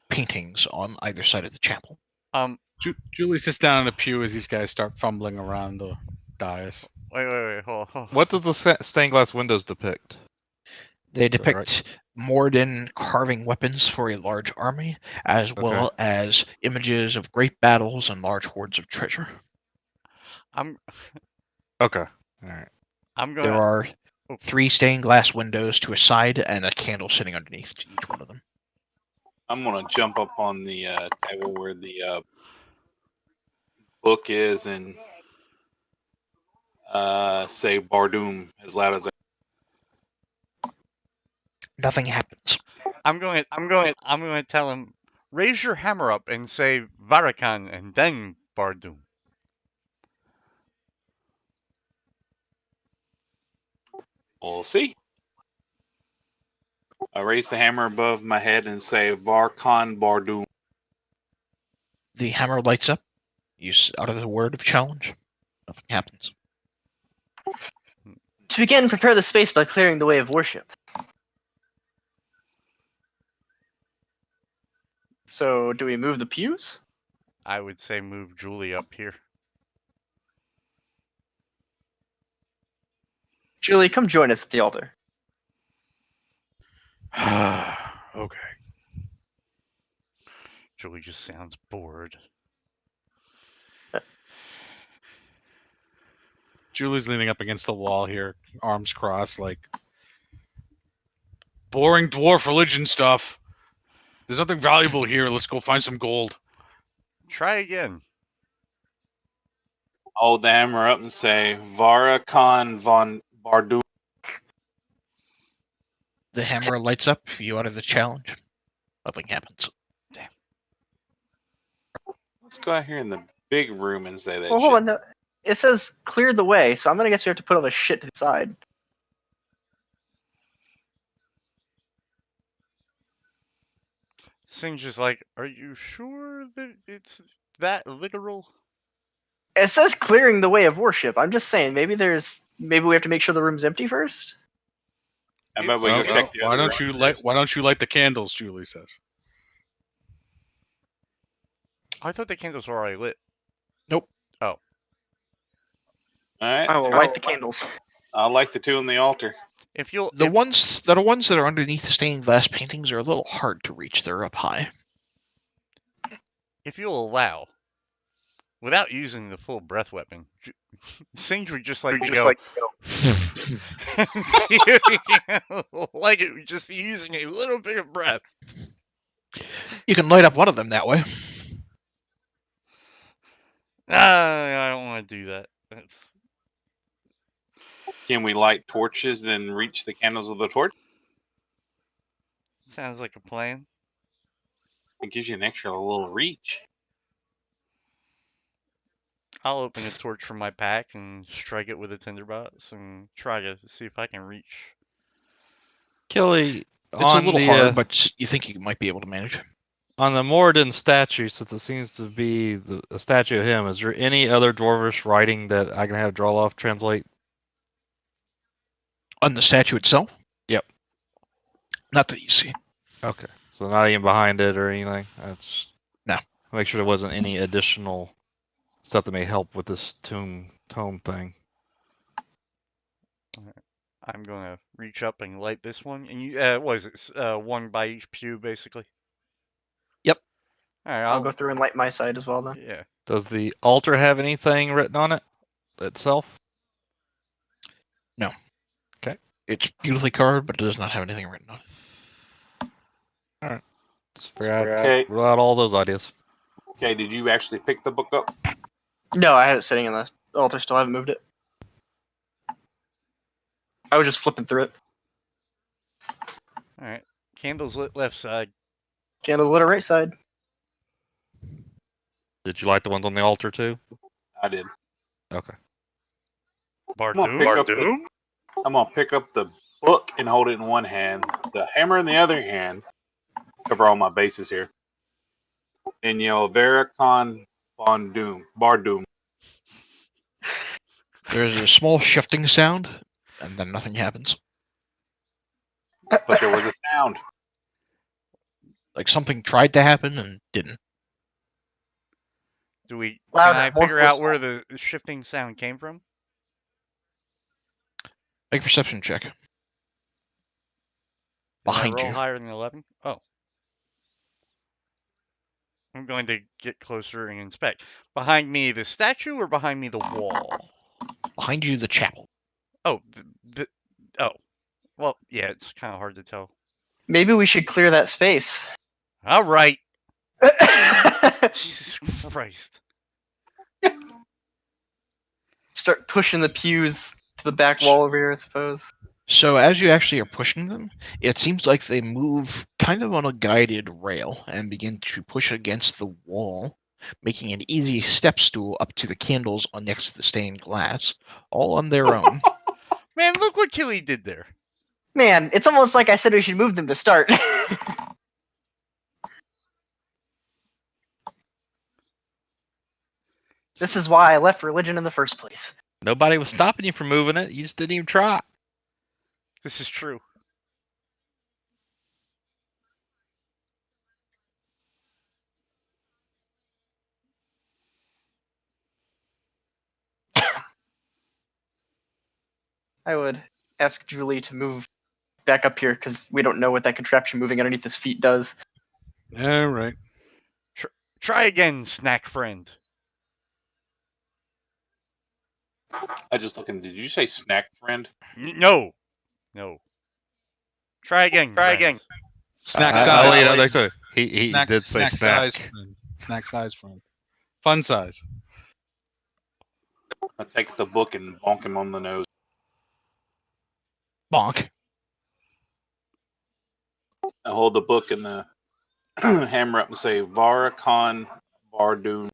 paintings on either side of the chapel. Julie sits down in the pew as these guys start fumbling around the dais. Wait, hold. What does the stained glass windows depict? They Is that right? depict Morden carving weapons for a large army, as well as images of great battles and large hoards of treasure. I'm Okay. Alright. I'm There gonna. are 3 stained glass windows to a side and a candle sitting underneath each one of them. I'm gonna jump up on the table where the book is and say Bardum as loud as I. Nothing happens. I'm going to tell him, raise your hammer up and say Varakan and then Bardum. We'll see. I raise the hammer above my head and say Varkan Bardum. The hammer lights up. You utter the word of challenge. Nothing happens. To begin, prepare the space by clearing the way of worship. So, do we move the pews? I would say move Julie up here. Julie, come join us at the altar. Okay. Julie just sounds bored. Julie's leaning up against the wall here, arms crossed, like boring dwarf religion stuff. There's nothing valuable here. Let's go find some gold. Try again. Hold the hammer up and say Varakan von Bardum. The hammer lights up. You utter the challenge. Nothing happens. Let's go out here in the big room and say that Well, shit. hold on. No. It says clear the way, so I'm gonna guess you have to put all this shit to the side. Singe is like, are you sure that it's that literal? It says clearing the way of worship. I'm just saying, maybe we have to make sure the room's empty first. How about we go It's- check the Why other don't room you light? first? Why don't you light the candles? Julie says. I thought the candles were already lit. Nope. Oh, All right. I will light the candles. I'll light the two on the altar. if you'll, The if, ones that are underneath the stained glass paintings are a little hard to reach. They're up high. if you'll allow, without using the full breath weapon, Singe would just like to go. Like it, just using a little bit of breath. You can light up one of them that way. I don't want to do that. That's, Can we light torches, then reach the candles of the torch? sounds like a plan. It gives you an extra little reach. I'll open a torch from my pack and strike it with a tinderbox and try to see if I can reach. Killy, It's a on little the hard, but you think you might be able to manage. on the Moradin statue, since it seems to be a statue of him, is there any other dwarvish writing that I can have Droloff translate? On the statue itself? Yep. Not that you see. Okay, so not even behind it or anything. That's No. Make sure there wasn't any additional stuff that may help with this tome thing. I'm gonna reach up and light this one, and you, what is it? One by each pew, basically. Yep. All right, I'll go through and light my side as well then. Yeah. Does the altar have anything written on it itself? It's beautifully carved, but it does not have anything written on it. Just figure out, Okay. rule out all those ideas. Okay, did you actually pick the book up? No, I had it sitting in the altar still. I haven't moved it. I was just flipping through it. All right. Candles lit left side. Candles lit right side. Did you light the ones on the altar too? I did. Okay. I'm gonna pick up the book and hold it in one hand, the hammer in the other hand. Cover all my bases here. And yell Veracon Bardum. There's a small shifting sound, and then nothing happens. But there was a sound. Like something tried to happen and didn't. Can Louder, I more figure out forceful. where the shifting sound came from? Make a perception check. Did Behind I roll you. higher than 11? Oh. I'm going to get closer and inspect. Behind me, the statue, or behind me, the wall? Behind you, the chapel. Oh, oh. Well, yeah, it's kind of hard to tell. Maybe we should clear that space. All right. Jesus Christ. Start pushing the pews to the back wall over here, I suppose. So as you actually are pushing them, it seems like they move kind of on a guided rail and begin to push against the wall, making an easy step stool up to the candles on next to the stained glass, all on their own. Man, look what Killy did there. Man, it's almost like I said we should move them to start. This is why I left religion in the first place. Nobody was stopping you from moving it. You just didn't even try. This is true. I would ask Julie to move back up here because we don't know what that contraption moving underneath his feet does. All right. Try again, snack friend. I just looking. Did you say snack friend? No. No. Try again. friend. Snack I'll size. let you know next time. He did say size snack. friend. Snack size friend. Fun size. I take the book and bonk him on the nose. Bonk. I hold the book and the hammer up and say Varacon Bardum.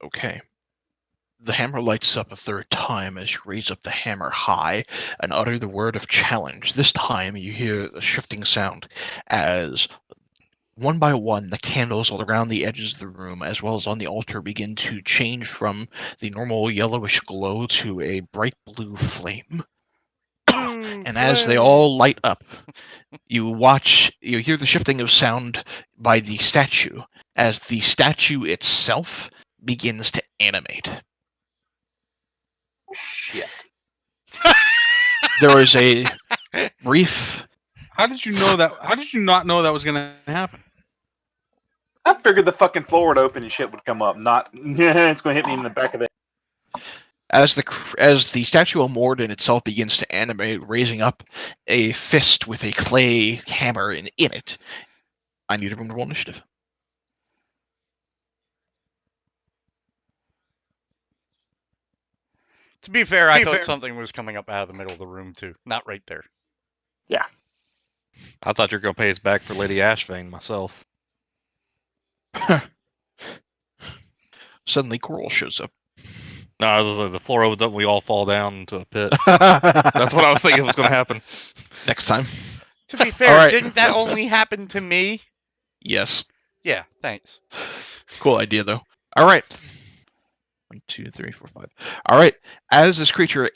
Okay. The hammer lights up a third time as you raise up the hammer high and utter the word of challenge. This time you hear the shifting sound as one by one, the candles all around the edges of the room, as well as on the altar, begin to change from the normal yellowish glow to a bright blue flame. Blue And as they flame. all light up, you hear the shifting of sound by the statue, as the statue itself begins to animate. Shit. There is a brief. How did you know that? How did you not know that was going to happen? I figured the fucking floor would open and shit would come up. Not, it's going to hit me in the back of the. As the statue of Morden itself begins to animate, raising up a fist with a clay hammer in it, I need everyone to roll initiative. To be fair, I thought something was coming up out of the middle of the room too. Not right there. I thought you were gonna pay us back for Lady Ashvane myself. Suddenly, Coral shows up. No, I was like, the floor opens up and we all fall down into a pit. That's what I was thinking was gonna happen. Next time. To be fair, Alright. didn't that only happen to me? Yes. Yeah, thanks. Cool idea, though. All right. 1, 2, 3, 4, 5. All right. As this creature,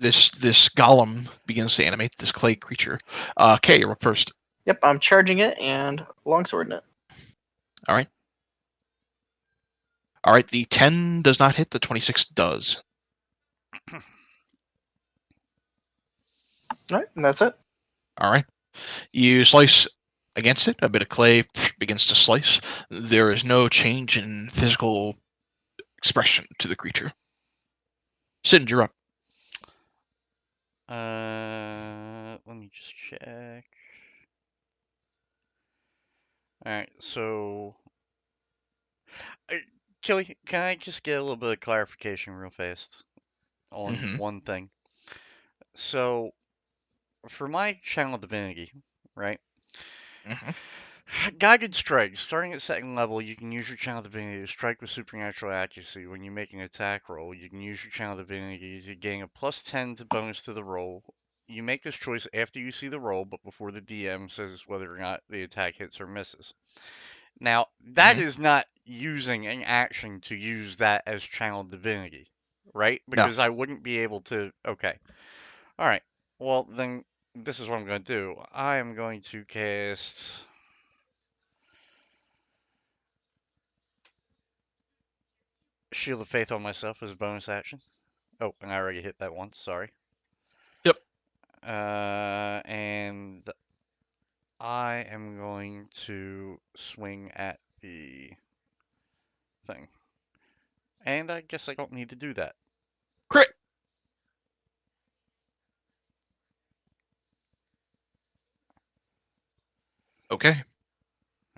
this golem begins to animate, this clay creature. Kay, you're up first. Yep, I'm charging it and longswording it. All right. The 10 does not hit. The 26 does. All right, and that's it. All right. You slice against it. A bit of clay begins to slice. There is no change in physical expression to the creature. Sind, you're up. Let me just check. Alright, so... Kelly, can I just get a little bit of clarification real fast on Mhm. one thing? So, for my channel divinity, right? Mhm. Guided strike. Starting at second level, you can use your channel divinity to strike with supernatural accuracy. When you make an attack roll, you can use your channel divinity to gain a +10 to bonus to the roll. You make this choice after you see the roll, but before the DM says whether or not the attack hits or misses. Now, that is not using an action to use that as channel divinity, right? Because I wouldn't be able to... Okay. Alright. Well, then, this is what I'm going to do. I am going to cast... Shield of Faith on myself as a bonus action. Oh, and I already hit that once, sorry. Yep. And I am going to swing at the thing. And I guess I don't need to do that. Crit. Okay.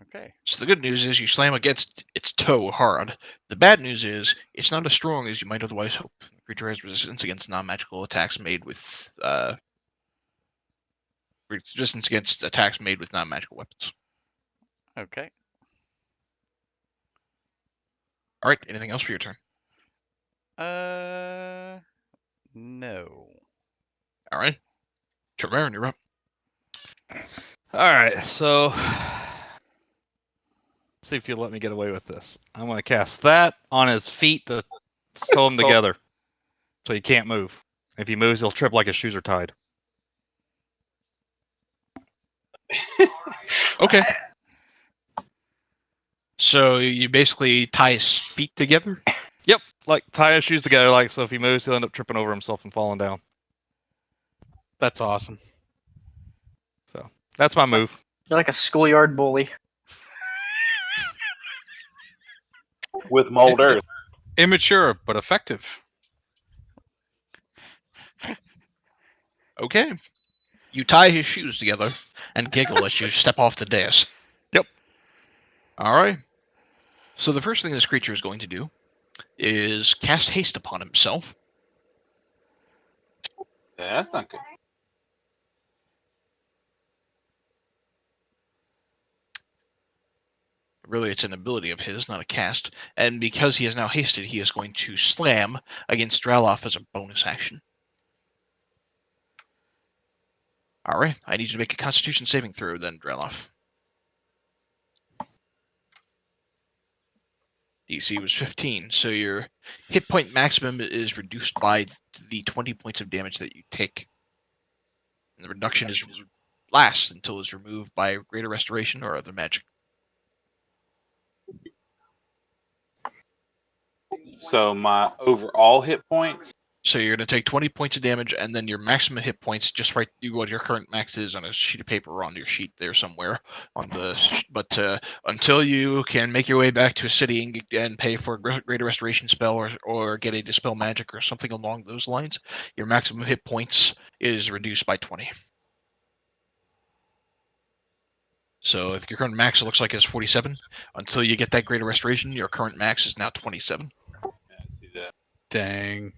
Okay. So the good news is you slam against its toe hard. The bad news is it's not as strong as you might otherwise hope. The creature has resistance against non-magical attacks made with resistance against attacks made with non-magical weapons. Okay. All right. Anything else for your turn? No. All right. Trevarin, you're up. Alright, so see if you'll let me get away with this. I'm gonna cast that on his feet to sew them together. So he can't move. If he moves, he'll trip like his shoes are tied. Okay. So you basically tie his feet together? Yep, like tie his shoes together, like so if he moves, he'll end up tripping over himself and falling down. That's awesome. So that's my move. You're like a schoolyard bully. With mold earth. Immature but effective. Okay. You tie his shoes together and giggle as you step off the dais. Yep. All right. So the first thing this creature is going to do is cast haste upon himself. Yeah, that's not good. Really, it's an ability of his, not a cast. And because he is now hasted, he is going to slam against Draloff as a bonus action. All right. I need you to make a Constitution saving throw then, Draloff. DC was 15, so your hit point maximum is reduced by the 20 points of damage that you take. And the reduction lasts until it's removed by greater restoration or other magic. So my overall hit points. So you're going to take 20 points of damage, and then your maximum hit points, just write what your current max is on a sheet of paper or on your sheet there somewhere. But until you can make your way back to a city and pay for a greater restoration spell or get a dispel magic or something along those lines, your maximum hit points is reduced by 20. So if your current max looks like it's 47, until you get that greater restoration, your current max is now 27. Yeah, I see that. Dang.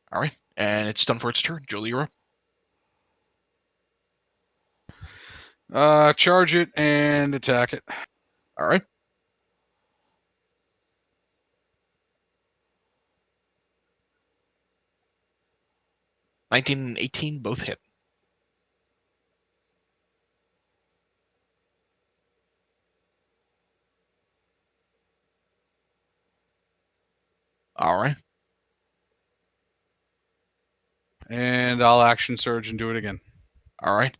All right, and it's done for its turn. Julie, you're up. Charge it and attack it. All right. '19 and 18 both hit. All right. And I'll action surge and do it again. All right.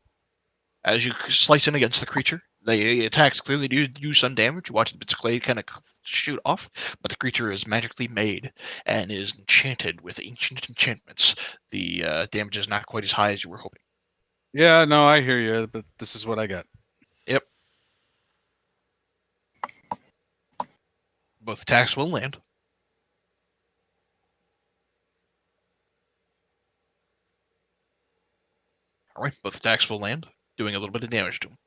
As you slice in against the creature, the attacks clearly do some damage. You watch the bits of clay kind of shoot off, but the creature is magically made and is enchanted with ancient enchantments. The damage is not quite as high as you were hoping. Yeah, no, I hear you, but this is what I got. Yep. Both attacks will land. All right. Both attacks will land, doing a little bit of damage to him.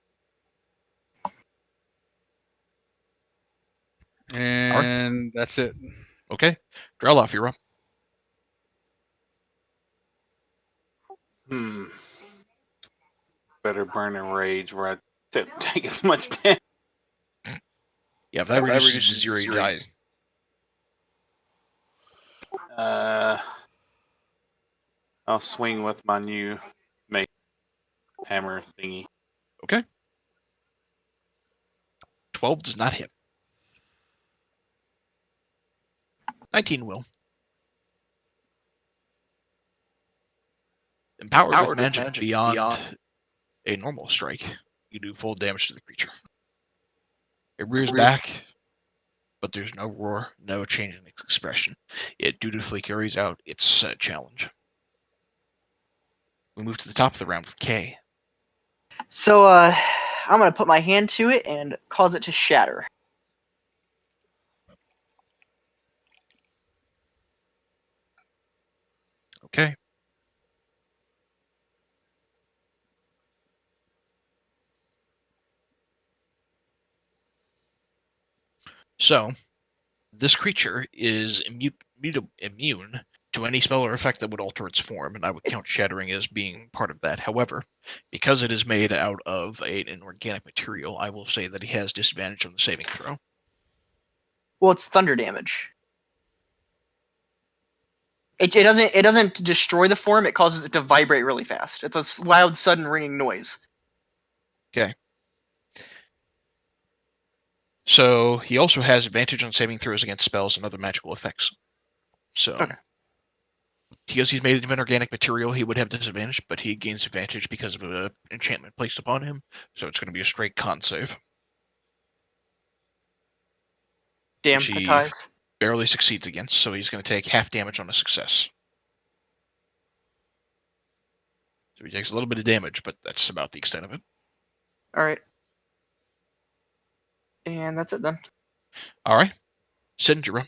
And that's it. Okay. Drelloff, you're up. Better burn and rage where I take as much damage. Yeah, if that reduces to 0, you die. I'll swing with my new hammer thingy. Okay. 12 does not hit. 19 will. Empowered with magic beyond a normal strike, you do full damage to the creature. It rears back, but there's no roar, no change in its expression. It dutifully carries out its challenge. We move to the top of the round with Kay. So I'm gonna put my hand to it and cause it to shatter. Okay. So, this creature is immune to any spell or effect that would alter its form, and I would count shattering as being part of that. However, because it is made out of an organic material, I will say that he has disadvantage on the saving throw. Well, it's thunder damage. It doesn't destroy the form. It causes it to vibrate really fast. It's a loud, sudden ringing noise. Okay. So he also has advantage on saving throws against spells and other magical effects. So, Okay. because he's made of an organic material, he would have disadvantage, but he gains advantage because of an enchantment placed upon him. So it's going to be a straight con save. Damn, Which the he ties. barely succeeds against, so he's going to take half damage on a success. So he takes a little bit of damage, but that's about the extent of it. All right. And that's it then. All right. Sindra.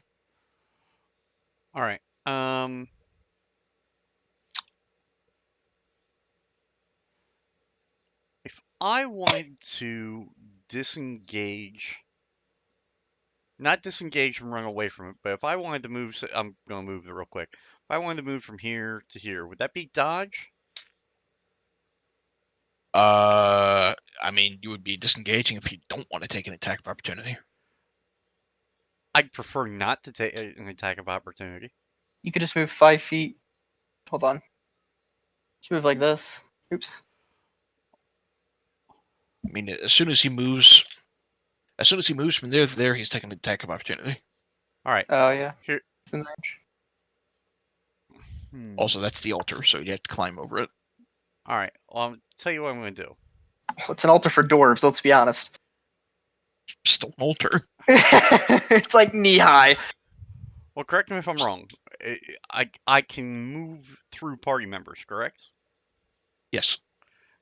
All right. If I wanted to disengage, not disengage and run away from it, but if I wanted to move, I'm going to move real quick. If I wanted to move from here to here, would that be dodge? I mean, you would be disengaging if you don't want to take an attack of opportunity. I'd prefer not to take an attack of opportunity. You could just move 5 feet. Hold on. Just move like this. Oops. I mean, as soon as he moves As soon as he moves from there to there, he's taking an attack of opportunity. All right. Oh yeah. Here. It's in range. Also, that's the altar, so you have to climb over it. All right. Well, I'll tell you what I'm going to do. It's an altar for dwarves. Let's be honest. Still an altar. It's like knee high. Well, correct me if I'm wrong. I can move through party members, correct? Yes.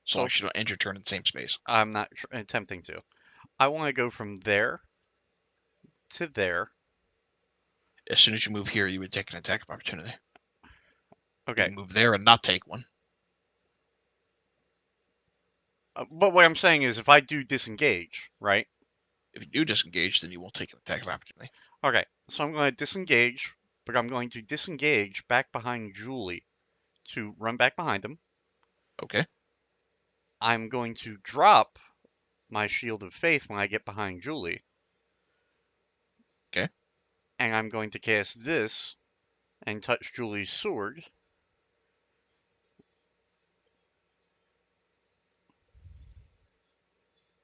As long So as you don't end your turn in the same space. I'm not attempting to. I want to go from there to there. As soon as you move here, you would take an attack of opportunity. You Okay. can move there and not take one. But what I'm saying is, if I do disengage, right? If you do disengage, then you won't take an attack of opportunity. Okay. So I'm going to disengage, but I'm going to disengage back behind Julie to run back behind him. Okay. I'm going to drop my shield of faith when I get behind Julie. Okay. And I'm going to cast this and touch Julie's sword.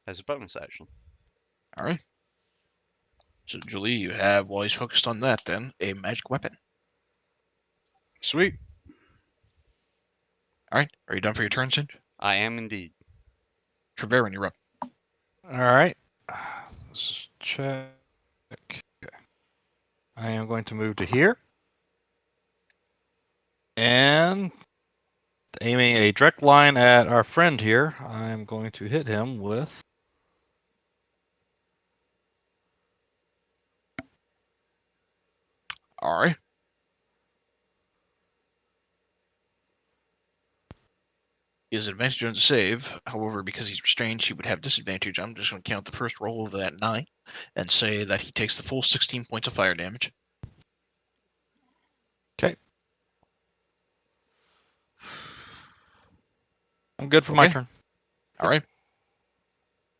As a bonus action. All right. So, Julie, you have, while he's focused on that, then, a magic weapon. Sweet. All right. Are you done for your turn, Singe? I am indeed. Treverin, you're up. All right. Let's just check. Okay. I am going to move to here. And aiming a direct line at our friend here, I'm going to hit him with. All right. He has advantage on the save. However, because he's restrained, he would have disadvantage. I'm just going to count the first roll of that 9 and say that he takes the full 16 points of fire damage. Okay. I'm good for my Okay. turn. All right.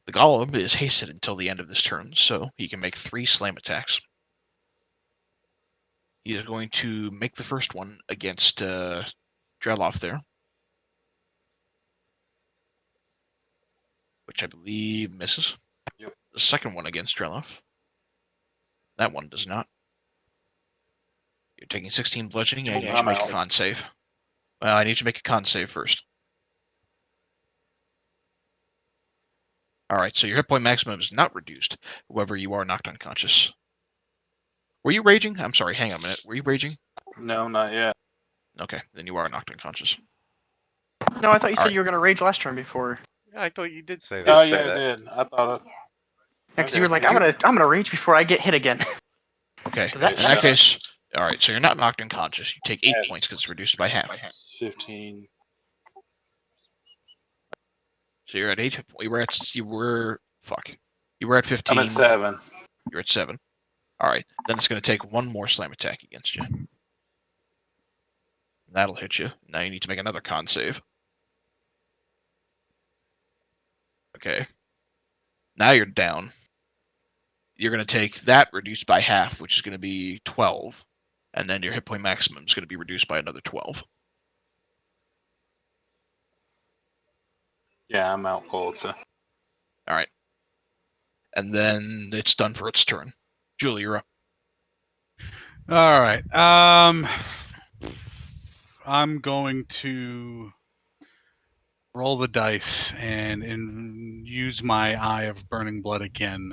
The golem is hasted until the end of this turn, so he can make 3 slam attacks. He is going to make the first one against Dreloff there, which I believe misses. Yep. The second one against Dreloff. That one does not. You're taking 16 bludgeoning, and you need to I'm make a out. con save. Well, I need you to make a con save first. All right, so your hit point maximum is not reduced. However, you are knocked unconscious. Were you raging? I'm sorry, hang on a minute. Were you raging? No, not yet. Okay, then you are knocked unconscious. No, I thought you said Alright. you were gonna rage last turn before. Yeah, I thought you did say that. Oh yeah, I did. I thought it. Because you were like, Okay. I'm gonna rage before I get hit again. Okay, That- in that case, all right, so you're not knocked unconscious. You take 8 Half. points because it's reduced by half. 15. So you're at 8. You were at 15. I'm at 7. You're at 7. All right, then it's going to take 1 more slam attack against you. That'll hit you. Now you need to make another con save. Okay. Now you're down. You're going to take that reduced by half, which is going to be 12. And then your hit point maximum is going to be reduced by another 12. Yeah, I'm out cold. So All right. And then it's done for its turn. Julie, you're up. All right. I'm going to roll the dice and use my Eye of Burning Blood again.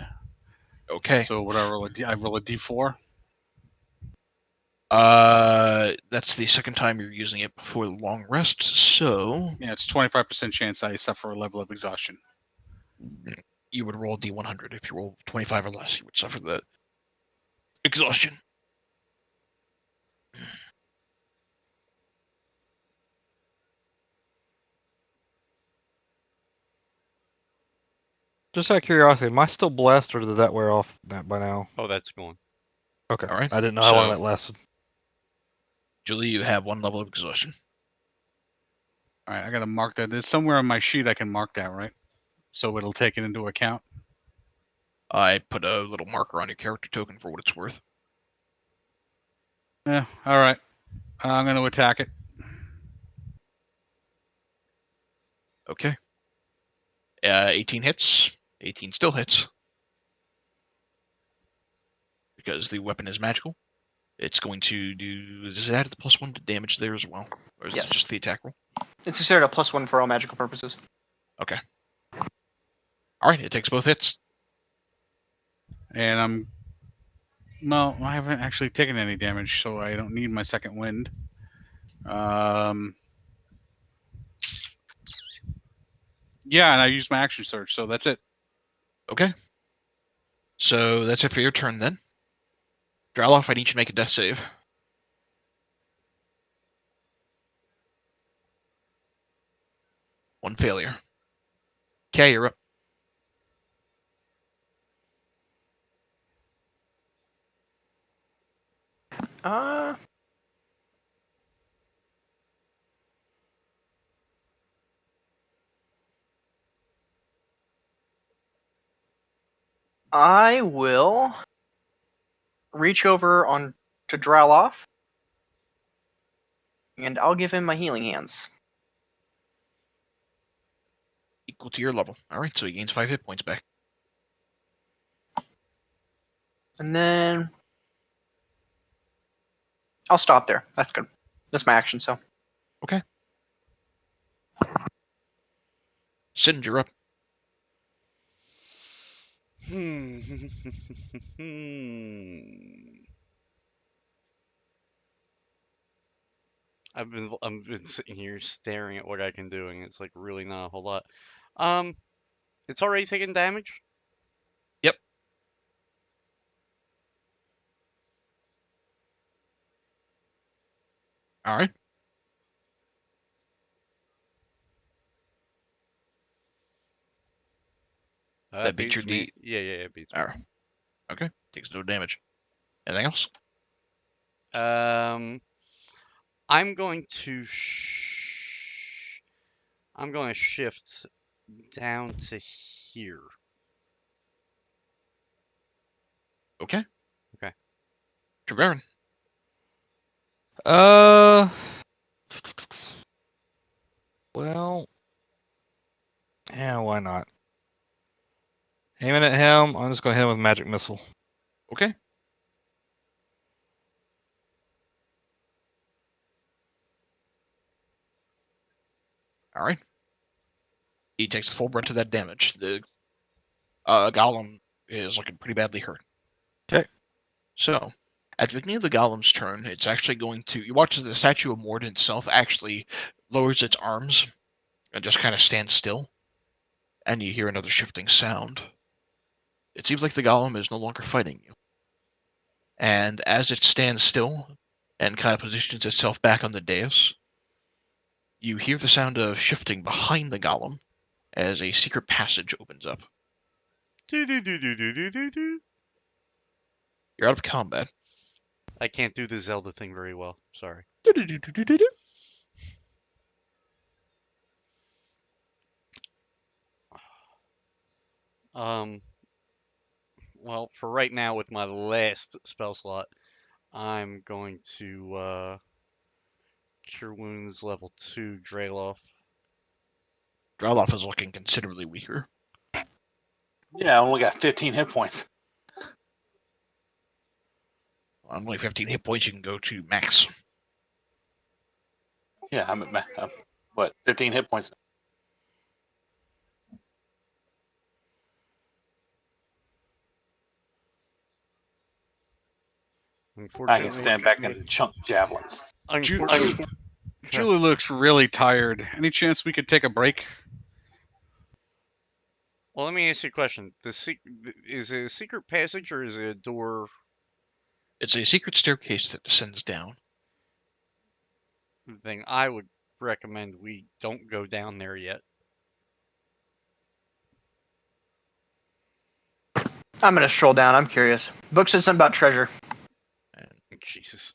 Okay. So what I roll I roll a D4. That's the second time you're using it before the long rest, so Yeah, it's 25% chance I suffer a level of exhaustion. you would roll D100. If you roll 25 or less, you would suffer the exhaustion. Just out of curiosity, am I still blessed or did that wear off by now? Oh, that's gone. Okay. All right. I didn't know how long So- that lasted. Julie, you have 1 level of exhaustion. All right, I gotta mark that. There's somewhere on my sheet I can mark that, right? So it'll take it into account. I put a little marker on your character token for what it's worth. Yeah. All right. I'm gonna attack it. Okay. 18 hits. 18 still hits. because the weapon is magical. It's going to do. Does it add the +1 to damage there as well, or is Yes. it just the attack roll? It's considered a +1 for all magical purposes. Okay. All right, it takes both hits. And well, I haven't actually taken any damage, so I don't need my second wind. Yeah, and I used my action surge, so that's it. Okay. So that's it for your turn then. Draloff, I need you to make a death save. One failure. Okay, you're up. I will reach over on to Draloff, and I'll give him my healing hands. Equal to your level. All right, so he gains 5 hit points back. And then I'll stop there. That's good. That's my action, so. Sind, you're up. I've been sitting here staring at what I can do, and it's like really not a whole lot. It's already taking damage. Yep. All right. That beats your me. D. Yeah, it beats me. All right. Okay. Takes no damage. Anything else? I'm going to shift down to here. Okay. Okay. Treverin. Well, yeah, why not? Aiming at him, I'm just gonna hit him with magic missile. Okay. All right. He takes the full brunt of that damage. The golem is looking pretty badly hurt. Okay. So, at the beginning of the golem's turn, it's actually going to. You watch as the statue of Mord itself actually lowers its arms and just kind of stands still, and you hear another shifting sound. It seems like the golem is no longer fighting you. And as it stands still and kind of positions itself back on the dais, you hear the sound of shifting behind the golem as a secret passage opens up. Do do do do do do do do. You're out of combat. I can't do the Zelda thing very well. Sorry. Well, for right now, with my last spell slot, I'm going to Cure Wounds level 2 Draloff. Draloff is looking considerably weaker. Yeah, I only got 15 hit points. On only 15 hit points, you can go to max. Yeah, I'm at 15 hit points. I can Unfortunately, stand back and chunk javelins. unfortunately, Julie looks really tired. Any chance we could take a break? well, let me ask you a question. Is it a secret passage or is it a door It's a secret staircase that descends down. thing? I would recommend we don't go down there yet. I'm gonna stroll down. I'm curious. Book said something about treasure. Jesus.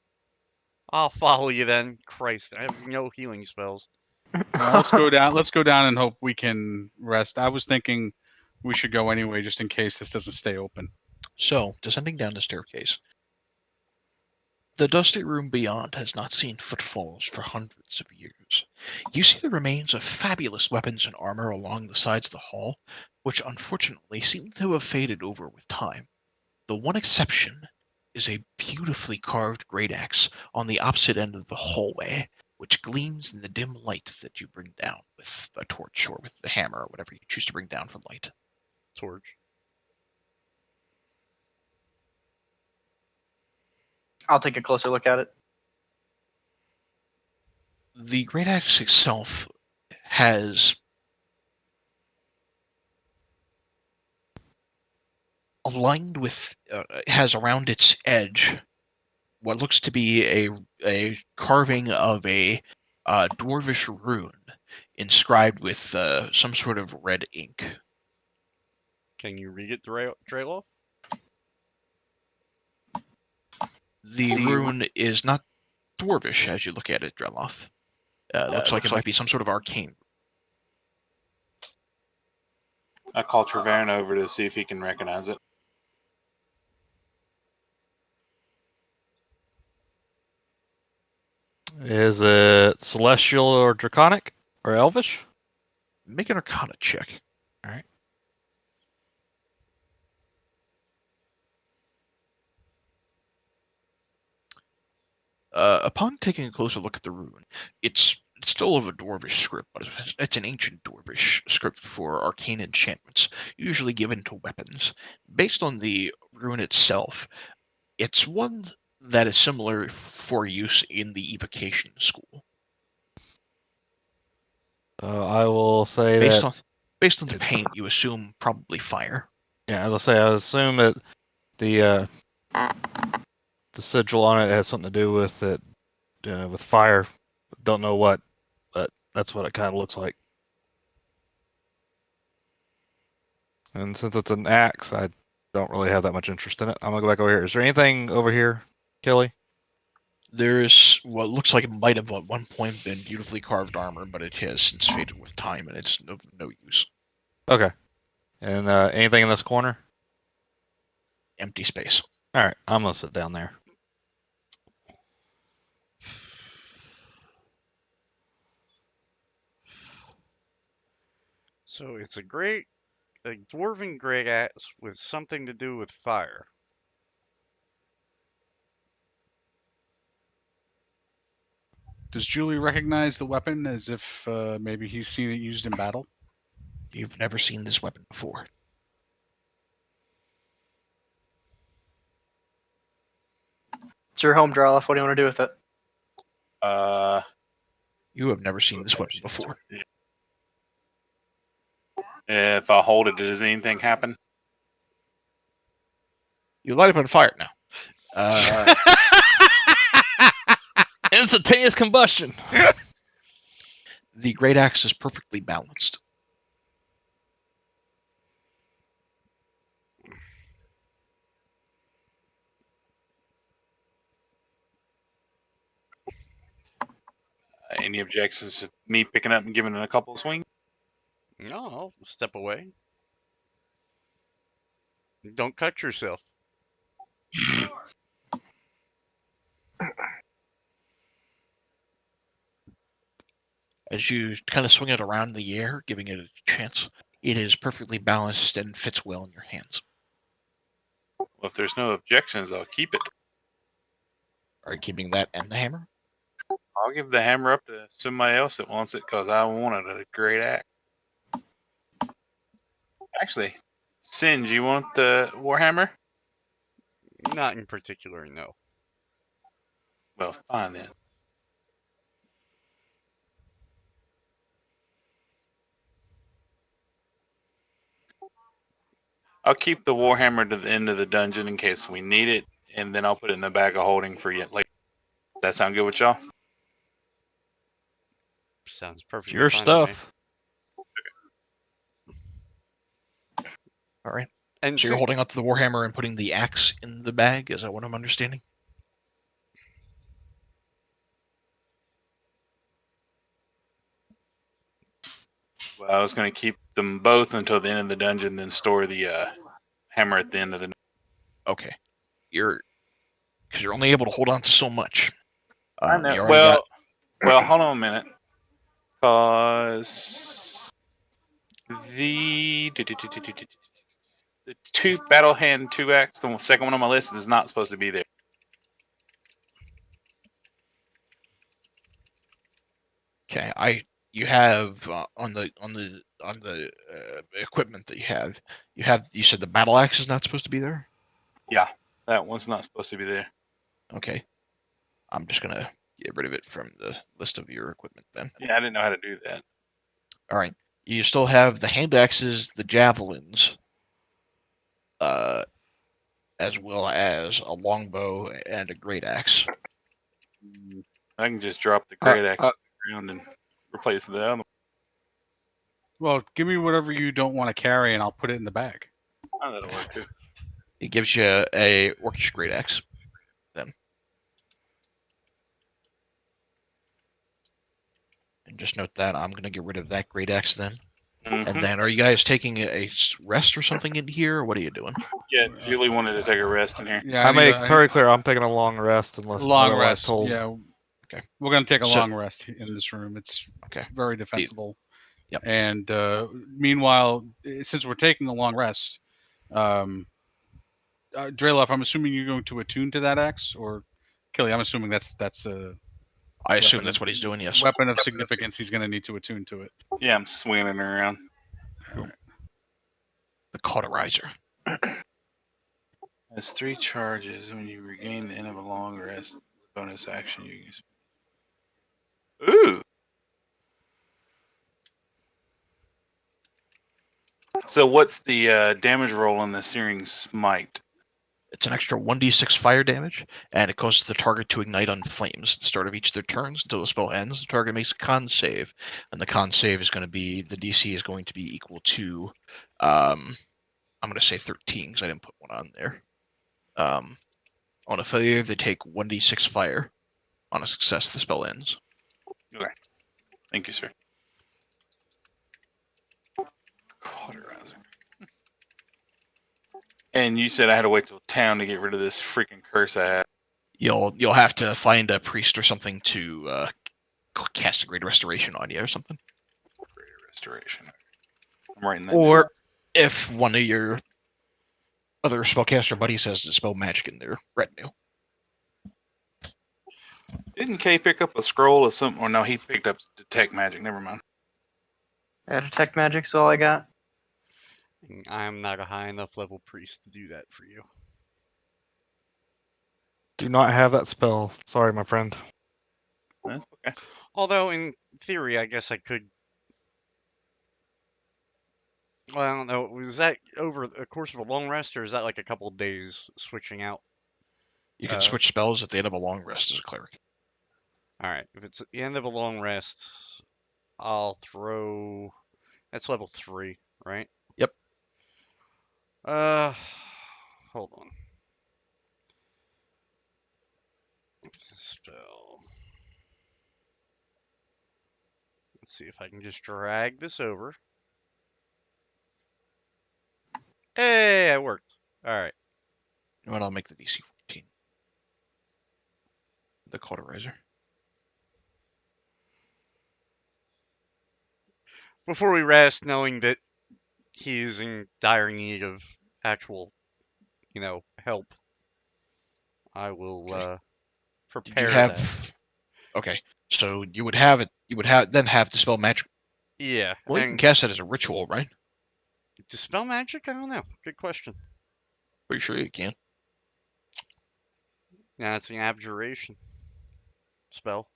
I'll follow you then. Christ, I have no healing spells. No, let's go down. Let's go down and hope we can rest. I was thinking we should go anyway, just in case this doesn't stay open. So, descending down the staircase, the dusty room beyond has not seen footfalls for hundreds of years. You see the remains of fabulous weapons and armor along the sides of the hall, which unfortunately seem to have faded over with time. The one exception is a beautifully carved great axe on the opposite end of the hallway, which gleams in the dim light that you bring down with a torch or with the hammer or whatever you choose to bring down for light. Torch. I'll take a closer look at it. The great axe itself has aligned with, has around its edge what looks to be a carving of a dwarvish rune inscribed with some sort of red ink. Can you read it, Drayloff? The rune is not dwarvish as you look at it, Dreloff. Looks like it might be some sort of arcane. I call Trevarron over to see if he can recognize it. Is it celestial or draconic or elvish? Make an arcana check. All right. Upon taking a closer look at the rune, it's still of a dwarvish script, but it's an ancient dwarvish script for arcane enchantments, usually given to weapons. Based on the rune itself, it's one that is similar for use in the evocation school. I will say Based that. on the paint, you assume probably fire. Yeah, as I say, I assume that the sigil on it has something to do with it, with fire. Don't know what, but that's what it kind of looks like. And since it's an axe, I don't really have that much interest in it. I'm gonna go back over here. Is there anything over here, Kelly? There's what looks like it might have at one point been beautifully carved armor, but it has since faded with time and it's of no use. Okay. And anything in this corner? Empty space. All right, I'm gonna sit down there. So it's a dwarven great axe with something to do with fire. Does Julie recognize the weapon as if maybe he's seen it used in battle? You've never seen this weapon before. It's your home, Draloff. What do you want to do with it? You have never seen this weapon before. If I hold it, does anything happen? You light up on fire now. Instantaneous combustion. The great axe is perfectly balanced. Any objections to me picking up and giving it a couple of swings? No, I'll step away. Don't cut yourself. As you kind of swing it around in the air, giving it a chance, it is perfectly balanced and fits well in your hands. Well, if there's no objections, I'll keep it. Are you keeping that and the hammer? I'll give the hammer up to somebody else that wants it because I wanted a great axe. Actually, Singe, you want the Warhammer? Not in particular, no. Well, fine then. I'll keep the Warhammer to the end of the dungeon in case we need it, and then I'll put it in the bag of holding for you. Like, that sound good with y'all? Sounds It's perfectly your fine to me. stuff. All right. And So you're holding onto the warhammer and putting the axe in the bag? Is that what I'm understanding? Well, I was going to keep them both until the end of the dungeon, then store the hammer at the end of the. Okay. Because you're only able to hold on to so much. I know. You already Well, hold on a minute, because the the two battle hand 2-axe, the second one on my list, is not supposed to be there. Okay, you have on the equipment that you said the battle axe is not supposed to be there. Yeah, that one's not supposed to be there. Okay, I'm just gonna get rid of it from the list of your equipment then. Yeah, I didn't know how to do that. All right, you still have the hand axes, the javelins, as well as a longbow and a great axe. I can just drop the great axe to the ground and replace the other. Well, give me whatever you don't want to carry, and I'll put it in the bag. Oh, that'll work too. It gives you a orcish great axe. Then, and just note that I'm gonna get rid of that great axe then. Mm-hmm. And then, are you guys taking a rest or something in here, or what are you doing? Yeah, Julie wanted to take a rest in here. Yeah, I make very clear I'm taking a long rest unless long otherwise rest. told. Yeah. Okay. We're gonna take a So- long rest in this room. It's Okay. very defensible. Yep. And meanwhile, since we're taking a long rest, Drelov, I'm assuming you're going to attune to that axe, or Kelly, I'm assuming that's a I assume weapon that's of- what he's doing. Yes. weapon of significance. He's going to need to attune to it. Yeah, I'm swinging it around. All right. The cauterizer. Has 3 charges. When you regain the end of a long rest, as a bonus action, you can. Ooh. So what's the damage roll on the Searing Smite? It's an extra 1d6 fire damage, and it causes the target to ignite on flames at the start of each of their turns until the spell ends. The target makes a con save, and the con save is going to be the DC is going to be equal to, I'm going to say 13 because I didn't put one on there. On a failure, they take 1d6 fire. On a success, the spell ends. Thank you, sir. Cauterizer. And you said I had to wait till town to get rid of this freaking curse I have. You'll have to find a priest or something to cast a great restoration on you or something. Greater restoration. I'm writing that Or down. if one of your other spellcaster buddies has dispel magic in their retinue. Didn't Kay pick up a scroll or something? Or no, he picked up detect magic. Never mind. Yeah, detect magic's all I got. I'm not a high enough level priest to do that for you. Do not have that spell. Sorry, my friend. That's okay. Although, in theory, I guess I could. Well, I don't know. Was that over the course of a long rest, or is that like a couple of days switching out? You can switch spells at the end of a long rest as a cleric. All right. If it's at the end of a long rest, I'll throw. That's level 3, right? Yep. Hold on. Spell. Let's see if I can just drag this over. Hey, it worked. All right. And I'll make the DC 14. The cauterizer. Before we rest, knowing that he's in dire need of actual, help, I will Okay. prepare Did you that. have? Okay, so you would have it. You would then have dispel magic. Yeah. Well, you can cast that as a ritual, right? Dispel magic? I don't know. Good question. Pretty sure you can. Yeah, it's an abjuration spell.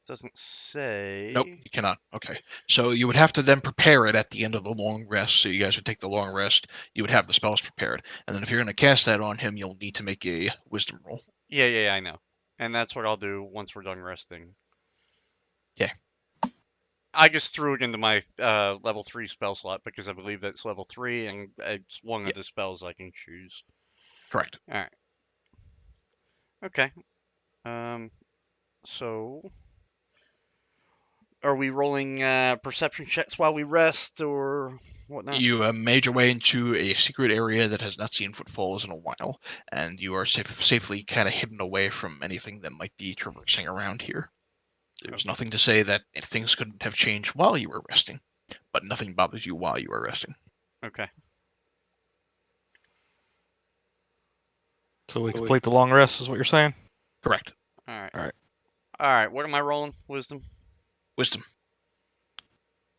Doesn't say. Nope, you cannot. Okay, so you would have to then prepare it at the end of the long rest. So you guys would take the long rest. You would have the spells prepared, and then if you're going to cast that on him, you'll need to make a wisdom roll. Yeah, I know. And that's what I'll do once we're done resting. Okay. I just threw it into my level 3 spell slot because I believe that's level 3 and it's one of the spells I can choose. Correct. All right. Okay. So are we rolling perception checks while we rest or whatnot? You made your way into a secret area that has not seen footfalls in a while, and you are safely kind of hidden away from anything that might be traversing around here. There's nothing to say that things couldn't have changed while you were resting, but nothing bothers you while you are resting. Okay. So we complete the long rest, is what you're saying? Correct. All right. All right. All right. What am I rolling? Wisdom. Wisdom.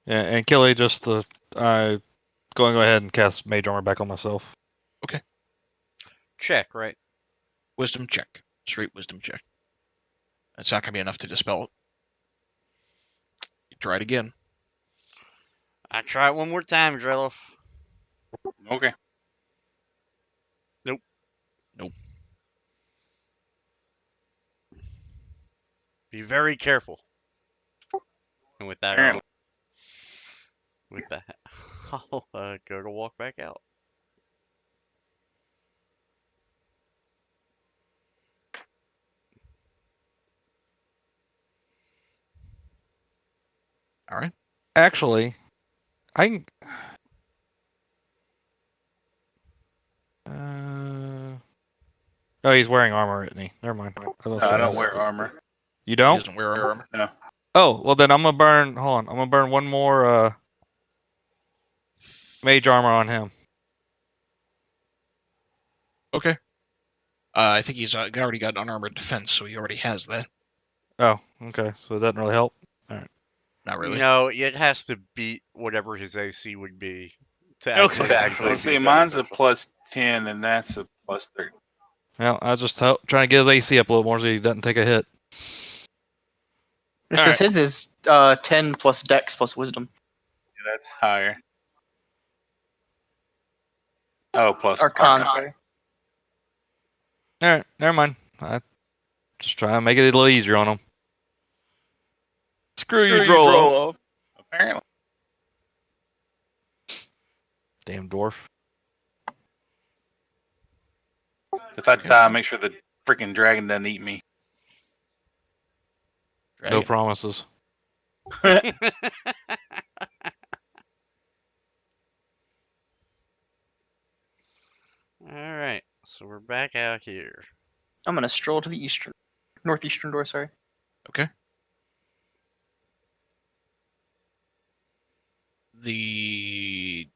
Yeah, and Kelly, just go ahead and cast Mage Armor back on myself. Check. Right. Wisdom check. Straight wisdom check. That's not gonna be enough to dispel it. You try it again. I try it one more time, Drello. Okay. Nope. Nope. Be very careful. And with that, Apparently. I'll go to walk back out. All right. Actually, I can. Oh, he's wearing armor, isn't he? Never mind. No, I don't wear armor. You He don't? doesn't wear armor. No. Oh, well then I'm gonna burn. Hold on, I'm gonna burn one more Mage Armor on him. Okay. I think he's already got unarmored defense, so he already has that. Oh, okay. So it doesn't really help. Not really. No, it has to beat whatever his AC would be to Okay. actually. Well, see, mine's a +10, and that's a +30. Well, I was just trying to get his AC up a little more so he doesn't take a hit. Because Alright. his is 10 plus Dex plus Wisdom. Yeah, that's higher. Oh, plus Or Con, sorry. All right, never mind. I just try to make it a little easier on him. Screw you, Drolo. Apparently. Damn dwarf. If I die, make sure the freaking dragon doesn't eat me. No Dragon. promises. All right, so we're back out here. I'm gonna stroll to the northeastern door. Sorry. Okay. The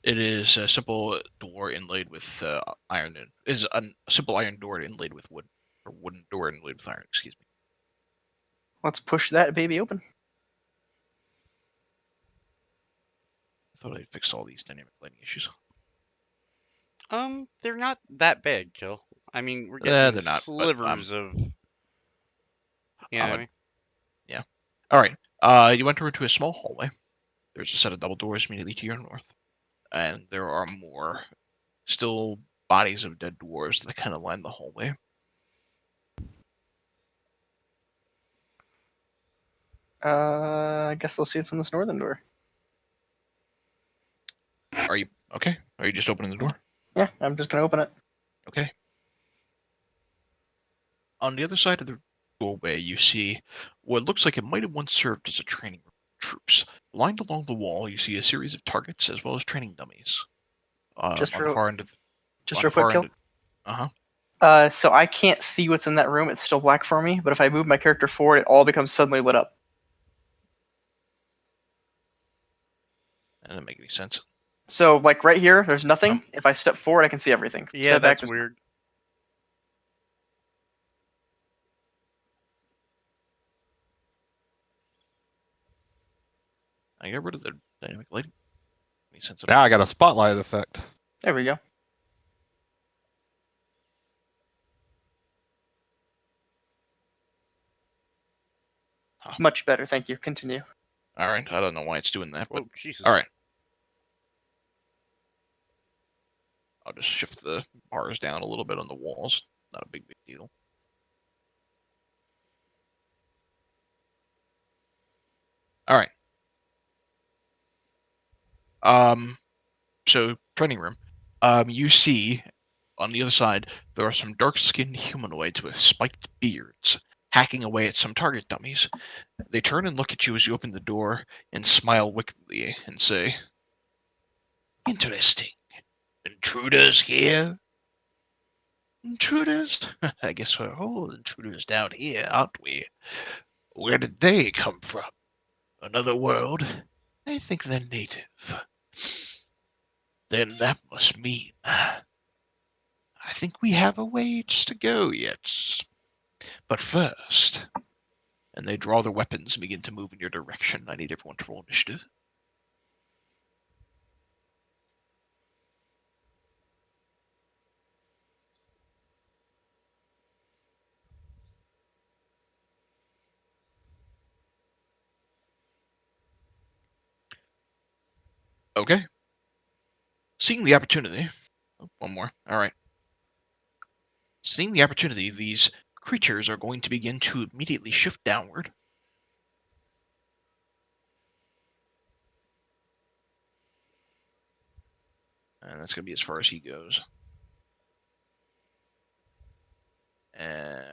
it is a simple door inlaid with iron. Is a simple iron door inlaid with wood, or wooden door inlaid with iron. Excuse me. Let's push that baby open. I thought I'd fixed all these dynamic lighting issues. They're not that bad, Kill. I mean, we're They're getting not, but, slivers of. You know what I mean? Yeah. All right. You enter into a small hallway. There's a set of double doors immediately to your north, and there are more still bodies of dead dwarves that kind of line the hallway. I guess let's see what's in this northern door. Are you okay? Are you just opening the door? Yeah, I'm just gonna open it. Okay. On the other side of the doorway, you see what looks like it might have once served as a training room for troops. Lined along the wall, you see a series of targets as well as training dummies. Just On the real, far end of just on real the far quick, end. Kill. So I can't see what's in that room. It's still black for me. But if I move my character forward, it all becomes suddenly lit up. That doesn't make any sense. So like right here, there's nothing. If I step forward, I can see everything. Yeah, Step back, that's weird. I got rid of the dynamic lighting. Any sense at Now all? I got a spotlight effect. There we go. Huh. Much better, thank you. Continue. All right. I don't know why it's doing that, but Oh, Jesus. all right. I'll just shift the bars down a little bit on the walls. Not a big deal. All right. So training room. You see on the other side there are some dark-skinned humanoids with spiked beards hacking away at some target dummies. They turn and look at you as you open the door and smile wickedly and say, "Interesting. Intruders here? Intruders? I guess we're all intruders down here, aren't we? Where did they come from? Another world? I think they're native. Then that must mean I think we have a ways to go yet. But first, and they draw their weapons and begin to move in your direction. I need everyone to roll initiative. Okay. Seeing the opportunity. Oh, one more. All right. Seeing the opportunity, these creatures are going to begin to immediately shift downward. And that's going to be as far as he goes. And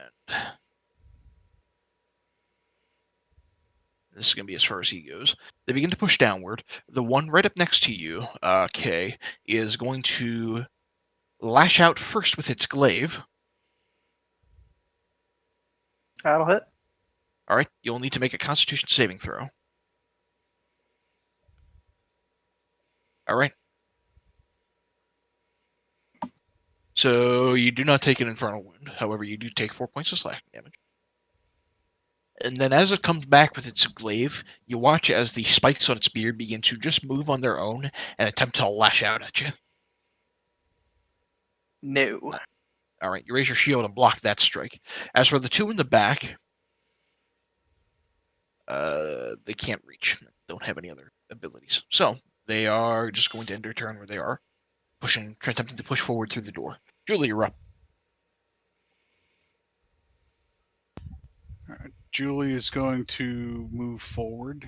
this is going to be as far as he goes. They begin to push downward. The one right up next to you, Kay, is going to lash out first with its glaive. That'll hit. All right, you'll need to make a Constitution saving throw. All right. So you do not take an infernal wound. However, you do take 4 points of slashing damage. And then as it comes back with its glaive, you watch as the spikes on its beard begin to just move on their own and attempt to lash out at you. No. All right, you raise your shield and block that strike. As for the two in the back, they can't reach. Don't have any other abilities. So they are just going to end their turn where they are, attempting to push forward through the door. Julie, you're up. Julie is going to move forward.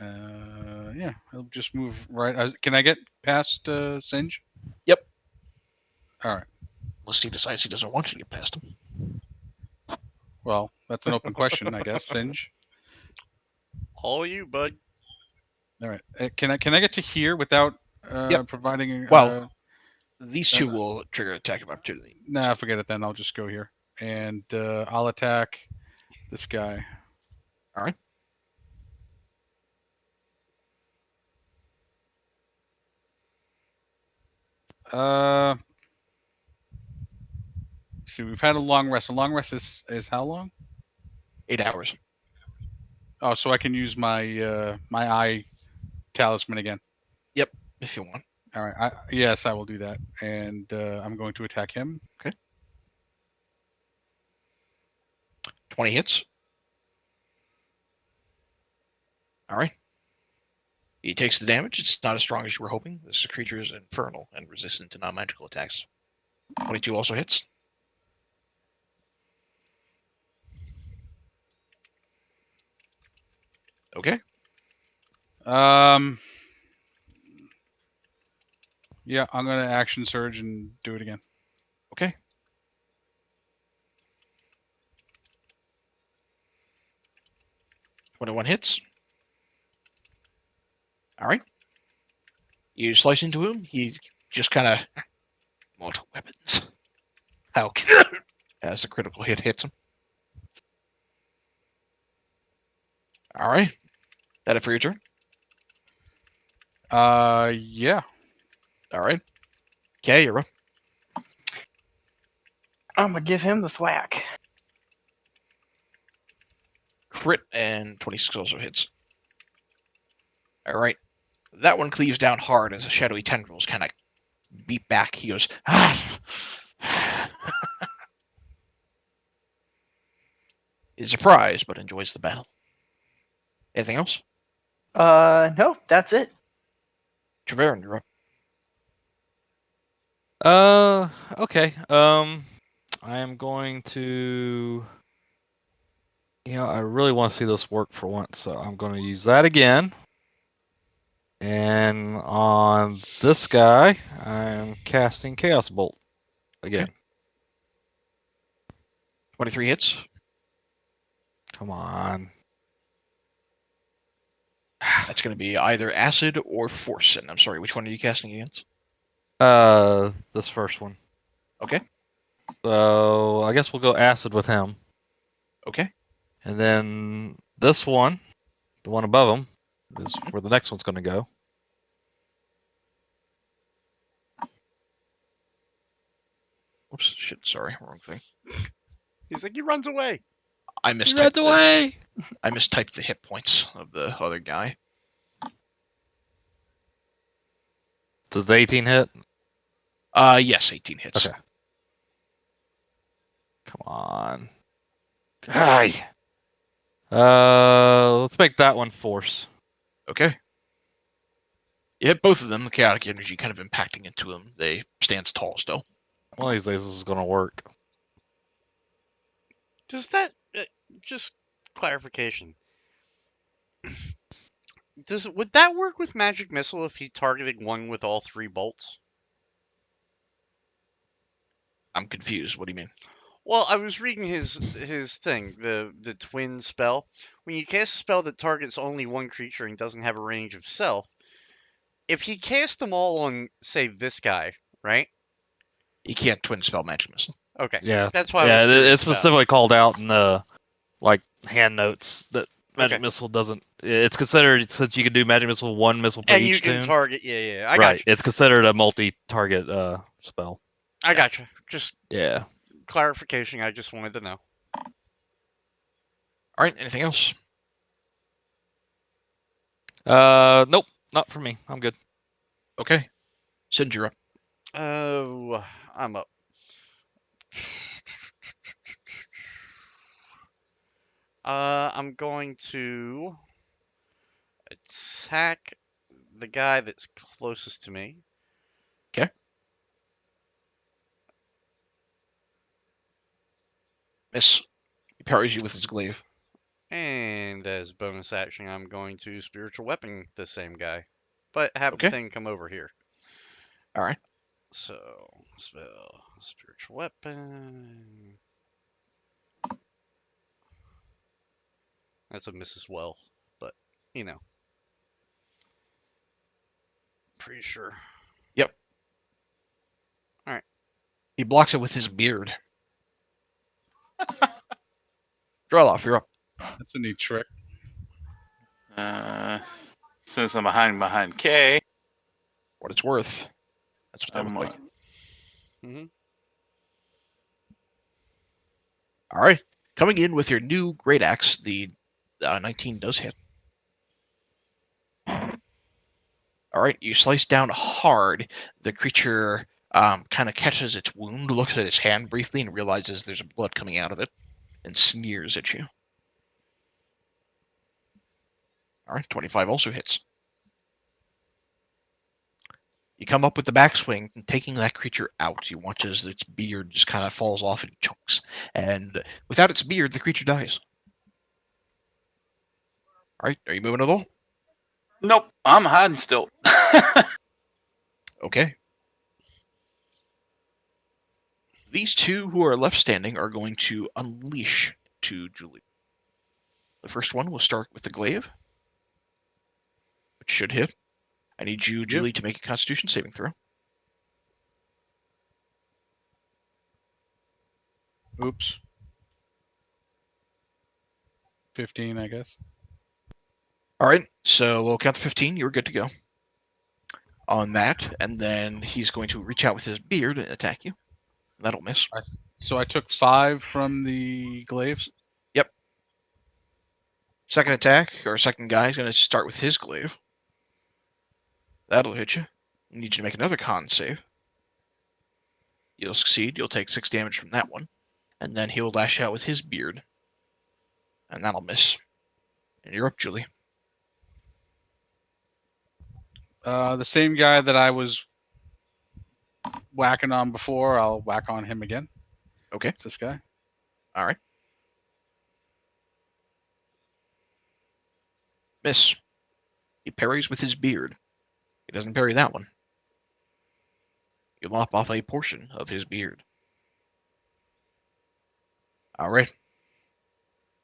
Yeah, he'll just move right. Can I get past Singe? Yep. All right. Unless he decides he doesn't want you to get past him. Well, that's an open question, I guess. Singe. All you, bud. All right. Can I get to here without Yep. providing? Well, these two will trigger attack of opportunity. Nah, forget it then. I'll just go here, and I'll attack this guy. All right. See, we've had a long rest. A long rest is how long? 8 hours. Oh, so I can use my my eye talisman again. Yep, if you want. All right. Yes, I will do that, and I'm going to attack him. Okay. 20 hits. All right. He takes the damage. It's not as strong as you were hoping. This creature is infernal and resistant to non-magical attacks. 22 also hits. Okay. Yeah, I'm gonna action surge and do it again. Okay. 21 hits. All right. You slice into him. He just kind of multiple weapons. How? As the critical hit hits him. All right. That it for your turn? Yeah. All right. Okay, you're up. I'm gonna give him the thwack. Crit and 26 also hits. All right. That one cleaves down hard as the shadowy tendrils kind of beat back. He goes, ah. He's surprised, but enjoys the battle. Anything else? No, that's it. Treverin, you're up. Okay. I am going to. I really want to see this work for once, so I'm going to use that again. And on this guy, I'm casting Chaos Bolt again. Okay. 23 hits. Come on. That's going to be either acid or force. And I'm sorry, which one are you casting against? This first one. Okay. So I guess we'll go acid with him. Okay. And then this one, the one above him, is where the next one's going to go. Oops, shit, sorry, wrong thing. He's like, he runs away. I He mistyped runs away. I mistyped the hit points of the other guy. Does the 18 hit? Yes, 18 hits. Okay. Come on. Hi. Let's make that one force. Okay. You hit both of them, the chaotic energy kind of impacting into them. They stand tall still. One of these days this is going to work. Does that just clarification? Would that work with magic missile if he targeted one with all 3 bolts? I'm confused. What do you mean? Well, I was reading his thing, the twin spell. When you cast a spell that targets only one creature and doesn't have a range of self, if he cast them all on, say, this guy, right? You can't twin spell magic missile. Okay, Yeah. that's why I Yeah, was curious it's about. specifically called out in the hand notes that magic Okay. missile doesn't. It's considered, since you can do magic missile 1 missile per And you each can tune. target, yeah, I got Right. you. It's considered a multi-target spell. I got you. Just Yeah. clarification. I just wanted to know. All right, anything else? Nope, not for me. I'm good. Okay. Send you up. Oh, I'm up. I'm going to attack the guy that's closest to me. Okay. Miss. He parries you with his glaive. And as bonus action, I'm going to spiritual weapon the same guy, but have the Okay. thing come over here. All right. So, spell, spiritual weapon. That's a miss as well, but, you know. Pretty sure. Yep. All right. He blocks it with his beard. Drelloff, you're up. That's a neat trick. Since I'm behind K, What it's worth. That's what they I'm look like. Mhm. All right. Coming in with your new great axe, the 19 does hit. All right. You slice down hard. The creature kind of catches its wound, looks at its hand briefly, and realizes there's blood coming out of it, and sneers at you. All right. 25 also hits. You come up with the backswing, and taking that creature out. You watch as its beard just kind of falls off in chunks, and without its beard, the creature dies. All right. Are you moving at all? nope, I'm hiding still. Okay. These two who are left standing are going to unleash to Julie. The first one will start with the glaive, which should hit. I need you, Julie, to make a Constitution saving throw. Oops. 15, I guess. All right, so we'll count to 15. You're good to go on that, and then he's going to reach out with his beard and attack you. That'll miss. So I took 5 from the glaive. Yep. Second attack, or second guy, is going to start with his glaive. That'll hit you. I need you to make another con save. You'll succeed. You'll take 6 damage from that one. And then he'll lash out with his beard. And that'll miss. And you're up, Julie. The same guy that I was whacking on before, I'll whack on him again. Okay. It's this guy. All right. Miss. He parries with his beard. He doesn't parry that one. You lop off a portion of his beard. All right.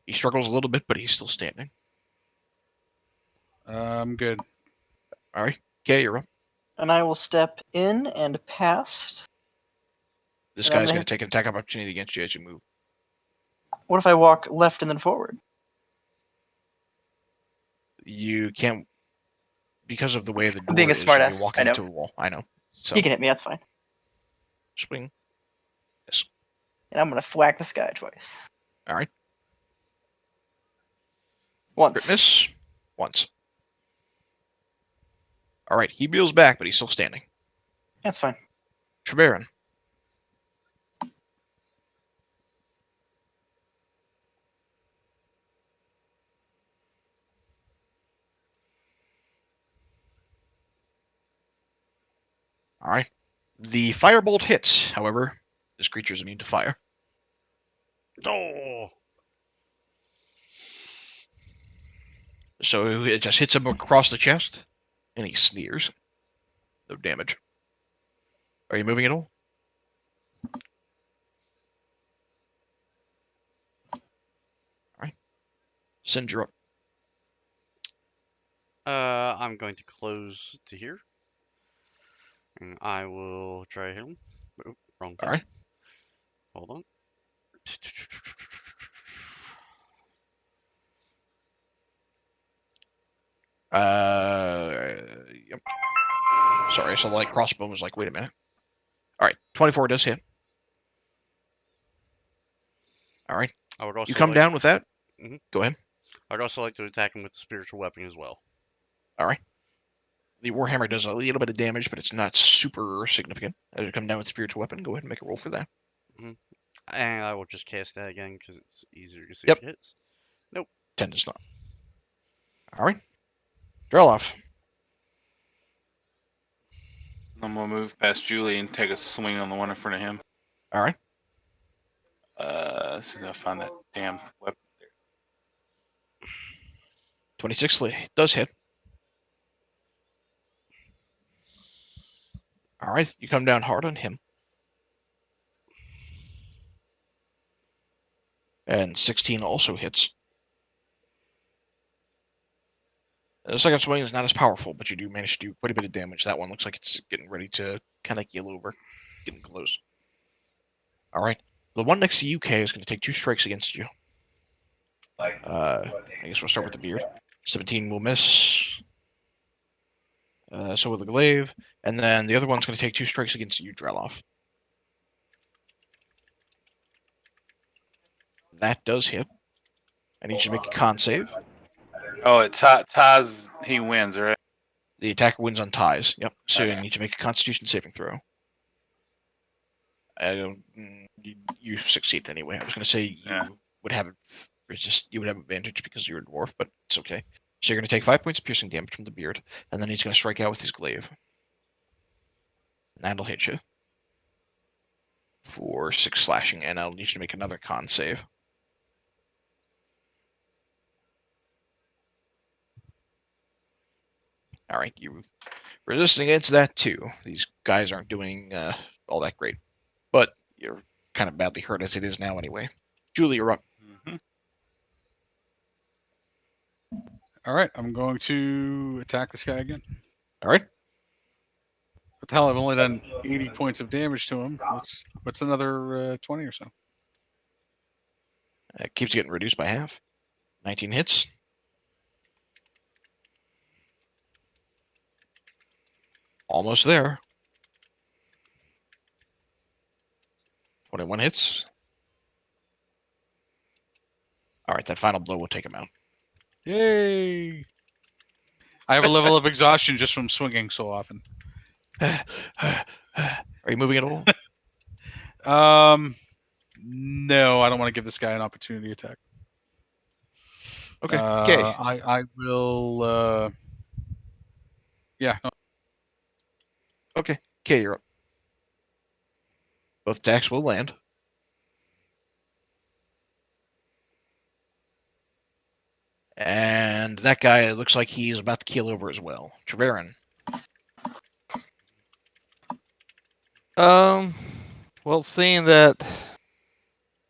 He struggles a little bit, but he's still standing. I'm good. All right. Okay, you're up. And I will step in and past. This And I'm guy's gonna going to take an attack opportunity against you as you move. What if I walk left and then forward? You can't, because of the way the I'm door being a is, you'll be smartass. walking I know. into a wall. I know. So You can hit me. That's fine. swing. And I'm gonna thwack this guy twice. All right. Once. Crit miss. Once. All right. He reels back, but he's still standing. That's fine. Treverin. All right. The firebolt hits. However, this creature is immune to fire. Oh, So it just hits him across the chest, and he sneers. No damage. Are you moving at all? All right. Send you up. I'm going to close to here, and I will try him. Oh, wrong All thing. right. Hold on. Yep. Sorry, I saw the light crossbow. Was like, wait a minute. All right. 24 does hit. All right. I would also You come like. down with that. Mhm. Go ahead. I'd also like to attack him with the spiritual weapon as well. All right. The Warhammer does a little bit of damage, but it's not super significant. As you come down with spiritual weapon, go ahead and make a roll for that. And I will just cast that again because it's easier to see Yep. if it hits. 10 does not. All right. Drelloff. I'm gonna move past Julie and take a swing on the one in front of him. All right. As soon as I find that damn weapon. 26 does hit. All right. You come down hard on him. And 16 also hits. The second swing is not as powerful, but you do manage to do quite a bit of damage. That one looks like it's getting ready to kind of keel over. Getting close. All right. The one next to you, Kay, is going to take 2 strikes against you. I guess we'll start with the beard. 17 will miss. So will the glaive. And then the other one's going to take 2 strikes against you, Drelloff. That does hit. I need you to make a con save. Oh, it ties. He wins, right? The attacker wins on ties. Yep. So Okay. you need to make a Constitution saving throw. You succeed anyway. I was going to say you would have you would have advantage because you're a dwarf, but it's okay. So you're going to take 5 points of piercing damage from the beard, and then he's going to strike out with his glaive. And that'll hit you for 6 slashing, and I'll need you to make another con save. All right, you resisting against that too. These guys aren't doing all that great, but you're kind of badly hurt as it is now anyway. Julie, you're up. Mm-hmm. All right, I'm going to attack this guy again. All right. What the hell? I've only done 80 points of damage to him. What's another 20 or so? It keeps getting reduced by half. 19 hits. Almost there. 21 hits. All right, that final blow will take him out. Yay! I have a level of exhaustion just from swinging so often. Are you moving at all? No, I don't want to give this guy an opportunity attack. Okay. Okay. I will. Yeah. No. Okay. Okay, you're up. Both attacks will land. And that guy looks like he's about to keel over as well. Treverin. Well, seeing that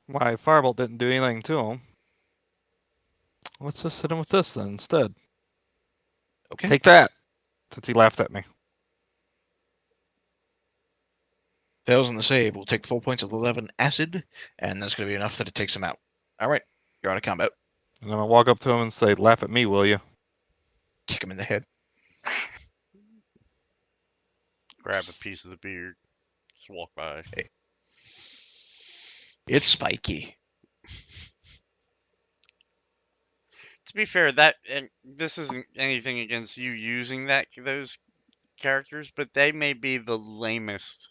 my firebolt didn't do anything to him, let's just hit him with this then instead. Okay. Take that, since he laughed at me. Fails on the save. We'll take full points of 11 acid, and that's going to be enough that it takes him out. All right. You're out of combat. And I'm gonna walk up to him and say, "Laugh at me, will you?" kick him in the head. Grab a piece of the beard. Just walk by. It's spiky. To be fair, and this isn't anything against you using those characters, but they may be the lamest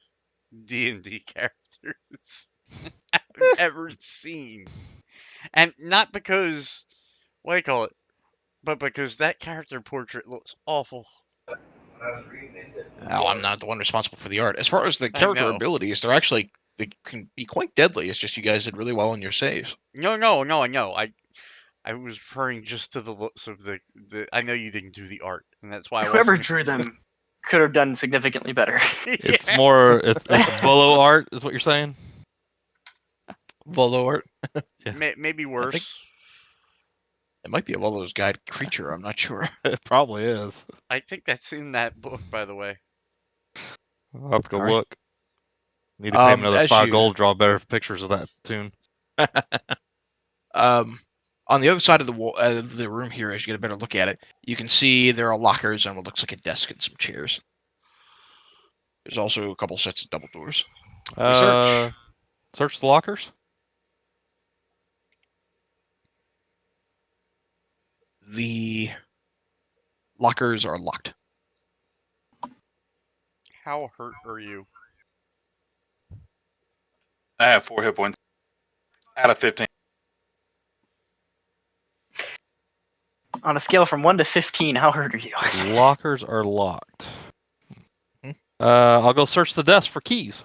D&D characters I've ever seen. And not because, what do you call it, but because that character portrait looks awful. Oh, I'm not the one responsible for the art. As far as the I character know. abilities, they can be quite deadly. It's just you guys did really well on your saves. No, I know. I was referring just to the looks of the. I know you didn't do the art, and that's why I Whoever wasn't. drew them could have done significantly better. It's more it's Volo art, is what you're saying? Volo art. Yeah. Maybe worse. think- It might be a Volo's guide creature. I'm not sure. It probably is. I think that's in that book, by the way. I'll have to go All right. look. Need to pay him another As 5 you gold to draw better pictures of that tune. on the other side of the wall, the room here, as you get a better look at it, you can see there are lockers and what looks like a desk and some chairs. There's also a couple sets of double doors. Search the lockers. The lockers are locked. How hurt are you? I have 4 hit points out of 15. On a scale from 1 to 15, how hurt are you? Lockers are locked. Hmm. I'll go search the desk for keys.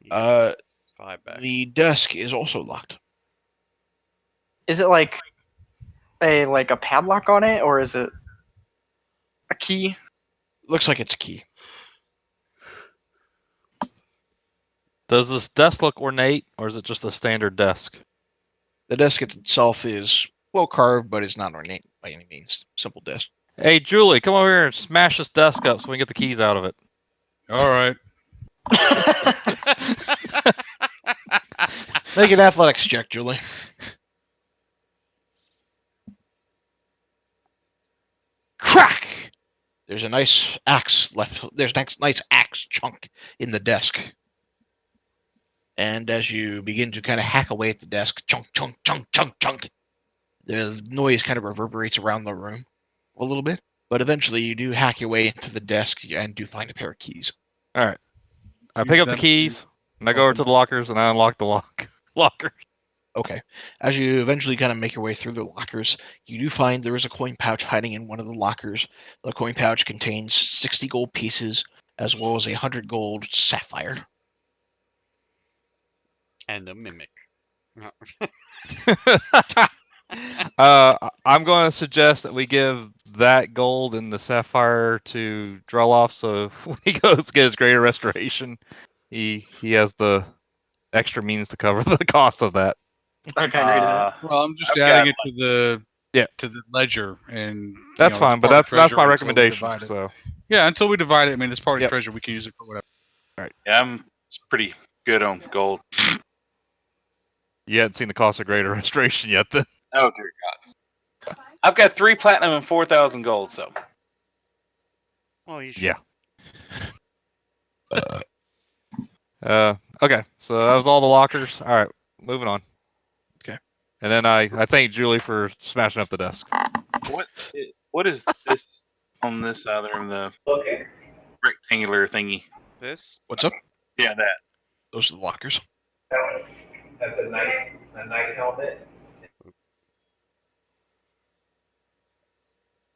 You get 5 back. The desk is also locked. Is it like a padlock on it, or is it a key? Looks like it's a key. Does this desk look ornate, or is it just a standard desk? The desk itself is well carved, but it's not ornate by any means. Simple desk. Hey, Julie, come over here and smash this desk up so we can get the keys out of it. All right. Make an athletics check, Julie. Crack! There's a nice axe left. There's a nice axe chunk in the desk. And as you begin to kind of hack away at the desk, chunk, chunk, chunk, chunk, chunk, the noise kind of reverberates around the room a little bit. But eventually you do hack your way into the desk and do find a pair of keys. All right. I Use pick up the them to keys, and I go over open to the lockers, and I unlock the locker. Okay. As you eventually kind of make your way through the lockers, you do find there is a coin pouch hiding in one of the lockers. The coin pouch contains 60 gold pieces as well as 100 gold sapphire. And a mimic. No. I'm going to suggest that we give that gold and the sapphire to Dreloff, so when he goes to get his greater restoration, he has the extra means to cover the cost of that. I can agree to that. Well, I'm just I've adding got, it to Yeah. the ledger, and That's it's fine, but part of that's treasure my until we recommendation. divide it. So Yeah, until we divide it, I mean, it's part of Yep. treasure. We can use it for whatever. Yeah, I'm pretty good on gold. you hadn't seen the cost of greater restoration yet, then. Oh dear God! I've got 3 platinum and 4,000 gold. So Well, you should. Yeah. Okay, so that was all the lockers. All right, moving on. Okay. And then I thank Julie for smashing up the desk. what is this on this side of the room? The rectangular thingy. This? What's up? Yeah, that. Those are the lockers. That's a knight helmet.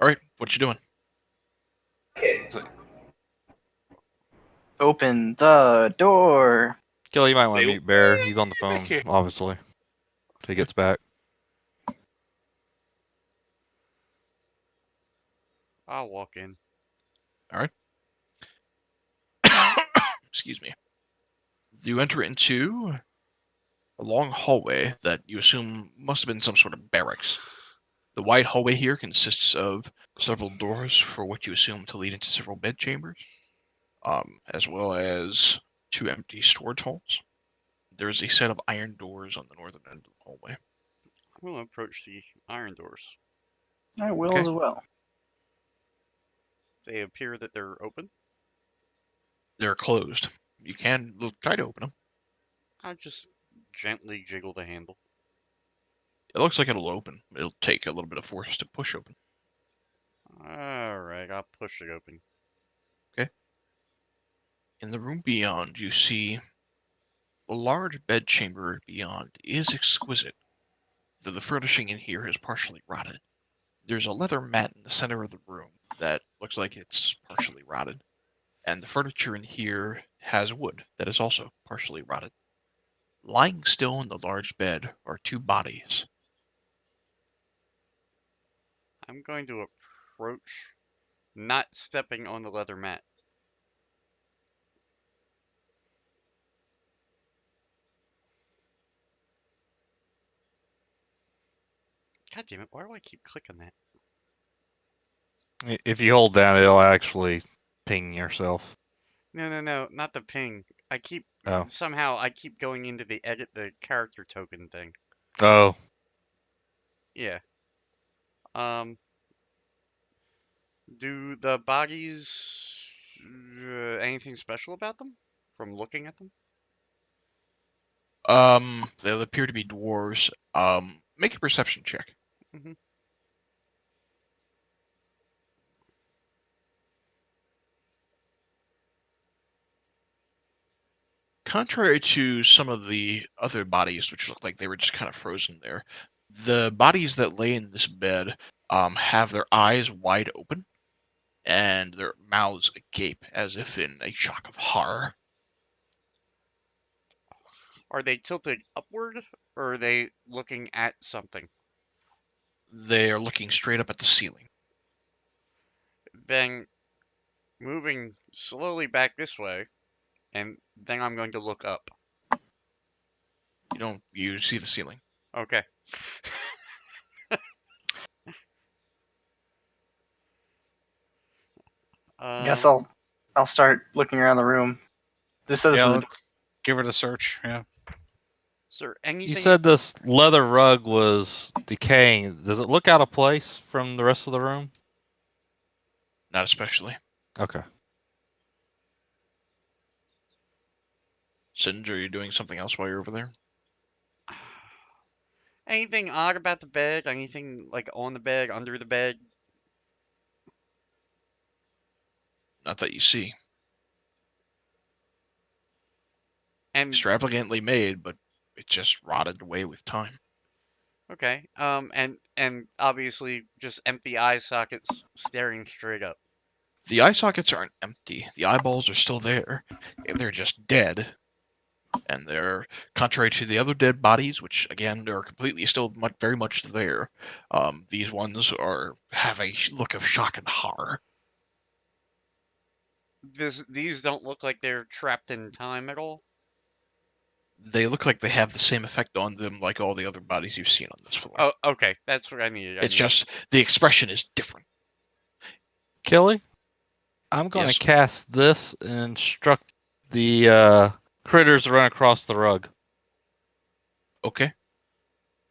All right, what you doing? Open the door. Kelly, you might want to They- mute Bear. He's on the phone, here. obviously. Till he gets back. I'll walk in. Excuse me. You enter into a long hallway that you assume must have been some sort of barracks. The wide hallway here consists of several doors for what you assume to lead into several bedchambers, as well as 2 empty storage halls. There is a set of iron doors on the northern end of the hallway. We'll approach the iron doors. I will Okay. as well. They appear that they're open. They're closed. You can try to open them. I'll just gently jiggle the handle. It looks like it'll open. It'll take a little bit of force to push open. Alright, I'll push it open. In the room beyond, you see a large bedchamber beyond is exquisite, though the furnishing in here is partially rotted. There's a leather mat in the center of the room that looks like it's partially rotted, and the furniture in here has wood that is also partially rotted. Lying still in the large bed are two bodies. I'm going to approach, not stepping on the leather mat. God damn it, why do I keep clicking that? If you hold down, it'll actually ping yourself. No, not the ping. Oh. Somehow I keep going into the edit the character token thing. Oh. Yeah. Do the bodies, anything special about them? From looking at them? They appear to be dwarves. Make a perception check. Mm-hmm. Contrary to some of the other bodies, which look like they were just kind of frozen there, the bodies that lay in this bed have their eyes wide open and their mouths agape as if in a shock of horror. Are they tilted upward, or are they looking at something? They are looking straight up at the ceiling. Then moving slowly back this way, and then I'm going to look up. You see the ceiling. Okay. I guess I'll start looking around the room. This Yeah, is let's give it a search. Yeah. Sir, anything? You said this leather rug was decaying. Does it look out of place from the rest of the room? Not especially. Okay. Singe, are you doing something else while you're over there? Anything odd about the bed? Anything like on the bed, under the bed? Not that you see. And Extravagantly made, but it just rotted away with time. okay. And obviously just empty eye sockets staring straight up. The eye sockets aren't empty. The eyeballs are still there. They're just dead. And they're, contrary to the other dead bodies, which again are completely still very much there, these ones have a look of shock and horror. These don't look like they're trapped in time at all. They look like they have the same effect on them like all the other bodies you've seen on this floor. Oh, okay. That's what I needed. It's just the expression is different. Kelly, I'm going Yes. to cast this and instruct the critters to run across the rug. Okay.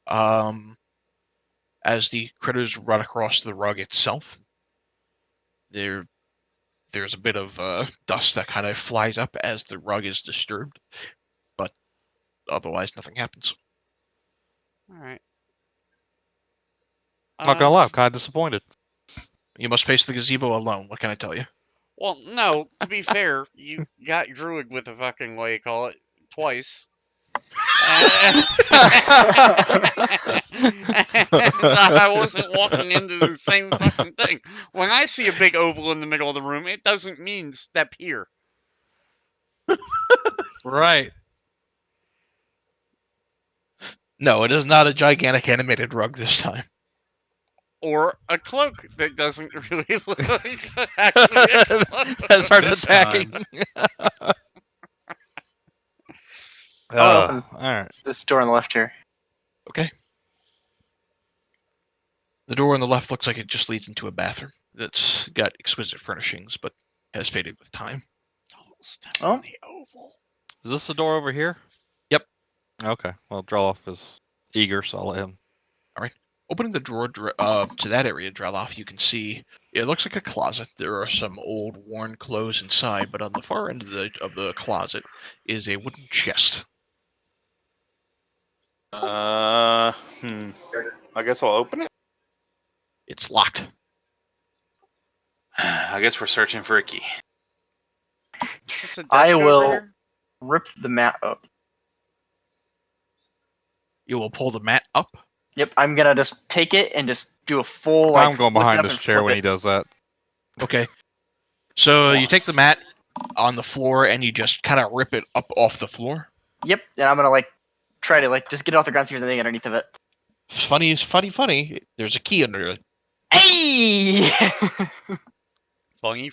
As the critters run across the rug itself, there's a bit of dust that kind of flies up as the rug is disturbed, but otherwise nothing happens. All right. Not gonna lie, I'm kind of disappointed. You must face the gazebo alone. What can I tell you? Well, no. To be fair, you got Druid with the fucking what you call it twice. I wasn't walking into the same fucking thing. When I see a big oval in the middle of the room, it doesn't mean step here. Right. No, it is not a gigantic animated rug this time. Or a cloak that doesn't really look like actually a cloak. That starts This attacking. I'll open all right. this door on the left here. Okay. The door on the left looks like it just leads into a bathroom that's got exquisite furnishings, but has faded with time. Don't step Oh. on the oval. Is this the door over here? Yep. Okay. Well, Droloff is eager, so I'll let him Opening the drawer to that area, Draloff, you can see it looks like a closet. There are some old, worn clothes inside, but on the far end of the closet is a wooden chest. I guess I'll open it. It's locked. I guess we're searching for a key. Is this a desk I over will here? rip the mat up. You will pull the mat up. Yep, I'm gonna just take it and just do a full like I'm going lift it behind up this and chair flip when it. he does that. Okay. So you take the mat on the floor and you just kind of rip it up off the floor. Yep, and I'm gonna like try to like just get it off the ground, see if there's anything underneath of it. Funny. There's a key under it. Hey! Funny.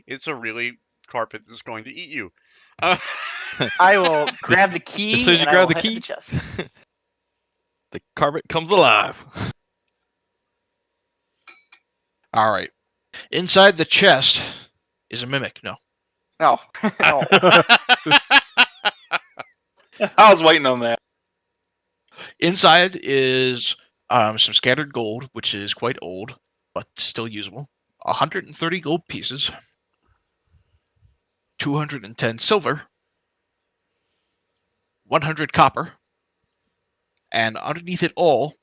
It's a really carpet that's going to eat you. I will grab the key As soon as you and I grab will the head to key, the chest. the carpet comes alive. All right. Inside the chest is a mimic. No. Oh. Oh. I was waiting on that. Inside is some scattered gold, which is quite old, but still usable. 130 gold pieces. 210 silver. 100 copper. And underneath it all,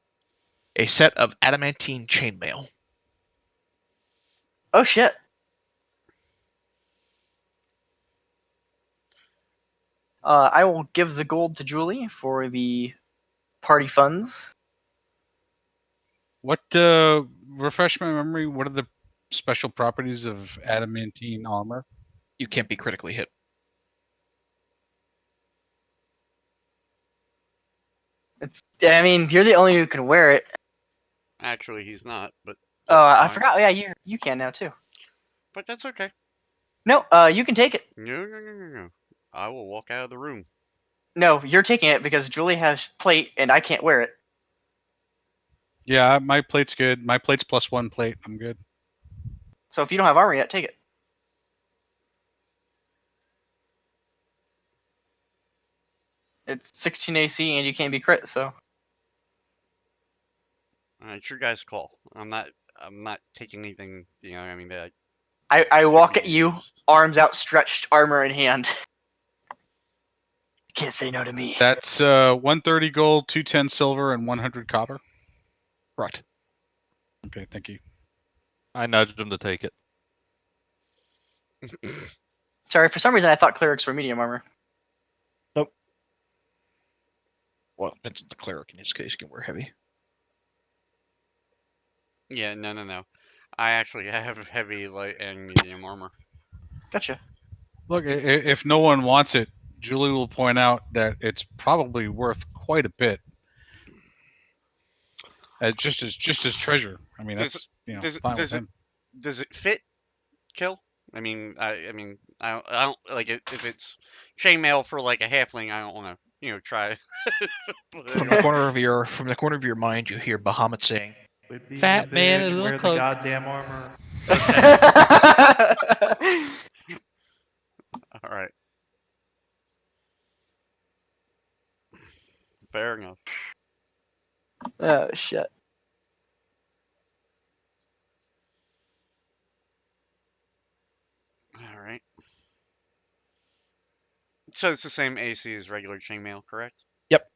a set of adamantine chainmail. Oh shit. I will give the gold to Julie for the party funds. What refresh my memory? What are the special properties of adamantine armor? You can't be critically hit. I mean, you're the only who can wear it. Actually, he's not, but Oh, that's I fine. forgot. Yeah, you can now too. But that's okay. No, you can take it. No. I will walk out of the room. No, you're taking it because Julie has plate and I can't wear it. Yeah, my plate's good. My plate's +1 plate. I'm good. So if you don't have armor yet, take it. It's 16 AC and you can't be crit, so It's your guys' call. I'm not taking anything. I mean, that I walk be at you, used. arms outstretched, armor in hand. Can't say no to me. That's 130 gold, 210 silver, and 100 copper. Right. Okay, thank you. I nudged him to take it. Sorry, for some reason I thought clerics were medium armor. Well, the cleric in this case can wear heavy. Yeah, no. I actually have heavy, light, and medium armor. Gotcha. Look, if no one wants it, Julie will point out that it's probably worth quite a bit. Just as treasure. I mean, Does that's fine with him. does it fit? Kill? I mean, I don't like it if it's chainmail for like a halfling. I don't want to try. From the corner of your mind, you hear Bahamut saying, Quit being Fat a man bitch, in a little wear the cloak. goddamn armor. Okay. All right. Fair enough. Oh shit. All right. So it's the same AC as regular chainmail, correct? "Yep,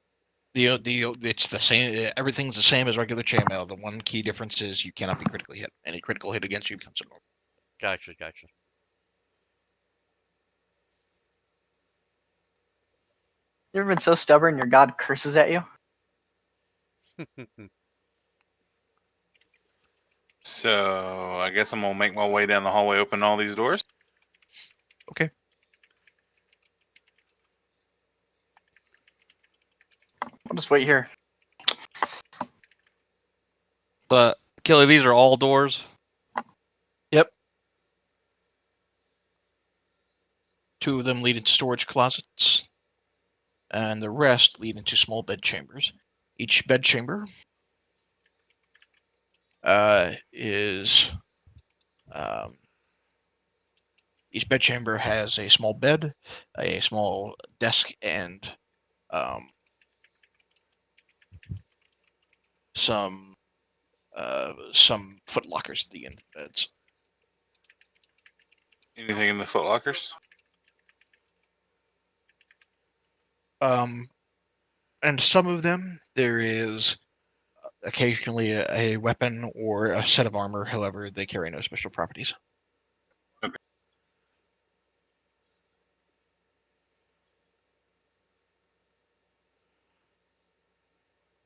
it's the same. Everything's the same as regular chainmail. The one key difference is you cannot be critically hit. Any critical hit against you becomes a normal." Gotcha. You ever been so stubborn your god curses at you? So I guess I'm gonna make my way down the hallway, open all these doors. Okay. I'll just wait here. But Kelly, these are all doors. Yep. 2 of them lead into storage closets, and the rest lead into small bed chambers. Each bed chamber each bed chamber has a small bed, a small desk, and some foot lockers at the end of the beds. Anything in the foot lockers? And some of them there is occasionally a weapon or a set of armor. However, they carry no special properties.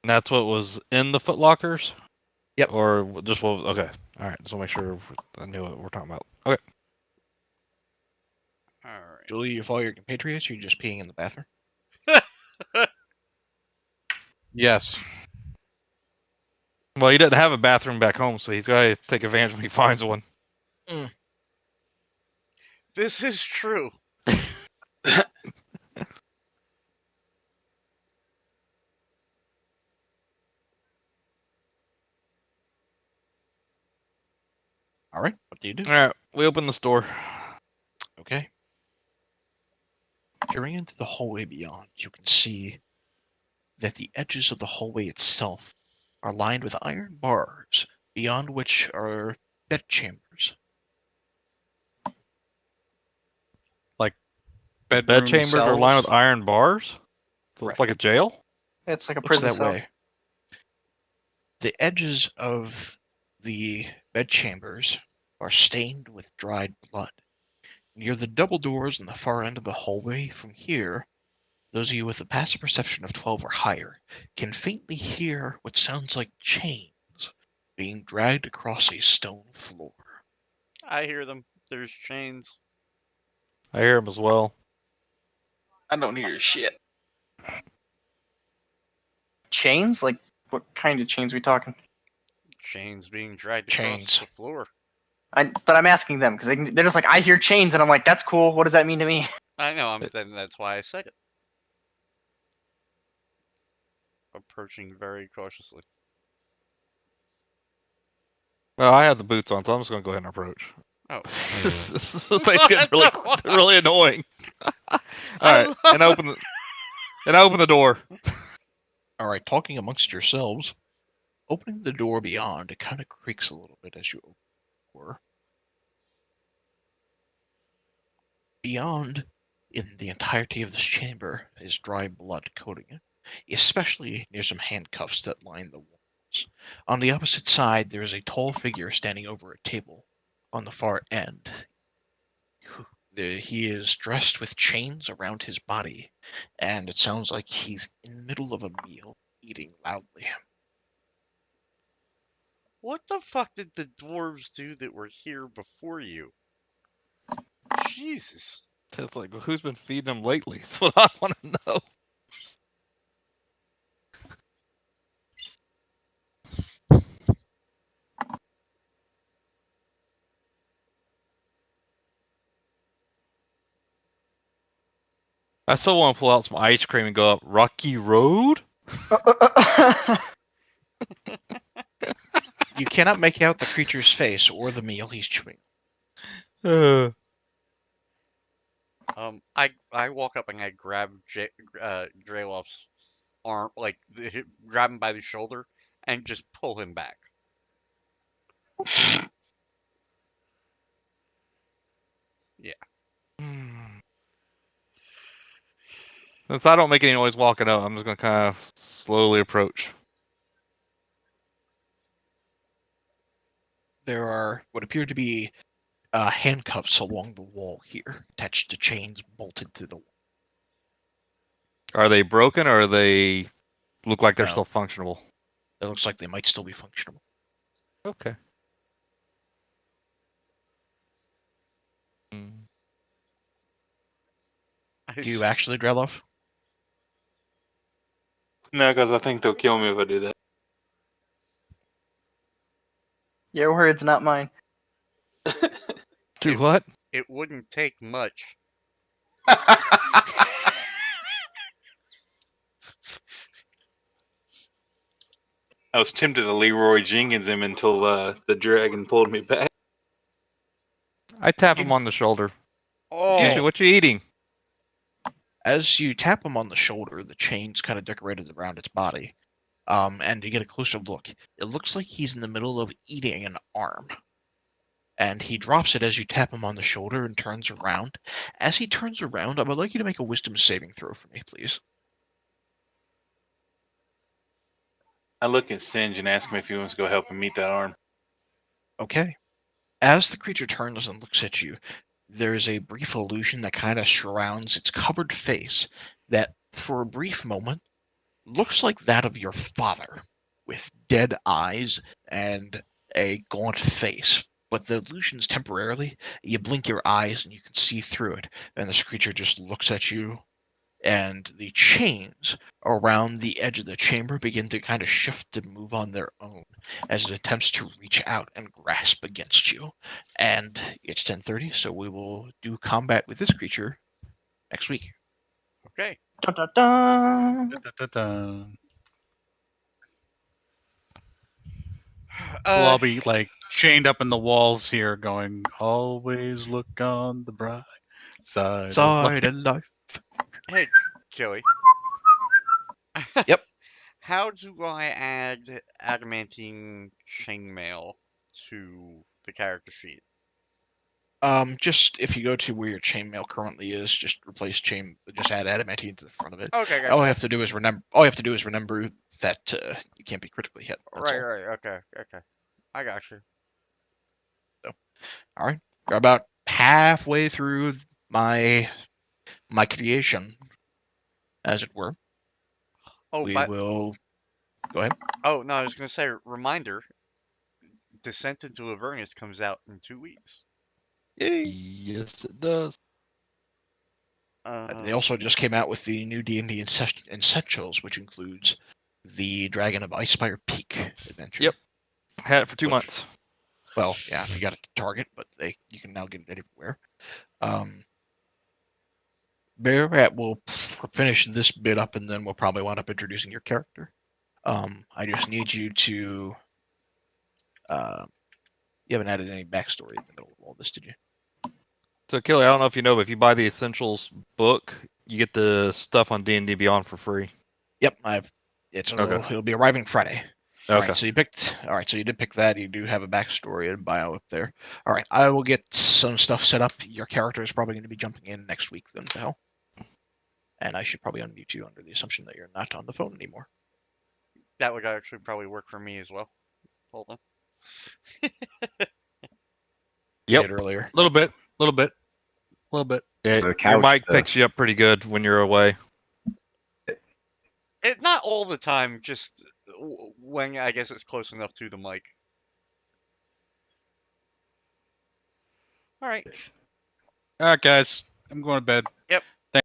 And that's what was in the foot lockers? Yep. Or just what? Okay. All right. So make sure I knew what we're talking about. Okay. All right. Julie, you follow your compatriots. You're just peeing in the bathroom. Yes. Well, he doesn't have a bathroom back home, so he's got to take advantage when he finds one. This is true. All right. What do you do? All right. We open this door. Okay. Peering into the hallway beyond, you can see that the edges of the hallway itself are lined with iron bars, beyond which are bed chambers. The Bedroom bed chambers are lined with cells? iron bars? So Correct. it's like a jail? It's like a Looks prison that cell. way. The edges of the bed chambers are stained with dried blood. Near the double doors on the far end of the hallway, from here, those of you with a passive perception of 12 or higher can faintly hear what sounds like chains being dragged across a stone floor. I hear them. There's chains. I hear him as well. I don't hear shit. Chains? Like, what kind of chains are we talking? Chains being dragged Chains. across the floor. But I'm asking them because they're just like, I hear chains, and I'm like, that's cool. What does that mean to me? I know. That's why I said it. Approaching very cautiously. Well, I have the boots on, so I'm just going to go ahead and approach. Oh. This thing's getting really annoying. All right. And I open the door. All right, talking amongst yourselves, opening the door beyond, it kind of creaks a little bit as you open the door. Beyond, in the entirety of this chamber, is dry blood coating it, especially near some handcuffs that line the walls. On the opposite side, there is a tall figure standing over a table. On the far end, he is dressed with chains around his body, and it sounds like he's in the middle of a meal, eating loudly. What the fuck did the dwarves do that were here before you? Jesus. It's like, well, who's been feeding him lately? That's what I want to know. I still want to pull out some ice cream and go up Rocky Road. You cannot make out the creature's face or the meal he's chewing. I walk up and I grab Drelof's arm, like grab him by the shoulder, and just pull him back. Yeah. Since I don't make any noise walking up, I'm just gonna kind of slowly approach. There are what appear to be handcuffs along the wall here, attached to chains bolted to the wall. Are they broken or they look like they're No. still functional? It looks like they might still be functional. Okay. Do you actually, Drelov? No, because I think they'll kill me if I do that. Your words, not mine. Do what? It wouldn't take much. I was tempted to Leroy Jenkins him until the dragon pulled me back. I tap him on the shoulder. Oh. Excuse me, what you eating? As you tap him on the shoulder, the chains kind of decorated around its body. and you get a closer look. It looks like he's in the middle of eating an arm. And he drops it as you tap him on the shoulder and turns around. As he turns around, I would like you to make a wisdom saving throw for me, please. I look at Singe and ask him if he wants to go help him meet that arm. Okay. As the creature turns and looks at you, there's a brief illusion that kind of surrounds its covered face that, for a brief moment, looks like that of your father, with dead eyes and a gaunt face. But the illusion's temporarily. You blink your eyes and you can see through it, and this creature just looks at you, and the chains around the edge of the chamber begin to kind of shift and move on their own as it attempts to reach out and grasp against you. And it's 10:30, so we will do combat with this creature next week. Okay. Dun, dun, dun. Da-da-da-da. We'll Uh, all be like chained up in the walls here, going, "Always look on the bright side of life." Side of life. hey, Killy. Yep. How do I add adamantine chainmail to the character sheet? Just if you go to where your chainmail currently is, just add adamantine to the front of it. Okay, All you gotcha. have to do is remember that you can't be critically hit. That's Right, all. right. Okay. I got you. All right. You're about halfway through my creation, as it were. Oh, We but will go ahead. oh no, I was gonna say reminder. Descent into Avernus comes out in 2 weeks. Yay. Yes, it does. They also just came out with the new D&D Essentials, which includes the Dragon of Icespire Peak adventure. Yep. Had it for 2 Which- months. Well, yeah, if you got it to Target, but you can now get it everywhere. Bear, we'll finish this bit up, and then we'll probably wind up introducing your character. I just need you to. You haven't added any backstory in the middle of all this, did you? So, Kelly, I don't know if you know, but if you buy the Essentials book, you get the stuff on D&D Beyond for free. Yep, it'll be arriving Friday. All Okay. right, so you did pick that. You do have a backstory and bio up there. All right, I will get some stuff set up. Your character is probably going to be jumping in next week, then, Bell. And I should probably unmute you under the assumption that you're not on the phone anymore. That would actually probably work for me as well. Hold on. Yep. Did earlier. Little bit. Yeah, The your couch, mic picks you up pretty good when you're away. Not all the time, just when I guess it's close enough to the mic. All right. All right, guys, I'm going to bed. Yep.